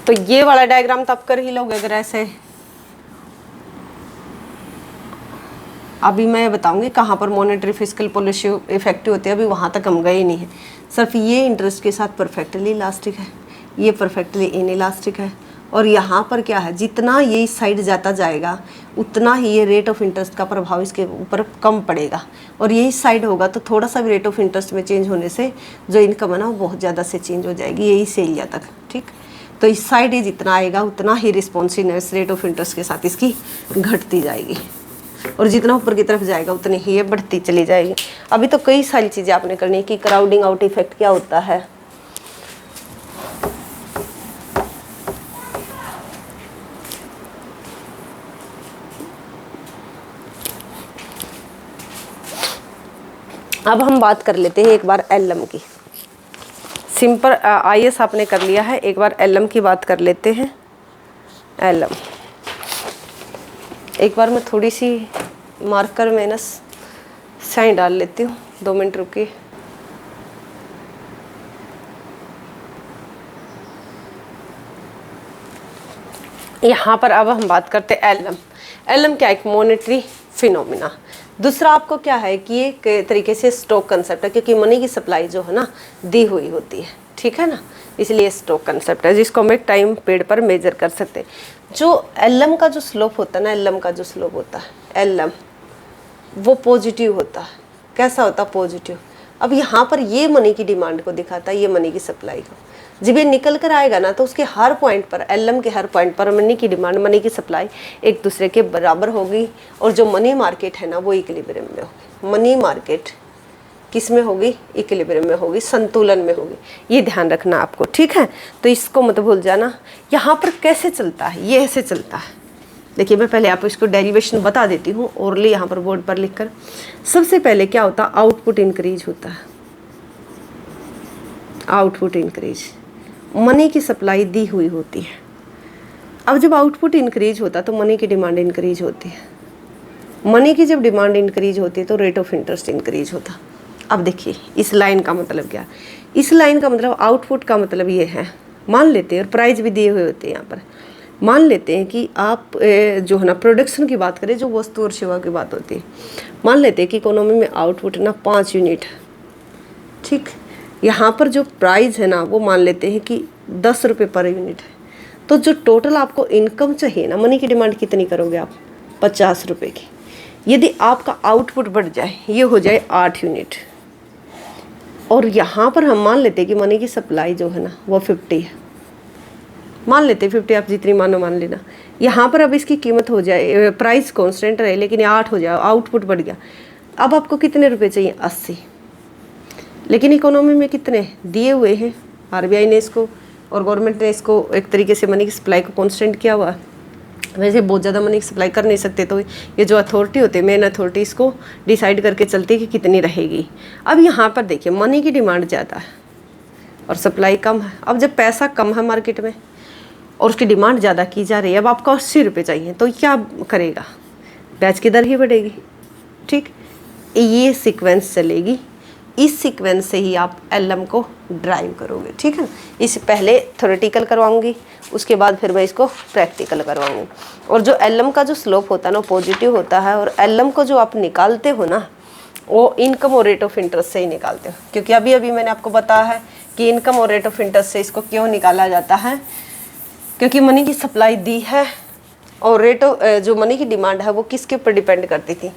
तो ये वाला डायग्राम तो आप कर ही लोगे अगर ऐसे। अभी मैं बताऊंगी कहाँ पर मॉनेटरी फिस्कल पॉलिसी इफेक्टिव होती है, अभी वहाँ तक हम गए ही नहीं है। सिर्फ ये इंटरेस्ट के साथ परफेक्टली इलास्टिक है, ये परफेक्टली इन इलास्टिक है, और यहाँ पर क्या है, जितना ये इस साइड जाता जाएगा उतना ही ये रेट ऑफ इंटरेस्ट का प्रभाव इसके ऊपर कम पड़ेगा, और ये इस साइड होगा तो थोड़ा सा भी रेट ऑफ इंटरेस्ट में चेंज होने से जो इनकम है ना वो बहुत ज़्यादा से चेंज हो जाएगी, यही से एरिया तक। ठीक, तो इस साइड ये जितना आएगा उतना ही रिस्पॉन्सिवनेस रेट ऑफ इंटरेस्ट के साथ इसकी घटती जाएगी, और जितना ऊपर की तरफ जाएगा उतनी ही ये बढ़ती चली जाएगी। अभी तो कई सारी चीज़ें आपने करनी है कि क्राउडिंग आउट इफेक्ट क्या होता है। अब हम बात कर लेते हैं एक बार एलएम की। सिंपल आईएस आपने कर लिया है, एक बार एलएम की बात कर लेते हैं। एलएम एक बार मैं थोड़ी सी मार्कर में ना साइन डाल लेती हूँ, 2 मिनट रुकिए। यहाँ पर अब हम बात करते हैं एलएम। एलएम क्या, एक मॉनेटरी फिनोमिना। दूसरा आपको क्या है कि ये एक तरीके से स्टॉक कंसेप्ट है, क्योंकि मनी की सप्लाई जो है ना दी हुई होती है, ठीक है ना, इसलिए स्टॉक कंसेप्ट है जिसको हम एक टाइम पीरियड पर मेजर कर सकते हैं। जो एलएम का जो स्लोप होता है ना, एलएम का जो स्लोप होता है, एलएम वो पॉजिटिव होता है। कैसा होता है, पॉजिटिव। अब यहाँ पर ये मनी की डिमांड को दिखाता है, ये मनी की सप्लाई को। जब ये निकल कर आएगा ना तो उसके हर पॉइंट पर, एलएम के हर पॉइंट पर मनी की डिमांड, मनी की सप्लाई एक दूसरे के बराबर होगी, और जो मनी मार्केट है ना वो इक्विलिब्रियम में होगी। मनी मार्केट किस में होगी, इक्विलिब्रियम में होगी, संतुलन में होगी, ये ध्यान रखना आपको, ठीक है। तो इसको मत भूल जाना। यहाँ पर कैसे चलता है, ये ऐसे चलता है। देखिए मैं पहले आपको इसको डेरिवेशन बता देती हूँ ओरली यहाँ पर बोर्ड पर लिखकर। सबसे पहले क्या होता है, आउटपुट इंक्रीज होता है, आउटपुट इंक्रीज, मनी की सप्लाई दी हुई होती है। अब जब आउटपुट इंक्रीज होता है तो मनी की डिमांड इंक्रीज होती है। मनी की जब डिमांड इंक्रीज होती है तो रेट ऑफ इंटरेस्ट इंक्रीज होता। अब देखिए इस लाइन का मतलब क्या, इस लाइन का मतलब आउटपुट का मतलब ये है, मान लेते हैं, और प्राइस भी दिए हुए होते हैं यहाँ पर, मान लेते हैं कि आप जो है ना प्रोडक्शन की बात करें, जो वस्तु और सेवा की बात होती है, मान लेते हैं कि इकोनॉमी में आउटपुट ना 5 यूनिट, ठीक। यहाँ पर जो प्राइस है ना वो मान लेते हैं कि 10 रुपये पर यूनिट है। तो जो टोटल आपको इनकम चाहिए ना, मनी की डिमांड कितनी करोगे आप, 50 रुपये की। यदि आपका आउटपुट बढ़ जाए, ये हो जाए 8 यूनिट, और यहाँ पर हम मान लेते हैं कि मनी की सप्लाई जो है ना वो 50 है, मान लेते हैं 50, आप जितनी मानो मान लेना। यहाँ पर अब इसकी कीमत हो जाए, प्राइस कांस्टेंट रहे लेकिन 8 हो जाए, आउटपुट बढ़ गया। अब आपको कितने रुपए चाहिए, 80। लेकिन इकोनॉमी में कितने दिए हुए हैं, आरबीआई ने इसको और गवर्नमेंट ने इसको एक तरीके से मनी की सप्लाई को कांस्टेंट किया हुआ। वैसे बहुत ज़्यादा मनी की सप्लाई कर नहीं सकते, तो ये जो अथॉरिटी होती है, मेन अथॉरिटी, इसको डिसाइड करके चलती है कि कितनी रहेगी। अब यहाँ पर देखिए मनी की डिमांड ज़्यादा है और सप्लाई कम है। अब जब पैसा कम है मार्केट में और उसकी डिमांड ज़्यादा की जा रही है, अब आपको 80 रुपये चाहिए, तो क्या करेगा, ब्याज की दर ही बढ़ेगी, ठीक। ये सीक्वेंस चलेगी, इस सीक्वेंस से ही आप एलएम को ड्राइव करोगे, ठीक है। इस पहले थ्योरेटिकल करवाऊंगी, उसके बाद फिर मैं इसको प्रैक्टिकल करवाऊंगी। और जो एलएम का जो स्लोप होता है ना पॉजिटिव होता है, और एलएम को जो आप निकालते हो ना वो इनकम और रेट ऑफ इंटरेस्ट से ही निकालते हो, क्योंकि अभी अभी मैंने आपको बताया है कि इनकम और रेट ऑफ इंटरेस्ट से इसको क्यों निकाला जाता है, क्योंकि मनी की सप्लाई दी है और रेट ऑफ जो मनी की डिमांड है वो किसके ऊपर डिपेंड करती थी,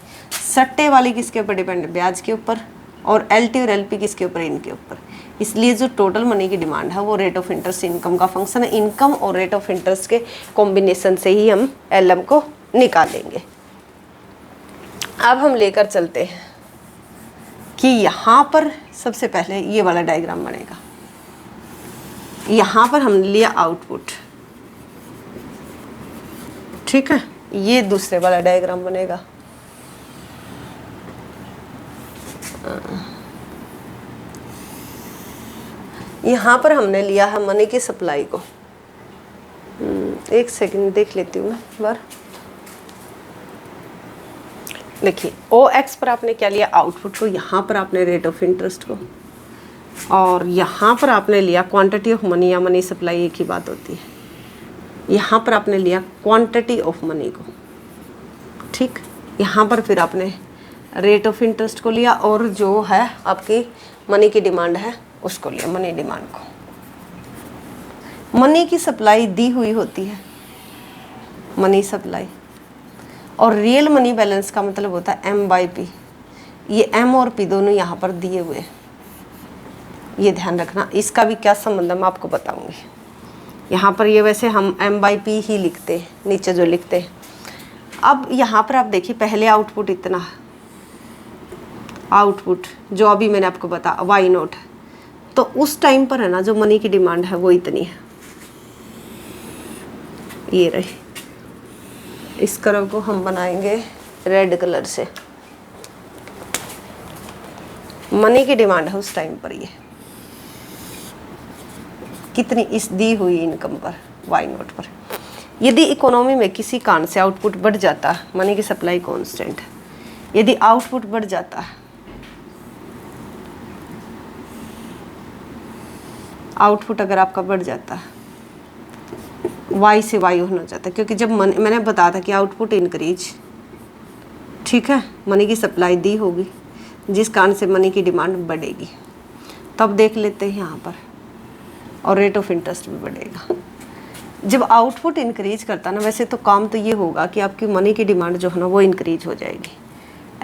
सट्टे वाली किसके ऊपर डिपेंड, ब्याज के ऊपर, और एलटी और एलपी किसके ऊपर, इनके ऊपर। इसलिए जो टोटल मनी की डिमांड है वो रेट ऑफ इंटरेस्ट इनकम का फंक्शन है। इनकम और रेट ऑफ इंटरेस्ट के कॉम्बिनेशन से ही हम एलएम को निकालेंगे। अब हम लेकर चलते हैं कि यहाँ पर सबसे पहले ये वाला डायग्राम बनेगा। यहाँ पर हमने लिया आउटपुट, ठीक है, ये दूसरे वाला डायग्राम बनेगा। यहाँ पर हमने लिया है मनी की सप्लाई को, एक सेकंड देख लेती हूँ मैं एक बार। देखिए OX पर आपने क्या लिया, आउटपुट को, यहाँ पर आपने रेट ऑफ इंटरेस्ट को, और यहाँ पर आपने लिया क्वांटिटी ऑफ मनी या मनी सप्लाई, एक ही बात होती है। यहाँ पर आपने लिया क्वांटिटी ऑफ मनी को, ठीक। यहाँ पर फिर आपने रेट ऑफ इंटरेस्ट को लिया, और जो है आपकी मनी की डिमांड है उसको लिया, मनी डिमांड को। मनी की सप्लाई दी हुई होती है, मनी सप्लाई, और रियल मनी बैलेंस का मतलब होता है M/P। ये M और P दोनों यहाँ पर दिए हुए हैं, ये ध्यान रखना। इसका भी क्या संबंध है मैं आपको बताऊंगी। यहाँ पर ये वैसे हम M/P ही लिखते हैं, नीचे जो लिखते हैं। अब यहाँ पर आप देखिए, पहले आउटपुट इतना, आउटपुट जो अभी मैंने आपको बताया Y0, तो उस टाइम पर है ना जो मनी की डिमांड है वो इतनी है, ये रही। इस कर्व को हम बनाएंगे रेड कलर से, मनी की डिमांड है उस टाइम पर ये कितनी, इस दी हुई इनकम पर Y0 पर। यदि इकोनॉमी में किसी कारण से आउटपुट बढ़ जाता है, मनी की सप्लाई कांस्टेंट है, यदि आउटपुट बढ़ जाता है, आउटपुट अगर आपका बढ़ जाता है, Y से Y होना चाहता है, क्योंकि जब मैंने बताया था कि आउटपुट इंक्रीज, ठीक है, मनी की सप्लाई दी होगी जिस कारण से मनी की डिमांड बढ़ेगी। तब देख लेते हैं यहाँ पर, और रेट ऑफ इंटरेस्ट भी बढ़ेगा। जब आउटपुट इंक्रीज करता ना, वैसे तो काम तो ये होगा कि आपकी मनी की डिमांड जो है ना वो इंक्रीज हो जाएगी,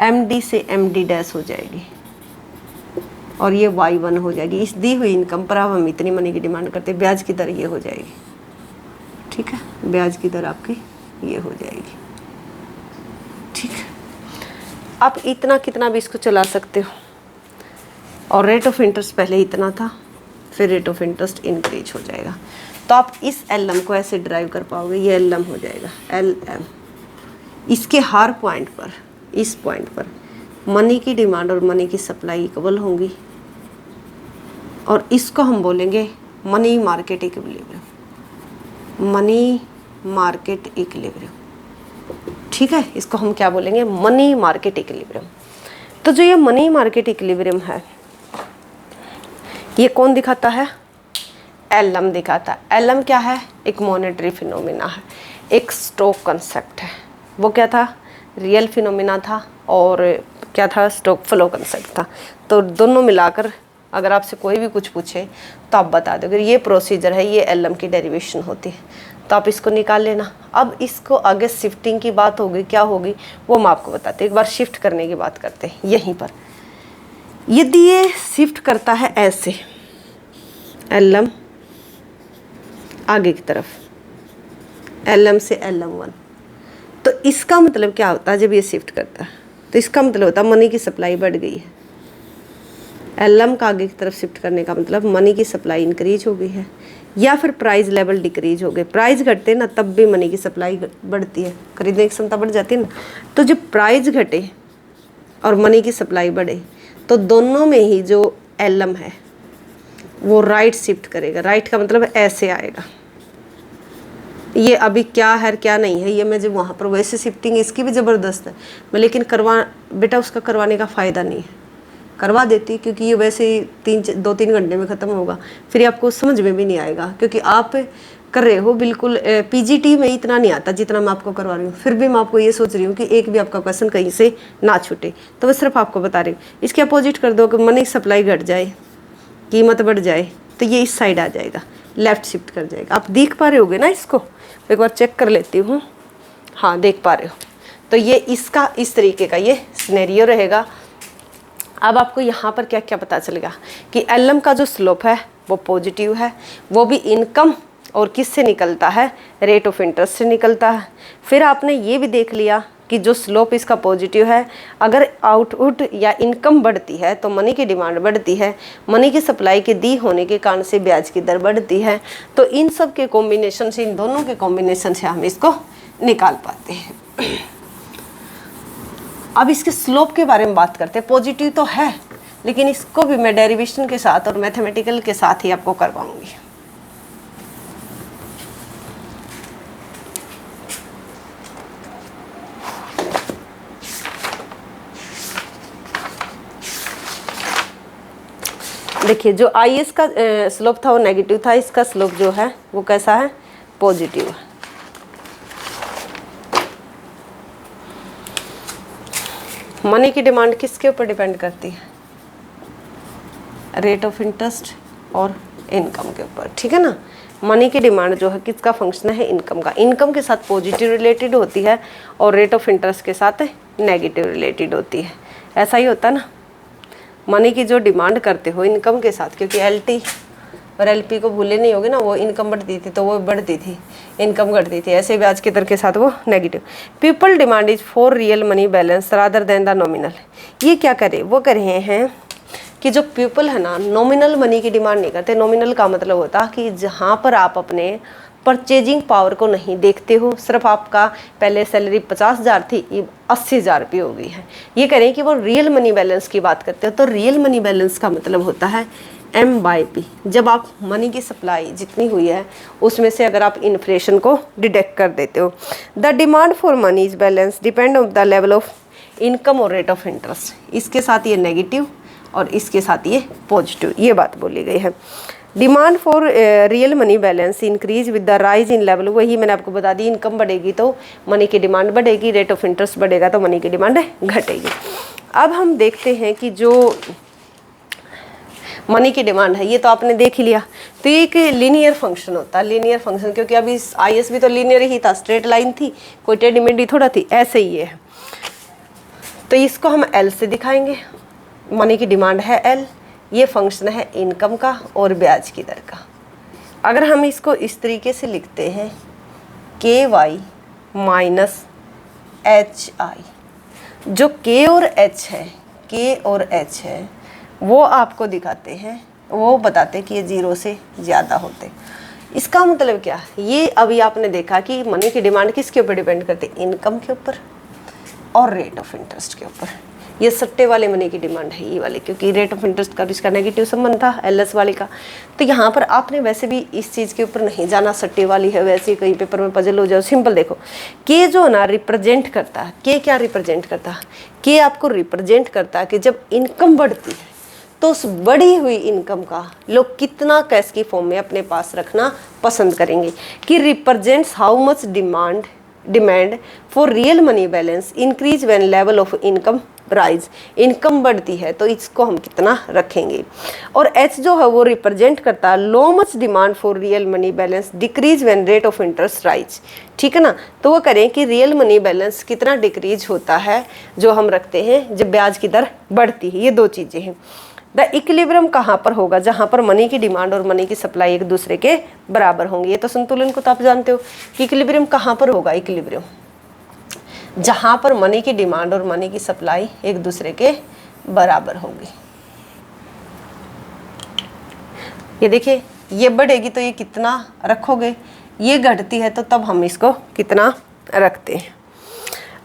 MD से MD' हो जाएगी, और ये Y1 हो जाएगी। इस दी हुई इनकम पर अब हम इतनी मनी की डिमांड करते हैं, ब्याज की दर ये हो जाएगी, ठीक है, ब्याज की दर आपकी ये हो जाएगी, ठीक है। आप इतना कितना भी इसको चला सकते हो, और रेट ऑफ इंटरेस्ट पहले इतना था, फिर रेट ऑफ इंटरेस्ट इंक्रीज हो जाएगा। तो आप इस LM को ऐसे ड्राइव कर पाओगे, ये LM हो जाएगा, LM। इसके हर पॉइंट पर, इस पॉइंट पर मनी की डिमांड और मनी की सप्लाई इक्वल होंगी, और इसको हम बोलेंगे money market equilibrium, money market equilibrium, ठीक है। इसको हम क्या बोलेंगे, मनी मार्केट इक्विलिब्रियम। तो जो ये मनी मार्केट इक्विलिब्रियम है, ये कौन दिखाता है, LM दिखाता है। LM क्या है, एक मॉनेटरी फिनोमिना है, एक स्टॉक कंसेप्ट है। वो क्या था, रियल फिनोमिना था, और क्या था, स्टॉक फ्लो कंसेप्ट था। तो दोनों मिलाकर अगर आपसे कोई भी कुछ पूछे तो आप बता दो, अगर ये प्रोसीजर है, ये LM की डेरिवेशन होती है, तो आप इसको निकाल लेना। अब इसको आगे शिफ्टिंग की बात होगी, क्या होगी वो मैं आपको बताती हूँ। एक बार शिफ्ट करने की बात करते हैं। यहीं पर यदि ये शिफ्ट करता है ऐसे, LM आगे की तरफ, LM से LM1, तो इसका मतलब क्या होता है, जब ये शिफ्ट करता है तो इसका मतलब होता है मनी की सप्लाई बढ़ गई है। LM का आगे की तरफ शिफ्ट करने का मतलब मनी की सप्लाई इंक्रीज हो गई है, या फिर प्राइस लेवल डिक्रीज हो गए। प्राइस घटते ना तब भी मनी की सप्लाई बढ़ती है, खरीदने की क्षमता बढ़ जाती है ना। तो जब प्राइस घटे और मनी की सप्लाई बढ़े, तो दोनों में ही जो LM है वो राइट शिफ्ट करेगा। राइट का मतलब ऐसे आएगा। ये अभी क्या है क्या नहीं है, ये मैं जब वहाँ पर, वैसे शिफ्टिंग इसकी भी ज़बरदस्त है, मैं लेकिन बेटा उसका करवाने का फ़ायदा नहीं है। करवा देती, क्योंकि ये वैसे ही 2-3 घंटे में ख़त्म होगा, फिर आपको समझ में भी नहीं आएगा, क्योंकि आप कर रहे हो बिल्कुल। PGT में इतना नहीं आता जितना मैं आपको करवा रही हूँ। फिर भी मैं आपको ये सोच रही हूँ कि एक भी आपका क्वेश्चन कहीं से ना छूटे, तो मैं सिर्फ आपको बता रही हूँ। इसके अपोजिट कर दो कि मनी सप्लाई घट जाए, कीमत बढ़ जाए, तो ये इस साइड आ जाएगा, लेफ़्ट शिफ्ट कर जाएगा। आप देख पा रहे होगे ना, इसको एक बार चेक कर लेती हूँ। हाँ, देख पा रहे हो। तो ये इसका इस तरीके का ये सिनेरियो रहेगा। अब आपको यहाँ पर क्या क्या पता चलेगा कि LM का जो स्लोप है वो पॉजिटिव है, वो भी इनकम और किस से निकलता है, रेट ऑफ इंटरेस्ट से निकलता है। फिर आपने ये भी देख लिया कि जो स्लोप इसका पॉजिटिव है, अगर आउटपुट या इनकम बढ़ती है तो मनी की डिमांड बढ़ती है, मनी की सप्लाई के दी होने के कारण से ब्याज की दर बढ़ती है। तो इन सब के कॉम्बिनेशन से, इन दोनों के कॉम्बिनेशन से हम इसको निकाल पाते हैं। अब इसके स्लोप के बारे में बात करते हैं। पॉजिटिव तो है, लेकिन इसको भी मैं डेरिवेशन के साथ और मैथमेटिकल के साथ ही आपको करवाऊंगी। देखिए जो IS का स्लोप था वो नेगेटिव था, इसका स्लोप जो है वो कैसा है, पॉजिटिव है। मनी की डिमांड किसके ऊपर डिपेंड करती है, रेट ऑफ इंटरेस्ट और इनकम के ऊपर, ठीक है ना। मनी की डिमांड जो है किसका फंक्शन है, इनकम का। इनकम के साथ पॉजिटिव रिलेटेड होती है और रेट ऑफ इंटरेस्ट के साथ नेगेटिव रिलेटेड होती है। ऐसा ही होता ना, मनी की जो डिमांड करते हो इनकम के साथ, क्योंकि LT और LP को भूले नहीं होगे ना, वो इनकम बढ़ती थी तो वो बढ़ती थी, इनकम घटती थी, ऐसे ब्याज की दर के साथ वो negative. People demand is for real money balance rather than the nominal. ये क्या करे, वो कर रहे हैं कि जो पीपल है ना, नॉमिनल मनी की डिमांड नहीं करते। नॉमिनल का मतलब होता है कि जहाँ पर आप अपने परचेजिंग पावर को नहीं देखते हो, सिर्फ आपका पहले सैलरी 50,000 थी, ये 80,000 रुपये हो गई है। ये करें कि वो रियल मनी बैलेंस की बात करते हो, तो रियल मनी बैलेंस का मतलब होता है M/P। जब आप मनी की सप्लाई जितनी हुई है उसमें से अगर आप इन्फ्लेशन को डिडक्ट कर देते हो। The demand for money is balance depend on the level of income और रेट ऑफ इंटरेस्ट। इसके साथ ये नेगेटिव और इसके साथ ये पॉजिटिव, ये बात बोली गई है। Demand for real money balance increase with the rise in level. वही मैंने आपको बता दी, इनकम बढ़ेगी तो मनी की डिमांड बढ़ेगी, रेट ऑफ इंटरेस्ट बढ़ेगा तो मनी की डिमांड घटेगी। अब हम देखते हैं कि जो मनी की डिमांड है, ये तो आपने देख ही लिया, तो ये एक लीनियर फंक्शन होता है। लीनियर फंक्शन, क्योंकि अभी IS भी तो लीनियर ही था, स्ट्रेट लाइन थी, कोई टेढ़ी मेढ़ी थोड़ा थी, ऐसे ही है। तो इसको हम L से दिखाएंगे। मनी की डिमांड है L, ये फंक्शन है इनकम का और ब्याज की दर का। अगर हम इसको इस तरीके से लिखते हैं KY माइनस HI, जो K और H है, K और H है, वो आपको दिखाते हैं, वो बताते कि ये 0 से ज़्यादा होते। इसका मतलब क्या, ये अभी आपने देखा कि मनी की डिमांड किसके ऊपर डिपेंड करती है, इनकम के ऊपर और रेट ऑफ इंटरेस्ट के ऊपर। ये सट्टे वाले मनी की डिमांड है, ये वाले, क्योंकि रेट ऑफ इंटरेस्ट का इसका नेगेटिव संबंध था LS वाले का। तो यहाँ पर आपने वैसे भी इस चीज़ के ऊपर नहीं जाना, सट्टे वाली है वैसे कहीं पेपर में पजल हो जाओ। सिंपल देखो, के जो ना रिप्रेजेंट करता है, के क्या रिप्रेजेंट करता है, के आपको रिप्रेजेंट करता है कि जब इनकम बढ़ती है तो उस बढ़ी हुई इनकम का लोग कितना कैश की फॉर्म में अपने पास रखना पसंद करेंगे, कि represents how much demand for real money balance increase when level of income rise. Income बढ़ती है तो इसको हम कितना रखेंगे। और H जो है वो रिप्रेजेंट करता है low much demand for real money balance decrease when rate of interest rise, ठीक है ना। तो वो करें कि रियल मनी बैलेंस कितना डिक्रीज होता है जो हम रखते हैं जब ब्याज की दर बढ़ती है। ये दो चीज़ें हैं। द इक्विलिब्रियम कहाँ पर होगा, जहाँ पर मनी की डिमांड और मनी की सप्लाई एक दूसरे के बराबर होंगे। ये तो संतुलन को तो आप जानते हो कि इक्विलिब्रियम कहाँ पर होगा। इक्विलिब्रियम जहाँ पर मनी की डिमांड और मनी की सप्लाई एक दूसरे के बराबर होगी। ये देखिए, ये बढ़ेगी तो ये कितना रखोगे, ये घटती है तो तब हम इसको कितना रखते हैं।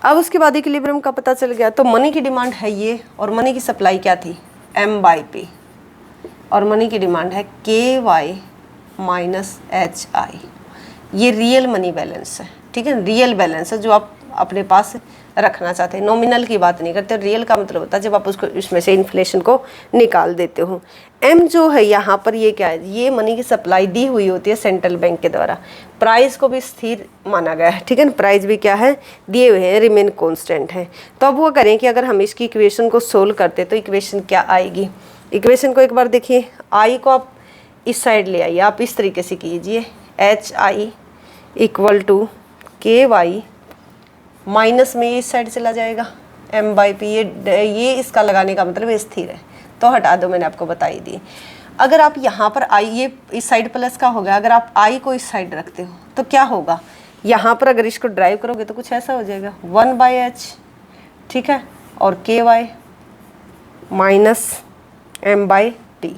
अब उसके बाद इक्विलिब्रियम का पता चल गया। तो मनी की डिमांड है ये और मनी की सप्लाई क्या थी, M/P, और मनी की डिमांड है KY माइनस HI। ये रियल मनी बैलेंस है, ठीक है, रियल बैलेंस है जो आप अपने पास रखना चाहते हैं। नॉमिनल की बात नहीं करते। रियल का मतलब होता है जब आप उसको इसमें से इन्फ्लेशन को निकाल देते हो। M जो है यहाँ पर ये क्या है, ये मनी की सप्लाई दी हुई होती है सेंट्रल बैंक के द्वारा। प्राइस को भी स्थिर माना गया है, ठीक है ना, प्राइस भी क्या है, दिए हुए हैं, रिमेन कांस्टेंट है। तो अब वो करें कि अगर हम इसकी इक्वेशन को सोल्व करते तो इक्वेशन क्या आएगी। इक्वेशन को एक बार देखिए, I को आप इस साइड ले आइए, आप इस तरीके से कीजिए, HI equal to KY minus में ये इस साइड चला जाएगा M/P। ये इसका लगाने का मतलब स्थिर है तो हटा दो, मैंने आपको बताई दी। अगर आप यहाँ पर I, ये इस साइड प्लस का हो गया, अगर आप I को इस साइड रखते हो तो क्या होगा, यहाँ पर अगर इसको ड्राइव करोगे तो कुछ ऐसा हो जाएगा 1/H, ठीक है, और KY minus M/T,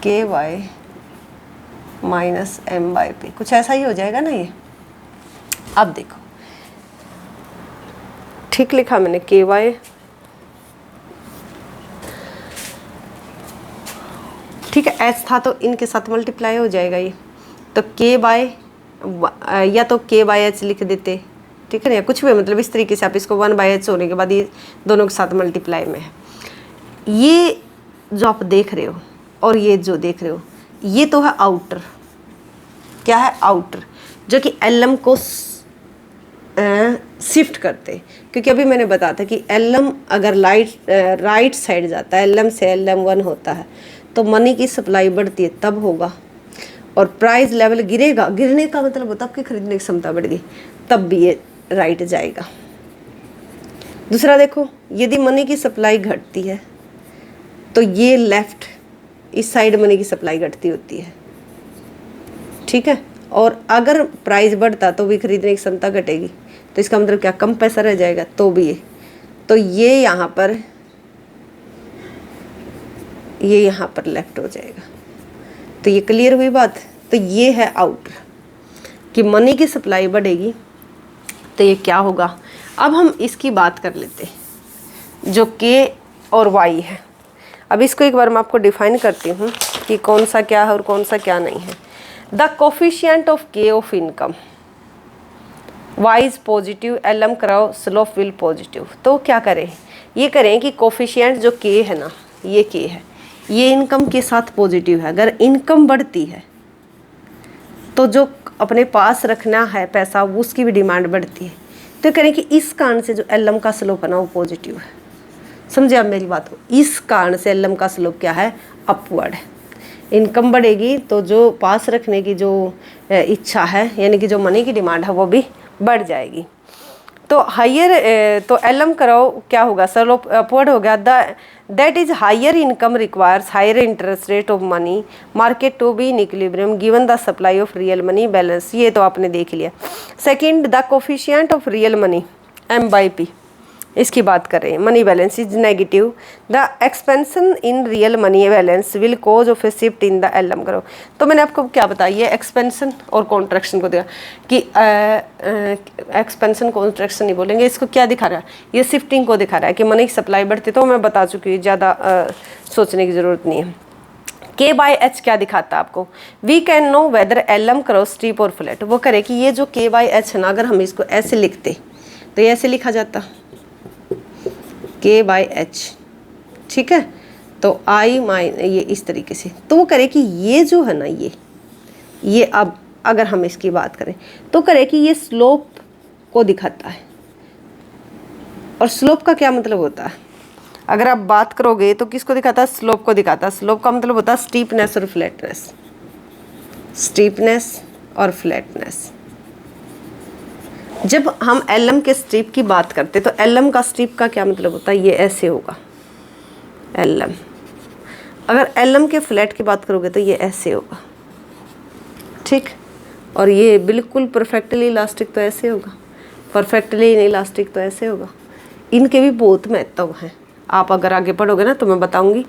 KY minus M/P, कुछ ऐसा ही हो जाएगा ना ये। अब देखो, ठीक लिखा मैंने, के वाई, ठीक है। एच था तो इनके साथ मल्टीप्लाई हो जाएगा ये, तो के बाय, या तो के बाय एच लिख देते, ठीक है ना, या कुछ भी, मतलब इस तरीके से आप इसको 1/h होने के बाद ये दोनों के साथ मल्टीप्लाई में है। ये जो आप देख रहे हो और ये जो देख रहे हो, ये तो है आउटर, क्या है, आउटर, जो कि एलएम को शिफ्ट करते, क्योंकि अभी मैंने बताया था कि एलएम अगर राइट साइड जाता है, एलएम से LM1 होता है, तो मनी की सप्लाई बढ़ती है तब होगा, और प्राइस लेवल गिरेगा, गिरने का मतलब होता है आपकी खरीदने की क्षमता बढ़ गई, तब भी ये राइट जाएगा। दूसरा देखो, यदि मनी की सप्लाई घटती है तो ये लेफ्ट, इस साइड मनी की सप्लाई घटती होती है, ठीक है। और अगर प्राइस बढ़ता तो भी खरीदने की क्षमता घटेगी, तो इसका मतलब क्या, कम पैसा रह जाएगा, तो भी ये, तो ये यहाँ पर, ये यहाँ पर लेफ्ट हो जाएगा। तो ये क्लियर हुई बात। तो ये है आउटर कि मनी की सप्लाई बढ़ेगी तो ये क्या होगा। अब हम इसकी बात कर लेते हैं जो के और वाई है। अब इसको एक बार मैं आपको डिफाइन करती हूँ कि कौन सा क्या है और कौन सा क्या नहीं है। The coefficient of K of income Y is positive, LM curve, slope will positive. तो क्या करें, ये करें कि कोफिशिएंट जो के है ना, ये के है, ये इनकम के साथ पॉजिटिव है। अगर इनकम बढ़ती है तो जो अपने पास रखना है पैसा, वो उसकी भी डिमांड बढ़ती है। तो करें कि इस कारण से जो एलएम का स्लोप है ना, वो पॉजिटिव है। समझे आप मेरी बात को, इस कारण से एलएम का स्लोप क्या है, अपवर्ड है। इनकम बढ़ेगी तो जो पास रखने की जो इच्छा है, यानी कि जो मनी की डिमांड है, वो भी बढ़ जाएगी। तो हायर, तो एलएम कराओ क्या होगा, स्लोप अपवर्ड हो गया। That is higher income requires higher interest rate of money market to be in equilibrium given the supply of real money balance. ये तो आपने देख लिया। Second, the coefficient of real money M/P, इसकी बात कर रहे हैं, money balance is negative. The expansion in real money balance will cause of a shift in the LM curve. तो मैंने आपको क्या बताया, एक्सपेंशन और कॉन्ट्रैक्शन को देखा कि एक्सपेंशन कॉन्ट्रैक्शन नहीं बोलेंगे, इसको क्या दिखा रहा है, ये शिफ्टिंग को दिखा रहा है कि मनी की सप्लाई बढ़ती, तो मैं बता चुकी हूँ, ज़्यादा सोचने की ज़रूरत नहीं है। K/H क्या दिखाता है आपको, we can know whether LM curve steep और फ्लैट। वो करे कि ये जो K/H है ना, अगर हम इसको ऐसे लिखते तो ये ऐसे लिखा जाता K/H, ठीक है। तो I माइन ये इस तरीके से, तो वो करे कि ये जो है ना, ये अब अगर हम इसकी बात करें तो करे कि ये स्लोप को दिखाता है। और स्लोप का क्या मतलब होता है, अगर आप बात करोगे तो किसको दिखाता है, स्लोप को दिखाता है। स्लोप का मतलब होता है स्टीपनेस और फ्लैटनेस, स्टीपनेस और फ्लैटनेस। जब हम एलएम के स्टीप की बात करते तो एलएम का स्टीप का क्या मतलब होता है, ये ऐसे होगा एलएम। अगर एलएम के फ्लैट की बात करोगे तो ये ऐसे होगा, ठीक। और ये बिल्कुल परफेक्टली इलास्टिक तो ऐसे होगा, परफेक्टली इलास्टिक तो ऐसे होगा। इनके भी बहुत महत्व हैं, आप अगर आगे पढ़ोगे ना तो मैं बताऊंगी।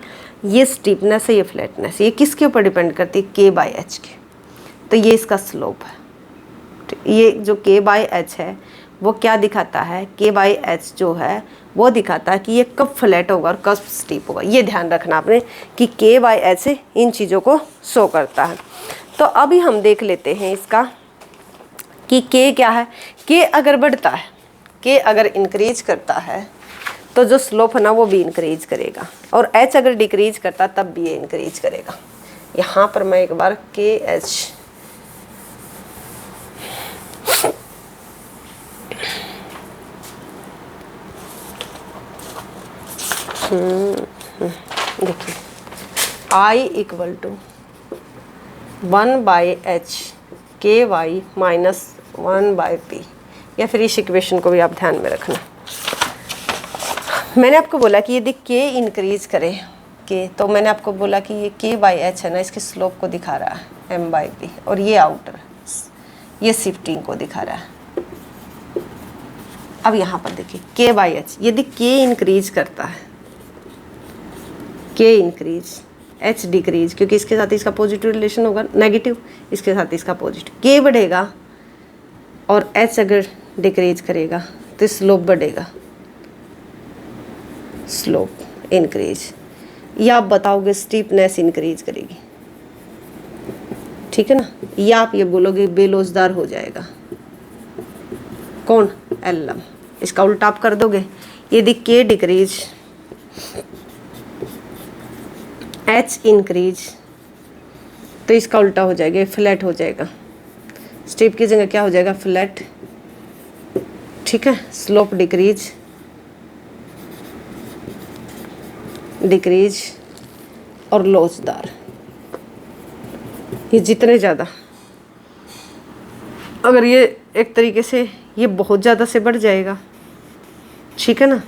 ये स्टीपनेस है, ये फ्लैटनेस, ये किसके ऊपर डिपेंड करती है, K/H के। तो ये इसका स्लोप है। ये जो K/H है वो क्या दिखाता है, K/H जो है वो दिखाता है कि ये कब फ्लैट होगा और कब स्टीप होगा। ये ध्यान रखना आपने कि K/H इन चीज़ों को शो करता है। तो अभी हम देख लेते हैं इसका कि K क्या है। K अगर बढ़ता है, K अगर इंक्रीज करता है तो जो स्लोप है ना वो भी इंक्रीज करेगा, और H अगर डिक्रीज करता है तब भी ये इंक्रीज करेगा। यहाँ पर मैं एक बार KH देखिए, I equal to 1/H KY minus 1/P, या फिर इस इक्वेशन को भी आप ध्यान में रखना। मैंने आपको बोला कि यदि K इंक्रीज करे K, तो मैंने आपको बोला कि ये K/H है ना, इसके स्लोप को दिखा रहा है M/P, और ये आउटर, ये शिफ्टिंग को दिखा रहा है। अब यहाँ पर देखिए K/H, यदि K इंक्रीज करता है, K इंक्रीज H डिक्रीज, क्योंकि इसके साथ इसका पॉजिटिव रिलेशन होगा, नेगेटिव, इसके साथ इसका पॉजिटिव। K बढ़ेगा और H अगर डिक्रीज करेगा तो स्लोप बढ़ेगा, स्लोप इंक्रीज, या आप बताओगे स्टीपनेस इंक्रीज करेगी, ठीक है ना, या आप ये बोलोगे बेलोचदार हो जाएगा। कौन? एलएम। इसका उल्टा आप कर दोगे, यदि के डिक्रीज एच इंक्रीज तो इसका उल्टा हो जाएगा, फ्लैट हो जाएगा। स्टीप की जगह क्या हो जाएगा? फ्लैट, ठीक है। स्लोप डिक्रीज डिक्रीज और लोचदार, ये जितने ज़्यादा, अगर ये एक तरीके से ये बहुत ज़्यादा से बढ़ जाएगा, ठीक है ना,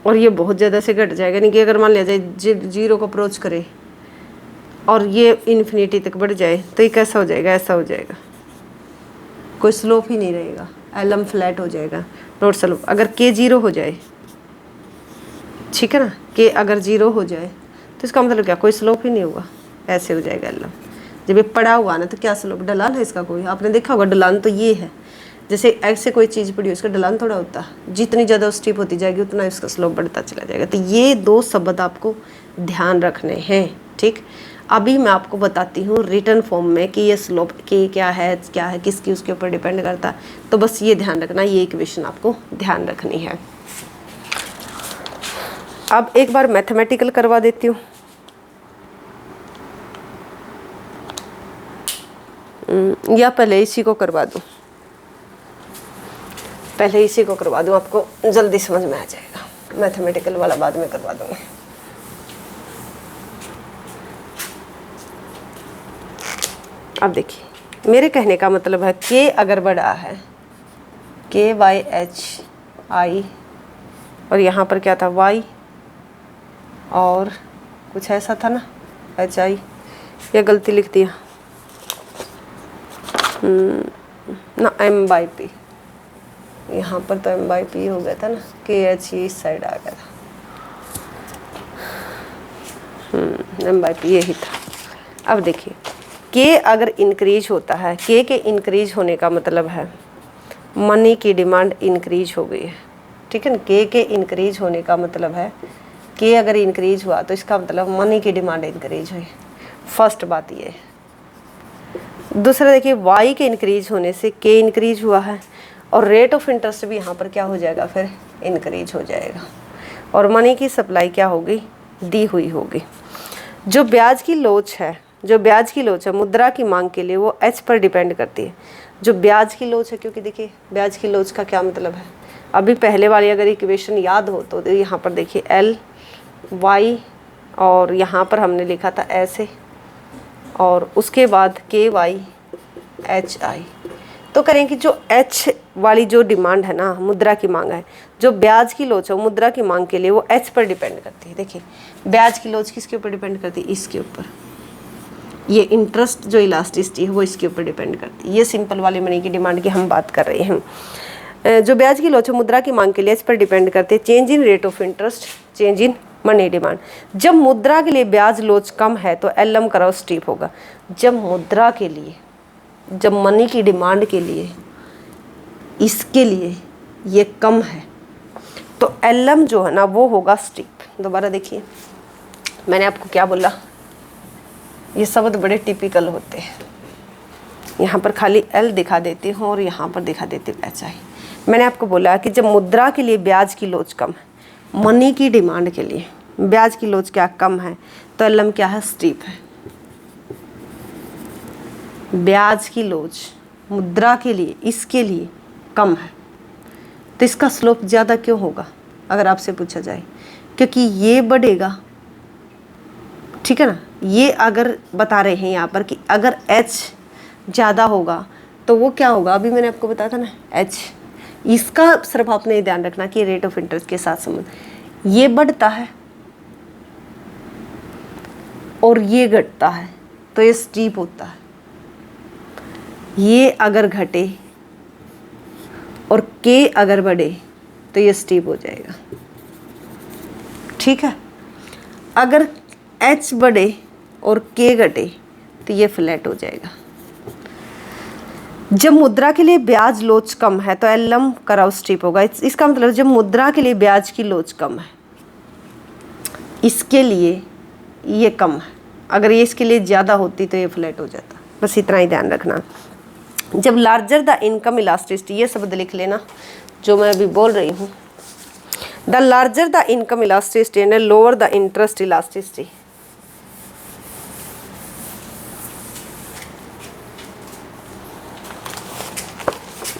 और ये बहुत ज़्यादा से घट जाएगा, यानी कि अगर मान लिया जाए जीरो को अप्रोच करे और ये इन्फिनिटी तक बढ़ जाए तो ये कैसा हो जाएगा? ऐसा हो जाएगा, कोई स्लोप ही नहीं रहेगा, एलएम फ्लैट हो जाएगा, नॉट स्लोप। अगर के जीरो हो जाए, ठीक है ना, के अगर जीरो हो जाए तो इसका मतलब क्या? कोई स्लोप ही नहीं होगा, ऐसे हो जाएगा एलएम। जब ये पड़ा हुआ ना तो क्या स्लोप? ढलान है इसका कोई, आपने देखा होगा ढलान तो ये है, जैसे ऐसे कोई चीज़ पड़ी हो इसका ढलान थोड़ा होता, जितनी ज़्यादा स्टीप होती जाएगी उतना इसका स्लोप बढ़ता चला जाएगा। तो ये दो शब्द आपको ध्यान रखने हैं, ठीक। अभी मैं आपको बताती हूँ रिटर्न फॉर्म में कि ये स्लोप के क्या है किसकी उसके ऊपर डिपेंड करता है, तो बस ये ध्यान रखना, ये इक्वेशन आपको ध्यान रखनी है। अब एक बार मैथमेटिकल करवा देती हूँ। या पहले इसी को करवा दूँ, पहले इसी को करवा दूँ, आपको जल्दी समझ में आ जाएगा। मैथमेटिकल वाला बाद में करवा दूँगी। अब देखिए, मेरे कहने का मतलब है के अगर बड़ा है, के वाई एच आई, और यहाँ पर क्या था? वाई, और कुछ ऐसा था ना, एच आई, या गलती लिख दिया ना, एम बाई पी, यहाँ पर तो एम बाई पी हो गया था ना, के एच इस साइड आ गया था, एम बाई पी यही था। अब देखिए, के अगर इंक्रीज होता है, के इंक्रीज होने का मतलब है मनी की डिमांड इंक्रीज हो गई है, ठीक है ना। के इंक्रीज होने का मतलब है, के अगर इंक्रीज हुआ तो इसका मतलब मनी की डिमांड इंक्रीज हुई, फर्स्ट बात ये है। दूसरा देखिए, वाई के इंक्रीज होने से के इंक्रीज हुआ है, और रेट ऑफ इंटरेस्ट भी यहाँ पर क्या हो जाएगा? फिर इंक्रीज हो जाएगा, और मनी की सप्लाई क्या होगी? दी हुई होगी। जो ब्याज की लोच है, मुद्रा की मांग के लिए, वो एच पर डिपेंड करती है। जो ब्याज की लोच है, क्योंकि देखिए ब्याज की लोच का क्या मतलब है, अभी पहले वाली अगर इक्वेशन याद हो तो यहाँ पर देखिए एल वाई, और यहाँ पर हमने लिखा था ऐसे, और उसके बाद के वाई एच आई। तो करें कि जो एच वाली जो डिमांड है ना, मुद्रा की मांग है, जो ब्याज की लोच है मुद्रा की मांग के लिए, वो एच पर डिपेंड करती है। देखिए, ब्याज की लोच किसके ऊपर डिपेंड करती है? इसके ऊपर। ये इंटरेस्ट जो इलास्टिसिटी है वो इसके ऊपर डिपेंड करती है। ये सिंपल वाली मनी की डिमांड की हम बात कर रहे हैं। जो ब्याज की लोच है मुद्रा की मांग के लिए एच पर डिपेंड करते हैं। Change in rate of interest, change in money demand. जब मुद्रा के लिए ब्याज लोच कम है तो एलएम कराओ स्टीप होगा। जब मुद्रा के लिए, जब मनी की डिमांड के लिए, इसके लिए ये कम है तो एलएम जो है ना वो होगा स्टीप। दोबारा देखिए, मैंने आपको क्या बोला, ये शब्द बड़े टिपिकल होते हैं। यहाँ पर खाली एल दिखा देती हूँ और यहाँ पर दिखा देती हूँ एच आई। मैंने आपको बोला कि जब मुद्रा के लिए ब्याज की लोच कम है, मनी की डिमांड के लिए ब्याज की लोच क्या कम है, तो एलएम क्या है? स्टीप है। ब्याज की लोच मुद्रा के लिए, इसके लिए कम है, तो इसका स्लोप ज़्यादा क्यों होगा अगर आपसे पूछा जाए? क्योंकि ये बढ़ेगा, ठीक है ना। ये अगर बता रहे हैं यहाँ पर कि अगर एच ज़्यादा होगा तो वो क्या होगा, अभी मैंने आपको बताया था ना एच, इसका सिर्फ आपने ये ध्यान रखना कि रेट ऑफ इंटरेस्ट के साथ संबंध, ये बढ़ता है और ये घटता है तो ये स्टीप होता है। ये अगर घटे और के अगर बढ़े तो ये स्टीप हो जाएगा, ठीक है। अगर एच बढ़े और के घटे तो ये फ्लैट हो जाएगा। जब मुद्रा के लिए ब्याज लोच कम है तो एलएम कराउ स्टीप होगा। इसका मतलब जब मुद्रा के लिए ब्याज की लोच कम है इसके लिए ये कम है, अगर ये इसके लिए ज़्यादा होती तो ये फ्लैट हो जाता। बस इतना ही ध्यान रखना। जब लार्जर द इनकम इलास्टिसिटी, ये शब्द लिख लेना जो मैं अभी बोल रही हूँ, the larger the income elasticity and lower the interest elasticity.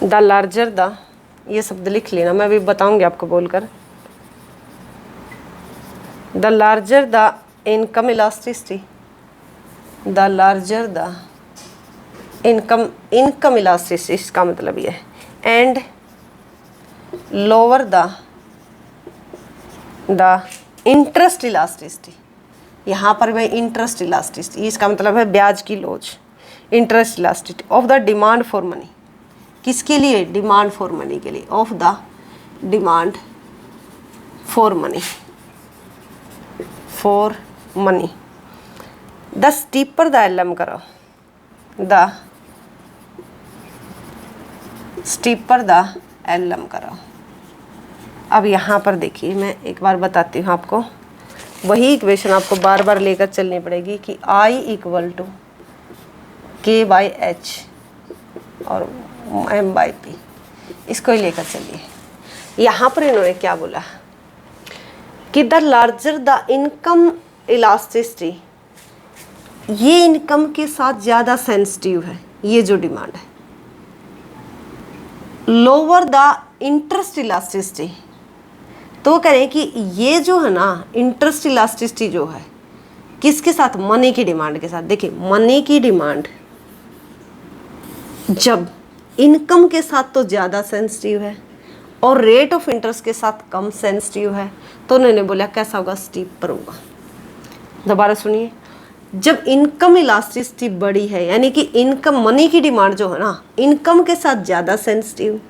The larger the, ये शब्द लिख लेना, मैं अभी बताऊंगी आपको बोलकर। The larger the income elasticity, the larger the income elasticity, इसका मतलब ये है, and lower the interest elasticity. यहाँ पर मैं इंटरेस्ट इलास्टिसिटी, इसका मतलब है ब्याज की लोच। Interest elasticity of the demand for money, किसके लिए? डिमांड फॉर मनी के लिए। Of the demand for money, for money. The steeper the LM curve, the steeper the LM curve. अब यहाँ पर देखिए, मैं एक बार बताती हूँ आपको, वही इक्वेशन आपको बार बार लेकर चलनी पड़ेगी कि I इक्वल टू K/H और M/P, इसको ही लेकर चलिए। यहाँ पर इन्होंने क्या बोला कि the larger the income elasticity, ये इनकम के साथ ज़्यादा सेंसिटिव है ये जो डिमांड है। लोअर द इंटरेस्ट इलास्टिसिटी, तो करें कि ये जो है ना इंटरेस्ट इलास्टिसिटी जो है किसके साथ? मनी की डिमांड के साथ। देखिए मनी की डिमांड जब इनकम के साथ तो ज़्यादा सेंसिटिव है और रेट ऑफ इंटरेस्ट के साथ कम सेंसिटिव है, तो उन्होंने बोला कैसा होगा? स्टीपर होगा। दोबारा सुनिए, जब इनकम इलास्टिसिटी बड़ी है, यानी कि इनकम मनी की डिमांड जो है ना इनकम के साथ ज़्यादा सेंसिटिव,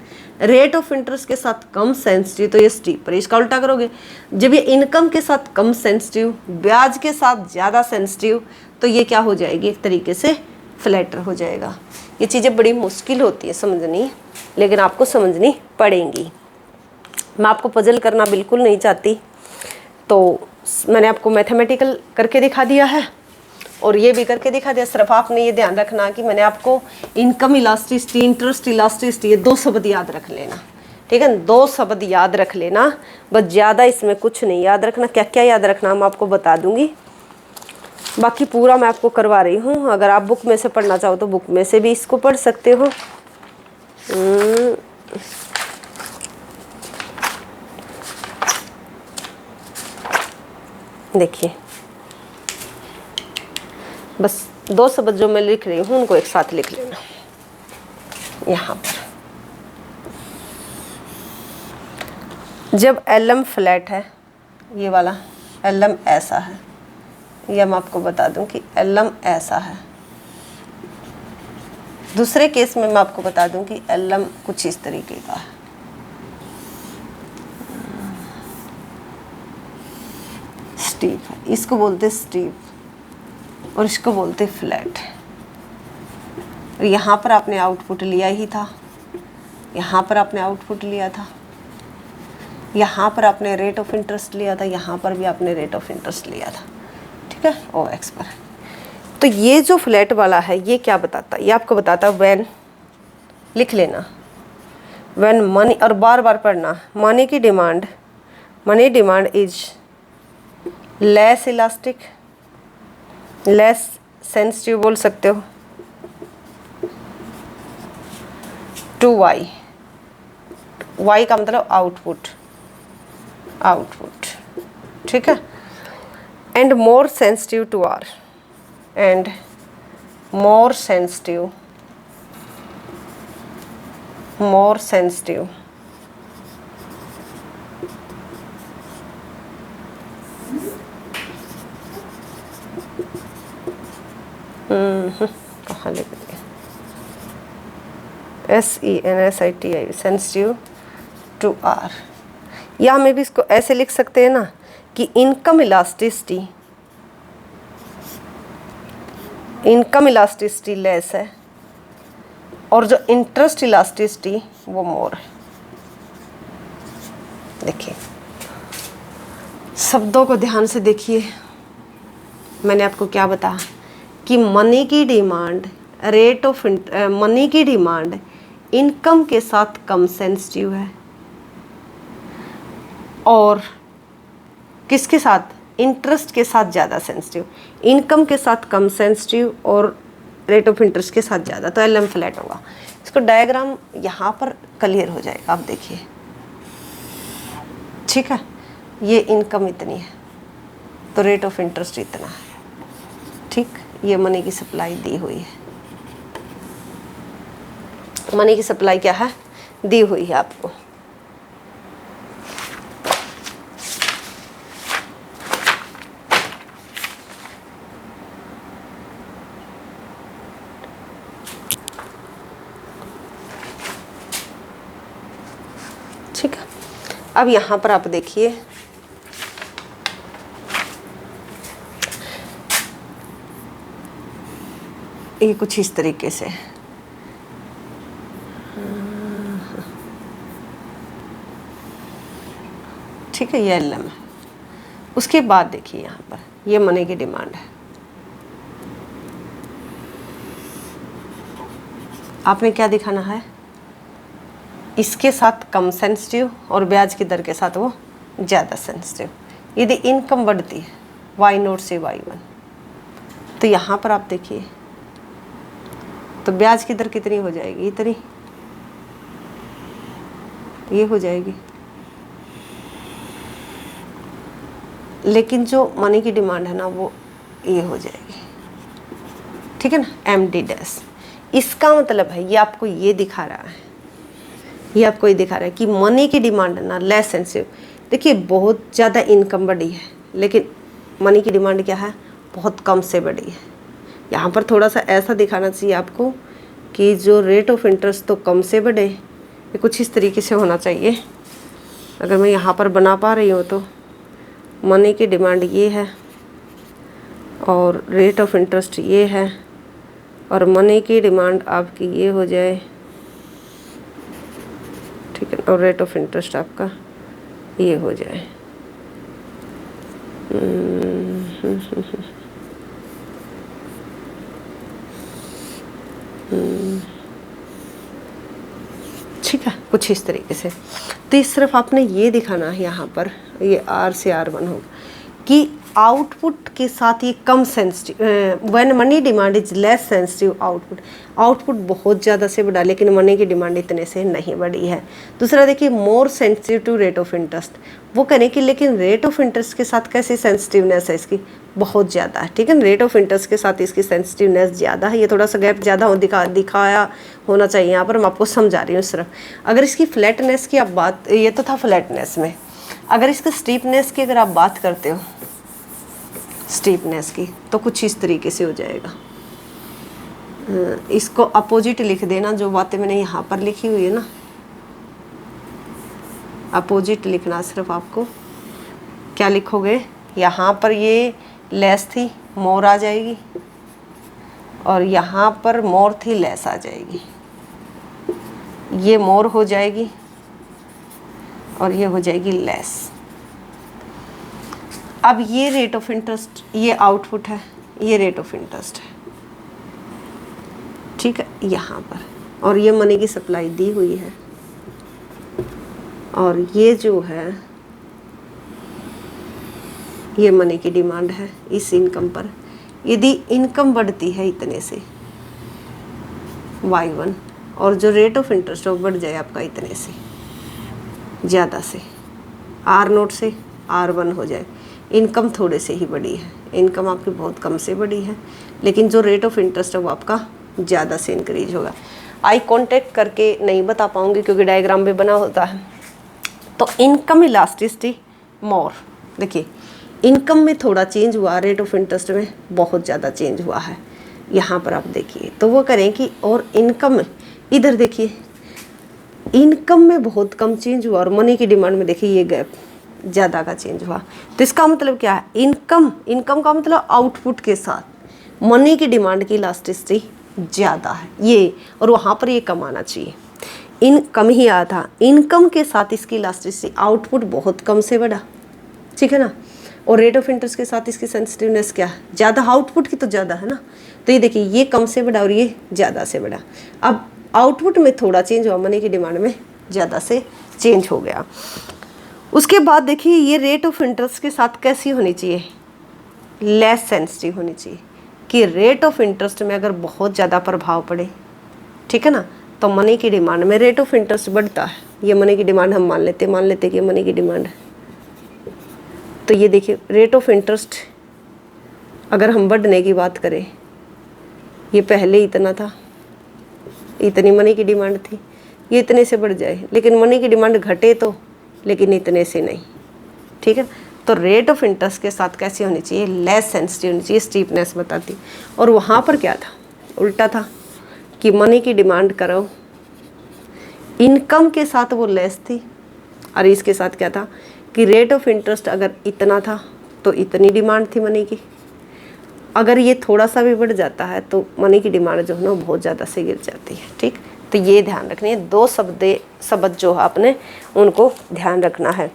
रेट ऑफ इंटरेस्ट के साथ कम सेंसिटिव, तो ये स्टीपर। इसका उल्टा करोगे, जब ये इनकम के साथ कम सेंसिटिव, ब्याज के साथ ज़्यादा सेंसिटिव, तो ये क्या हो जाएगी? एक तरीके से फ्लैटर हो जाएगा। ये चीज़ें बड़ी मुश्किल होती है समझनी, लेकिन आपको समझनी पड़ेंगी। मैं आपको पजल करना बिल्कुल नहीं चाहती, तो मैंने आपको मैथमेटिकल करके दिखा दिया है और ये भी करके दिखा दिया। सिर्फ आपने ये ध्यान रखना कि मैंने आपको इनकम इलास्टिसिटी, इंटरेस्ट इलास्टिसिटी, ये 2 शब्द याद रख लेना, ठीक है? 2 शब्द याद रख लेना, बस ज़्यादा इसमें कुछ नहीं याद रखना। क्या क्या याद रखना मैं आपको बता दूंगी, बाकी पूरा मैं आपको करवा रही हूँ। अगर आप बुक में से पढ़ना चाहो तो बुक में से भी इसको पढ़ सकते हो। देखिए बस 2 शब्द जो मैं लिख रही हूँ उनको एक साथ लिख लेना। यहाँ पर जब एलएम फ्लैट है, ये वाला एलएम ऐसा है, ये मैं आपको बता दूं कि एलएम ऐसा है। दूसरे केस में मैं आपको बता दूं कि एलएम कुछ इस तरीके का है। स्टीप है, इसको बोलते स्टीप और इसको बोलते फ्लैट। और यहाँ पर आपने आउटपुट लिया ही था, यहाँ पर आपने आउटपुट लिया था, यहाँ पर आपने रेट ऑफ इंटरेस्ट लिया था, यहाँ पर भी आपने रेट ऑफ इंटरेस्ट लिया था, ठीक है? OX पर। तो ये जो फ्लैट वाला है ये क्या बताता है? ये आपको बताता है व्हेन, लिख लेना, व्हेन मनी, और बार बार पढ़ना, मनी की demand, money demand is less elastic, less sensitive बोल सकते हो, टू वाई। वाई का मतलब आउटपुट, आउटपुट, ठीक है? And more sensitive to R, and more sensitive, more sensitive कहाँ लिख दिया? SENSITIV, sensitive to R. या हमें भी इसको ऐसे लिख सकते हैं ना कि income elasticity, income elasticity less है और जो इंटरेस्ट इलास्टिसिटी वो मोर है। देखिए शब्दों को ध्यान से देखिए। मैंने आपको क्या बताया कि मनी की डिमांड, रेट ऑफ मनी की डिमांड इनकम के साथ कम सेंसिटिव है और किसके साथ, इंटरेस्ट के साथ ज़्यादा सेंसिटिव। इनकम के साथ कम सेंसिटिव और रेट ऑफ इंटरेस्ट के साथ ज़्यादा, तो एलएम फ्लैट होगा। इसको डायग्राम यहाँ पर क्लियर हो जाएगा, आप देखिए। ठीक है, ये इनकम इतनी है तो रेट ऑफ इंटरेस्ट इतना है। ठीक, ये मनी की सप्लाई दी हुई है। मनी की सप्लाई क्या है, दी हुई है आपको। ठीक है, अब यहाँ पर आप देखिए, ये कुछ इस तरीके से। ठीक है, ये एलएम है। उसके बाद देखिए यहाँ पर ये मनी की डिमांड है। आपने क्या दिखाना है, इसके साथ कम सेंसिटिव और ब्याज की दर के साथ वो ज़्यादा सेंसिटिव। यदि इनकम बढ़ती है y0 से y1, तो यहाँ पर आप देखिए तो ब्याज की दर कितनी हो जाएगी, इतनी, ये हो जाएगी। लेकिन जो मनी की डिमांड है ना वो ये हो जाएगी। ठीक है ना, MD डैश। इसका मतलब है ये आपको ये दिखा रहा है, ये आपको ये दिखा रहा है कि मनी की डिमांड है ना लेस सेंसिटिव। देखिए बहुत ज़्यादा इनकम बढ़ी है लेकिन मनी की डिमांड क्या है, बहुत कम से बढ़ी है। यहाँ पर थोड़ा सा ऐसा दिखाना चाहिए आपको कि जो रेट ऑफ इंटरेस्ट तो कम से बढ़े, ये कुछ इस तरीके से होना चाहिए। अगर मैं यहाँ पर बना पा रही हूँ तो मनी की डिमांड ये है और रेट ऑफ इंटरेस्ट ये है और मनी की डिमांड आपकी ये हो जाए। ठीक है, और रेट ऑफ इंटरेस्ट आपका ये हो जाए। ठीक है, कुछ इस तरीके से। तो इस सिर्फ आपने ये दिखाना है यहाँ पर, ये R से R1 होगा कि आउटपुट के साथ ये कम sensitive, when money demand is less sensitive output. Output बहुत ज़्यादा से बढ़ा लेकिन मनी की डिमांड इतने से नहीं बढ़ी है। दूसरा देखिए more sensitive to rate of interest, वो करें कि लेकिन रेट ऑफ इंटरेस्ट के साथ कैसी सेंसिटिवनेस है इसकी, बहुत ज़्यादा है। ठीक है, रेट ऑफ इंटरेस्ट के साथ इसकी सेंसिटिवनेस ज़्यादा है। ये थोड़ा सा गैप ज़्यादा दिखाया होना चाहिए यहाँ पर, मैं आपको समझा रही हूँ सिर्फ। अगर इसकी फ्लैटनेस की आप बात, ये तो था फ्लैटनेस में, अगर इसका स्टीपनेस की अगर आप बात करते हो स्टीपनेस की, तो कुछ इस तरीके से हो जाएगा। इसको अपोजिट लिख देना, जो बातें मैंने यहाँ पर लिखी हुई है ना, अपोजिट लिखना सिर्फ आपको। क्या लिखोगे, यहाँ पर ये लेस थी मोर आ जाएगी और यहाँ पर मोर थी लेस आ जाएगी। ये मोर हो जाएगी और ये हो जाएगी लेस। अब ये रेट ऑफ इंटरेस्ट, ये आउटपुट है, ये रेट ऑफ इंटरेस्ट है। ठीक है, यहाँ पर, और ये मनी की सप्लाई दी हुई है और ये जो है ये मनी की डिमांड है इस इनकम पर। यदि इनकम बढ़ती है इतने से y1 और जो रेट ऑफ इंटरेस्ट वो बढ़ जाए आपका इतने से, ज़्यादा से, R0 से R1 हो जाए। इनकम थोड़े से ही बढ़ी है, इनकम आपकी बहुत कम से बढ़ी है लेकिन जो रेट ऑफ इंटरेस्ट है वो आपका ज़्यादा से इंक्रीज होगा। आई कांटेक्ट करके नहीं बता पाऊँगी क्योंकि डायग्राम भी बना होता है। तो इनकम इलास्टिसिटी मोर, देखिए इनकम में थोड़ा चेंज हुआ, रेट ऑफ इंटरेस्ट में बहुत ज़्यादा चेंज हुआ है। यहाँ पर आप देखिए तो वो करें कि, और इनकम इधर देखिए इनकम में बहुत कम चेंज हुआ और मनी की डिमांड में देखिए ये गैप ज़्यादा का चेंज हुआ। तो इसका मतलब क्या है, इनकम का मतलब आउटपुट के साथ मनी की डिमांड की इलास्टिसिटी ज़्यादा है ये, और वहाँ पर ये कम आना चाहिए, कम ही आया था। इनकम के साथ इसकी इलास्टिसिटी, आउटपुट बहुत कम से बढ़ा। ठीक है ना, और रेट ऑफ इंटरेस्ट के साथ इसकी सेंसिटिवनेस क्या है, ज़्यादा, आउटपुट की तो ज़्यादा है ना। तो ये देखिए ये कम से बड़ा और ये ज़्यादा से बड़ा। अब आउटपुट में थोड़ा चेंज हुआ, मनी की डिमांड में ज़्यादा से चेंज हो गया। उसके बाद देखिए ये रेट ऑफ इंटरेस्ट के साथ कैसी होनी चाहिए, लेस सेंसिटिव होनी चाहिए, कि रेट ऑफ इंटरेस्ट में अगर बहुत ज़्यादा प्रभाव पड़े, ठीक है ना, तो मनी की डिमांड में रेट ऑफ इंटरेस्ट बढ़ता है। ये मनी की डिमांड हम मान लेते कि मनी की डिमांड है। तो ये देखिए रेट ऑफ इंटरेस्ट अगर हम बढ़ने की बात करें, ये पहले इतना था, इतनी मनी की डिमांड थी, ये इतने से बढ़ जाए, लेकिन मनी की डिमांड घटे तो, लेकिन इतने से नहीं, ठीक है। तो रेट ऑफ इंटरेस्ट के साथ कैसी होनी चाहिए, लेस सेंसिटिव होनी चाहिए, स्टीपनेस बताती। और वहाँ पर क्या था, उल्टा था कि मनी की डिमांड करो, इनकम के साथ वो लेस थी, और इसके साथ क्या था कि रेट ऑफ इंटरेस्ट अगर इतना था तो इतनी डिमांड थी मनी की, अगर ये थोड़ा सा भी बढ़ जाता है तो मनी की डिमांड जो है ना बहुत ज़्यादा से गिर जाती है, ठीक। तो ये ध्यान रखनी है, दो शब्द जो है आपने उनको ध्यान रखना है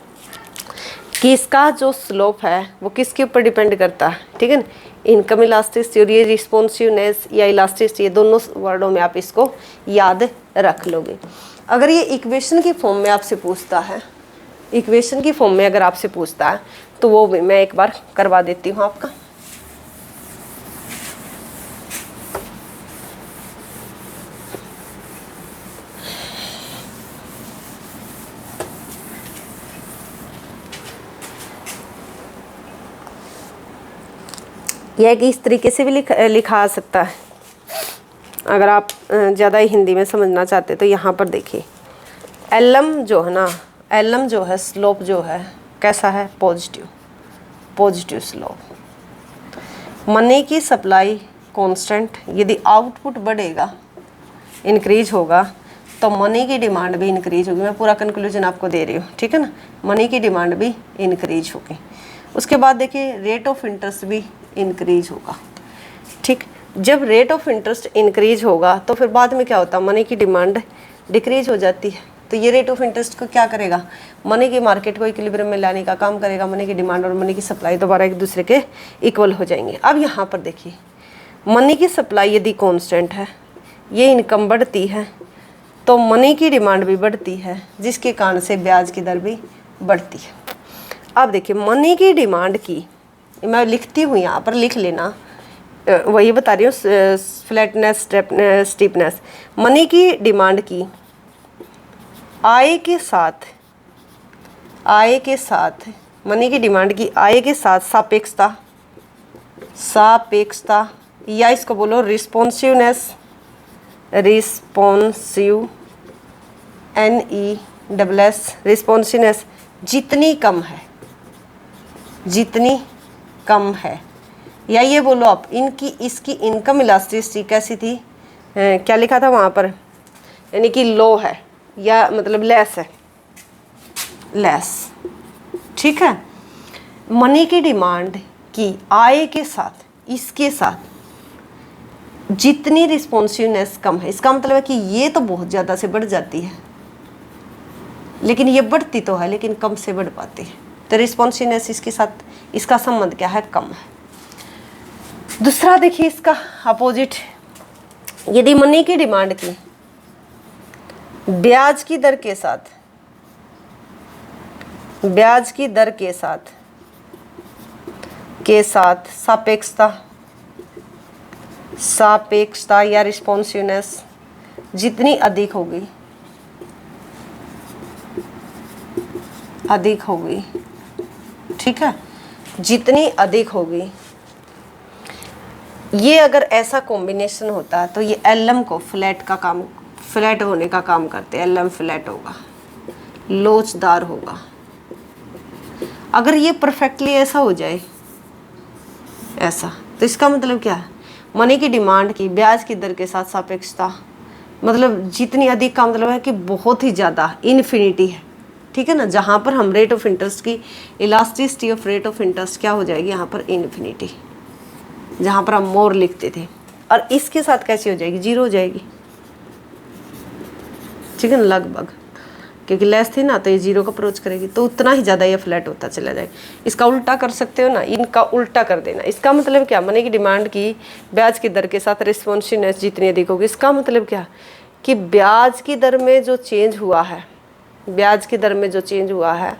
कि इसका जो स्लोप है वो किसके ऊपर डिपेंड करता है, ठीक है ना, इनकम इलास्टिसिटी और ये रिस्पॉन्सिवनेस या इलास्टिसिटी, ये दोनों वर्डों में आप इसको याद रख लोगे। अगर ये इक्वेशन की फॉर्म में आपसे पूछता है, इक्वेशन की फॉर्म में अगर आपसे पूछता है तो वो भी मैं एक बार करवा देती हूँ आपका। यह कि इस तरीके से भी लिखा सकता है, अगर आप ज़्यादा ही हिंदी में समझना चाहते तो यहाँ पर देखिए एलएम जो है ना, एलएम जो है स्लोप जो है कैसा है, पॉजिटिव स्लोप। मनी की सप्लाई कांस्टेंट, यदि आउटपुट बढ़ेगा, इंक्रीज होगा, तो मनी की डिमांड भी इंक्रीज होगी। मैं पूरा कंक्लूजन आपको दे रही हूँ, ठीक है ना, मनी की डिमांड भी इंक्रीज होगी। उसके बाद देखिए रेट ऑफ इंटरेस्ट भी इंक्रीज होगा, ठीक। जब रेट ऑफ इंटरेस्ट इंक्रीज होगा तो फिर बाद में क्या होता है, मनी की डिमांड डिक्रीज हो जाती है। तो ये रेट ऑफ इंटरेस्ट को क्या करेगा, मनी की मार्केट को इक्विलिब्रियम में लाने का काम करेगा। मनी की डिमांड और मनी की सप्लाई दोबारा एक दूसरे के इक्वल हो जाएंगे। अब यहाँ पर देखिए मनी की सप्लाई यदि कांस्टेंट है, ये इनकम बढ़ती है, तो मनी की डिमांड भी बढ़ती है, जिसके कारण से ब्याज की दर भी बढ़ती है। अब देखिए मनी की डिमांड की, मैं लिखती हूँ यहाँ पर, लिख लेना, वही बता रही हूँ, फ्लैटनेस स्टीपनेस। मनी की डिमांड की आय के साथ मनी की डिमांड की आय के साथ सापेक्षता या इसको बोलो रिस्पॉन्सिवनेस, रिस्पॉन्सिवनेस जितनी कम है, या ये बोलो आप इसकी इनकम इलास्टिसिटी कैसी थी, क्या लिखा था वहाँ पर, यानी कि लो है या मतलब लेस है, ठीक है। मनी की डिमांड की आय के साथ, इसके साथ जितनी रिस्पॉन्सिवनेस कम है, इसका मतलब है कि ये तो बहुत ज़्यादा से बढ़ जाती है, लेकिन ये बढ़ती तो है लेकिन कम से बढ़ पाती है। तो रिस्पॉन्सिवनेस इसके साथ इसका संबंध क्या है, कम है। दूसरा देखिए इसका अपोजिट, यदि मनी की डिमांड की ब्याज की दर के साथ सापेक्षता या रिस्पॉन्सिवनेस जितनी अधिक होगी, ठीक है, जितनी अधिक होगी, ये अगर ऐसा कॉम्बिनेशन होता है तो ये एलएम को फ्लैट होने का काम करते हैं। एलएम फ्लैट होगा, लोचदार होगा। अगर ये परफेक्टली ऐसा हो जाए, ऐसा, तो इसका मतलब क्या है, मनी की डिमांड की ब्याज की दर के साथ सापेक्षता, मतलब जितनी अधिक का मतलब है कि बहुत ही ज़्यादा, इन्फिनिटी है, ठीक है ना। जहाँ पर हम रेट ऑफ इंटरेस्ट की elasticity of rate of interest क्या हो जाएगी, यहाँ पर इन्फिनिटी, जहाँ पर हम मोर लिखते थे, और इसके साथ कैसी हो जाएगी, जीरो हो जाएगी, ठीक है ना, लगभग। क्योंकि लेस थी ना, तो ये 0 को अप्रोच करेगी, तो उतना ही ज़्यादा ये फ्लैट होता चला जाएगा। इसका उल्टा कर सकते हो ना, इनका उल्टा कर देना। इसका मतलब क्या, मनी की डिमांड की ब्याज की दर के साथ रिस्पॉन्सिवनेस जितनी अधिक होगी, इसका मतलब क्या कि ब्याज की दर में जो चेंज हुआ है, ब्याज की दर में जो चेंज हुआ है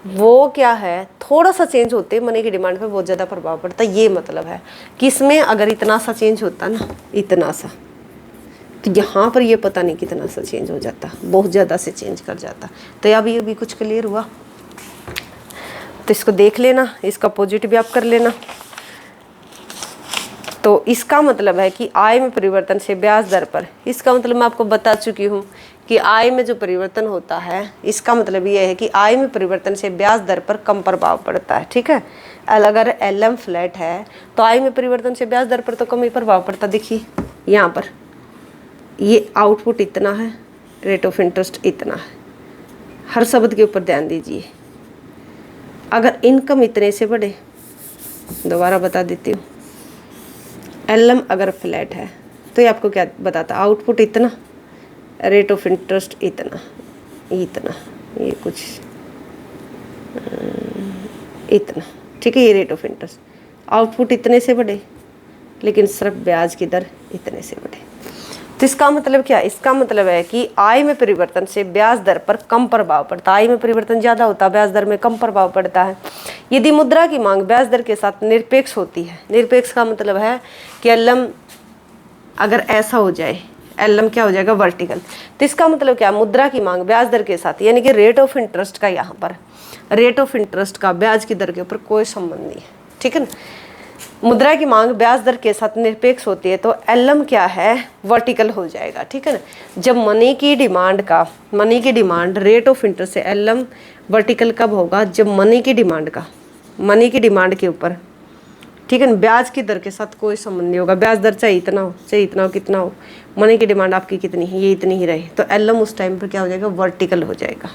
वो क्या है, थोड़ा सा चेंज होते मनी की डिमांड पे बहुत ज़्यादा प्रभाव पड़ता है। ये मतलब है कि इसमें अगर इतना सा चेंज होता ना, इतना सा, तो यहाँ पर ये पता नहीं कितना सा चेंज हो जाता, बहुत ज़्यादा से चेंज कर जाता। तो अभी कुछ क्लियर हुआ, तो इसको देख लेना, इसका अपोजिट भी आप कर लेना। तो इसका मतलब है कि आय में परिवर्तन से ब्याज दर पर, इसका मतलब मैं आपको बता चुकी हूँ कि आय में जो परिवर्तन होता है, इसका मतलब ये है कि आय में परिवर्तन से ब्याज दर पर कम प्रभाव पड़ता है। ठीक है, अगर एलएम फ्लैट है तो आय में परिवर्तन से ब्याज दर पर तो कम ही प्रभाव पड़ता। देखिए यहाँ पर ये आउटपुट इतना है, रेट ऑफ इंटरेस्ट इतना है, हर शब्द के ऊपर ध्यान दीजिए। अगर इनकम इतने से बढ़े, दोबारा बता देती हूँ, एलएम अगर फ्लैट है तो ये आपको क्या बताता, आउटपुट इतना, रेट ऑफ इंटरेस्ट इतना, इतना, ये कुछ इतना, ठीक है, ये रेट ऑफ इंटरेस्ट, आउटपुट इतने से बढ़े लेकिन सिर्फ ब्याज की दर इतने से बढ़े। तो इसका मतलब क्या, इसका मतलब है कि आय में परिवर्तन से ब्याज दर पर कम प्रभाव पड़ता है। आय में परिवर्तन ज़्यादा होता है, ब्याज दर में कम प्रभाव पड़ता है। यदि मुद्रा की मांग ब्याज दर के साथ निरपेक्ष होती है, निरपेक्ष का मतलब है कि एलएम अगर ऐसा हो जाए, एलएम क्या हो जाएगा, वर्टिकल। तो इसका मतलब क्या, मुद्रा की मांग ब्याज दर के साथ, यानी कि रेट ऑफ इंटरेस्ट का, यहाँ पर रेट ऑफ इंटरेस्ट का ब्याज की दर के ऊपर कोई संबंध नहीं है। ठीक है ना, मुद्रा की मांग ब्याज दर के साथ निरपेक्ष होती है तो एलएम क्या है, वर्टिकल हो जाएगा। ठीक है ना, जब मनी की डिमांड रेट ऑफ इंटरेस्ट से एलएम वर्टिकल कब होगा, जब मनी की डिमांड के ऊपर, ठीक है ना, ब्याज की दर के साथ कोई संबंध नहीं होगा। ब्याज दर चाहे इतना हो, कितना हो, मनी की डिमांड आपकी कितनी है, ये इतनी ही रहे, तो एलएम उस टाइम पर क्या हो जाएगा, वर्टिकल हो जाएगा।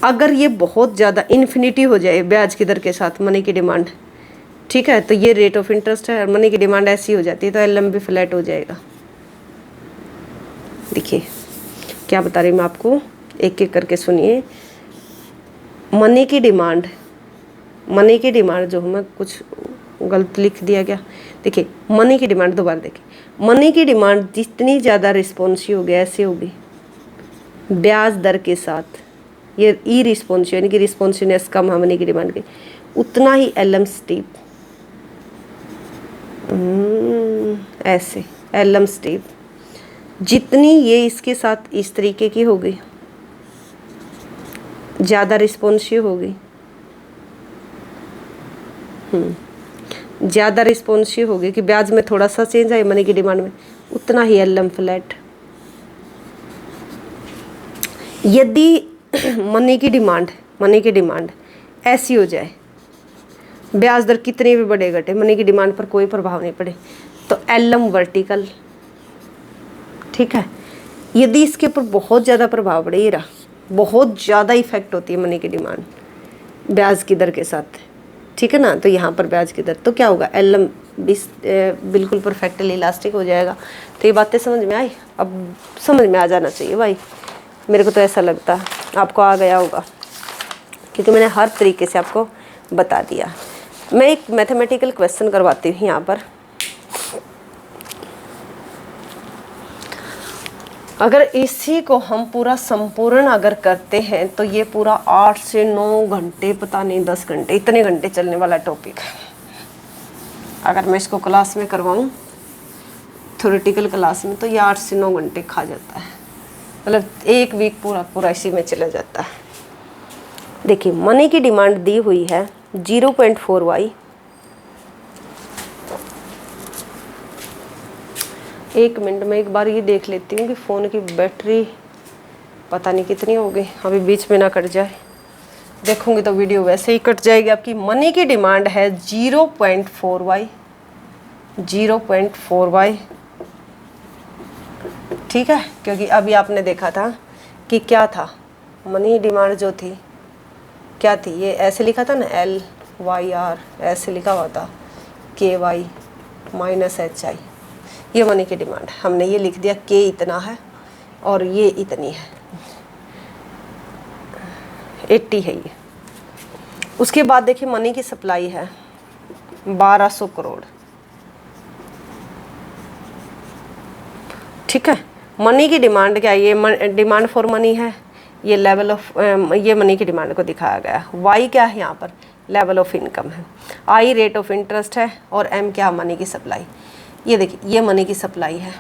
अगर ये बहुत ज़्यादा इन्फिनिटी हो जाए ब्याज की दर के साथ मनी की डिमांड, ठीक है, तो ये रेट ऑफ इंटरेस्ट है और मनी की डिमांड ऐसी हो जाती है तो एलएम भी फ्लैट हो जाएगा। देखिए क्या बता रही मैं आपको, एक एक करके सुनिए। मनी की डिमांड जो मैं कुछ गलत लिख दिया क्या, देखिए मनी की डिमांड, दोबारा देखिए, मनी की डिमांड जितनी ज़्यादा रिस्पॉन्सिव होगी, ऐसे होगी ब्याज दर के साथ, ये ई रिस्पॉन्सिव यानी कि रिस्पॉन्सिवनेस कम है मनी की डिमांड की, उतना ही एलएम स्टीप, ऐसे एलएम स्टीप जितनी ये इसके साथ इस तरीके की होगी, ज़्यादा रिस्पॉन्सिव होगी, ज़्यादा रिस्पॉन्सिव होगी कि ब्याज में थोड़ा सा चेंज आए मनी की डिमांड में, उतना ही एलएम फ्लैट। यदि मनी की डिमांड ऐसी हो जाए, ब्याज दर कितने भी बढ़े घटे, मनी की डिमांड पर कोई प्रभाव नहीं पड़े, तो एलएम वर्टिकल। ठीक है, यदि इसके ऊपर बहुत ज़्यादा प्रभाव पड़े, ये रहा, बहुत ज़्यादा इफेक्ट होती है मनी की डिमांड ब्याज की दर के साथ, ठीक है ना, तो यहाँ पर ब्याज की दर, तो क्या होगा, एलएम बिल्कुल परफेक्टली इलास्टिक हो जाएगा। तो ये बातें समझ में आई, अब समझ में आ जाना चाहिए भाई, मेरे को तो ऐसा लगता है आपको आ गया होगा, क्योंकि मैंने हर तरीके से आपको बता दिया। मैं एक मैथमेटिकल क्वेश्चन करवाती हूँ यहाँ पर। अगर इसी को हम पूरा संपूर्ण अगर करते हैं तो ये पूरा 8 से 9 घंटे, पता नहीं 10 घंटे, इतने घंटे चलने वाला टॉपिक है। अगर मैं इसको क्लास में करवाऊँ, थ्योरेटिकल क्लास में, तो ये 8 से 9 घंटे खा जाता है, मतलब एक वीक पूरा इसी में चला जाता है। देखिए मनी की डिमांड दी हुई है 0.4y, एक मिनट में एक बार ये देख लेती हूँ कि फ़ोन की बैटरी पता नहीं कितनी हो गई, अभी बीच में ना कट जाए, देखूँगी तो वीडियो वैसे ही कट जाएगी आपकी। मनी की डिमांड है 0.4y, ठीक है, क्योंकि अभी आपने देखा था कि क्या था, मनी डिमांड जो थी क्या थी, ये ऐसे लिखा था ना, LYR ऐसे लिखा हुआ था, KY -HI, ये मनी की डिमांड है। हमने ये लिख दिया K इतना है और ये इतनी है, 80 है ये। उसके बाद देखिए मनी की सप्लाई है 1200 करोड़, ठीक है। मनी की डिमांड क्या है, ये डिमांड फॉर मनी है, ये लेवल ऑफ ये मनी की डिमांड को दिखाया गया। वाई क्या है यहाँ पर, लेवल ऑफ इनकम है। आई रेट ऑफ इंटरेस्ट है और एम क्या, मनी की सप्लाई। ये देखिए ये मनी की सप्लाई है,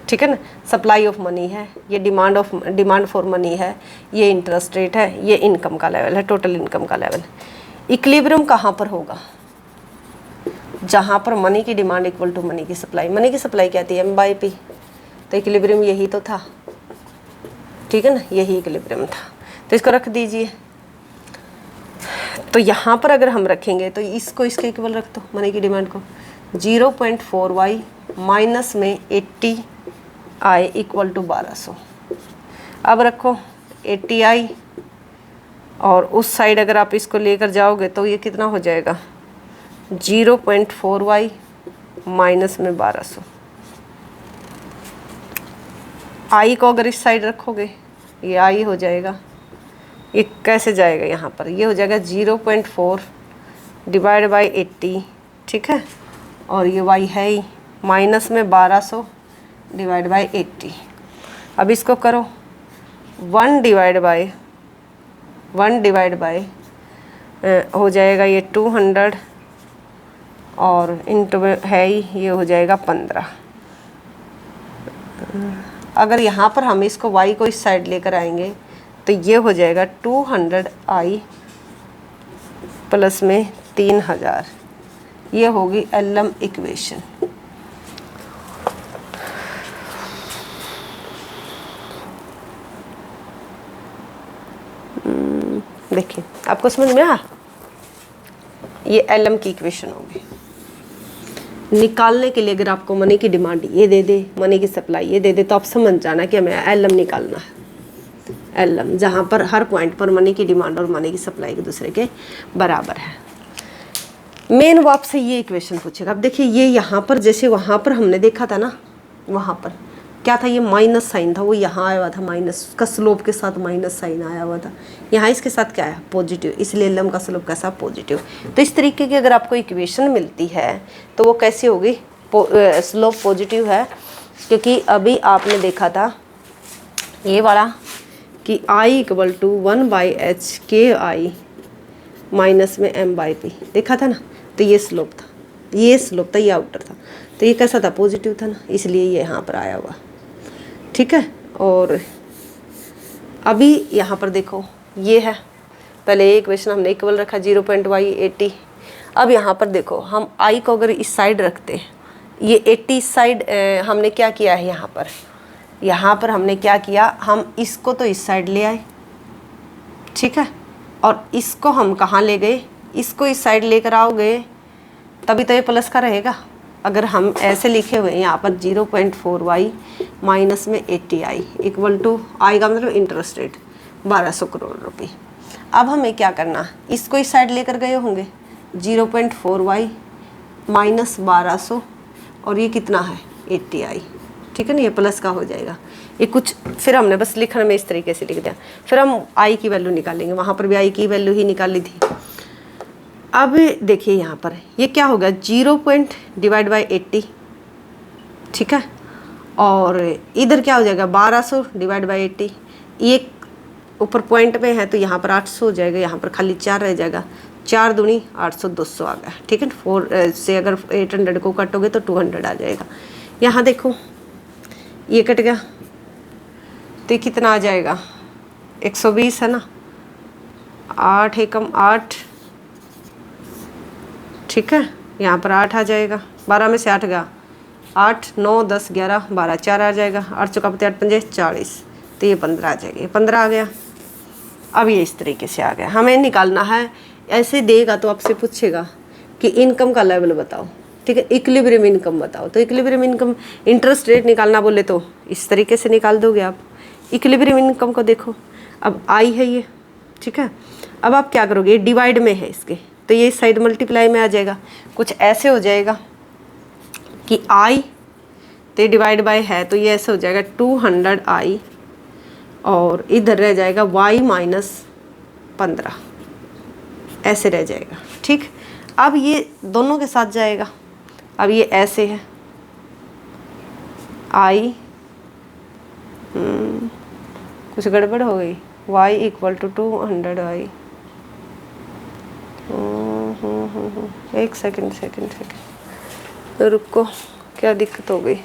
ठीक है ना, सप्लाई ऑफ मनी है, ये डिमांड फॉर मनी है, ये इंटरेस्ट रेट है, ये इनकम का लेवल है, टोटल इनकम का लेवल। इक्विलिब्रियम कहाँ पर होगा, जहाँ पर मनी की डिमांड इक्वल टू मनी की सप्लाई। मनी की सप्लाई क्या थी, M/P, तो इक्विलिब्रियम यही तो था, ठीक है ना, यही इक्विलिब्रियम था। तो इसको रख दीजिए। तो यहाँ पर अगर हम रखेंगे तो इसको इसके इक्वल रख दो, मनी की डिमांड को 0.4y माइनस में 80i इक्वल टू 1200। अब रखो 80i और उस साइड अगर आप इसको लेकर जाओगे तो ये कितना हो जाएगा, 0.4y माइनस में 1200। आई को अगर इस साइड रखोगे ये आई हो जाएगा, ये कैसे जाएगा यहाँ पर, ये हो जाएगा 0.4 डिवाइड बाई 80, ठीक है, और ये वाई है ही माइनस में 1200 डिवाइड बाई 80। अब इसको करो 1 डिवाइड बाई हो जाएगा ये 200 और इंटू में है ही, ये हो जाएगा 15। अगर यहाँ पर हम इसको y को इस साइड लेकर आएंगे तो ये हो जाएगा 200i प्लस में 3000। ये होगी LM इक्वेशन। देखिए आपको समझ में आया, ये LM की इक्वेशन होगी। निकालने के लिए अगर आपको मनी की डिमांड ये दे दे, मनी की सप्लाई ये दे दे, तो आप समझ जाना कि हमें LM निकालना है। LM जहाँ पर हर पॉइंट पर मनी की डिमांड और मनी की सप्लाई एक दूसरे के बराबर है। मेन वो आपसे ये इक्वेशन पूछेगा। अब देखिए ये यहाँ पर जैसे वहाँ पर हमने देखा था ना, वहाँ पर क्या था, ये माइनस साइन था, वो यहाँ आया हुआ था माइनस, उसका स्लोप के साथ माइनस साइन आया हुआ था। यहाँ इसके साथ क्या है, पॉजिटिव, इसलिए LM का स्लोप कैसा, पॉजिटिव। तो इस तरीके की अगर आपको इक्वेशन मिलती है तो वो कैसी होगी, स्लोप पॉजिटिव है, क्योंकि अभी आपने देखा था ये वाला कि I equal to 1/h KI minus में M/P देखा था ना, तो ये स्लोप था, ये स्लोप था, ये आउटर था, तो ये कैसा था, पॉजिटिव था ना, इसलिए ये यहाँ पर आया हुआ, ठीक है। और अभी यहाँ पर देखो ये है, पहले ये इक्वेशन हमने इक्वल रखा 0.y80। अब यहाँ पर देखो हम I को अगर इस साइड रखते हैं, ये 80 इस साइड, हमने क्या किया है यहाँ पर हमने क्या किया, हम इसको तो इस साइड ले आए, ठीक है, और इसको हम कहाँ ले गए, इसको इस साइड लेकर आओगे तभी तो ये प्लस का रहेगा। अगर हम ऐसे लिखे हुए हैं यहाँ पर 0.4y माइनस में 80i इक्वल टू आई का मतलब इंटरेस्ट रेट 1200 करोड़ रुपए। अब हमें क्या करना, इसको इस साइड लेकर गए होंगे 0.4y माइनस 1200 और ये कितना है 80i, ठीक है ना, ये प्लस का हो जाएगा। ये कुछ फिर हमने बस लिखने में इस तरीके से लिख दिया, फिर हम आई की वैल्यू निकालेंगे, वहाँ पर भी आई की वैल्यू ही निकाली थी। अब देखिए यहाँ पर ये क्या होगा, 0 डिवाइड बाई 80, ठीक है, और इधर क्या हो जाएगा 1200 डिवाइड बाई 80। ये ऊपर पॉइंट में है तो यहाँ पर 800 हो जाएगा, यहाँ पर खाली 4 रह जाएगा, 4 दूनी 800, 200 आ गया, ठीक है। 4 से अगर 800 को कटोगे तो 200 आ जाएगा। यहाँ देखो ये कट गया तो कितना आ जाएगा, 120 है ना, 8 एकम 8, ठीक है, यहाँ पर 8 आ जाएगा, 12 में से 8 गया, 8 9 10 11 12, 4 आ जाएगा, 8 चौका 8 पंजे 40, तो ये 15 आ जाएगा, ये 15 आ गया। अब ये इस तरीके से आ गया, हमें निकालना है। ऐसे देगा तो आपसे पूछेगा कि इनकम का लेवल बताओ, ठीक है, इक्विलिब्रियम इनकम बताओ, तो इक्विलिब्रियम इनकम इंटरेस्ट रेट निकालना बोले तो इस तरीके से निकाल दोगे आप। इक्विलिब्रियम इनकम को देखो, अब आई है ये, ठीक है, अब आप क्या करोगे, डिवाइड में है इसके, तो ये साइड मल्टीप्लाई में आ जाएगा, कुछ ऐसे हो जाएगा कि आई तो डिवाइड बाय है, तो ये ऐसे हो जाएगा 200i और इधर रह जाएगा y माइनस 15 ऐसे रह जाएगा। ठीक, अब ये दोनों के साथ जाएगा। अब ये ऐसे है आई, कुछ गड़बड़ हो गई, y इक्वल टू 200i। एक सेकंड रुको, क्या दिक्कत हो गई।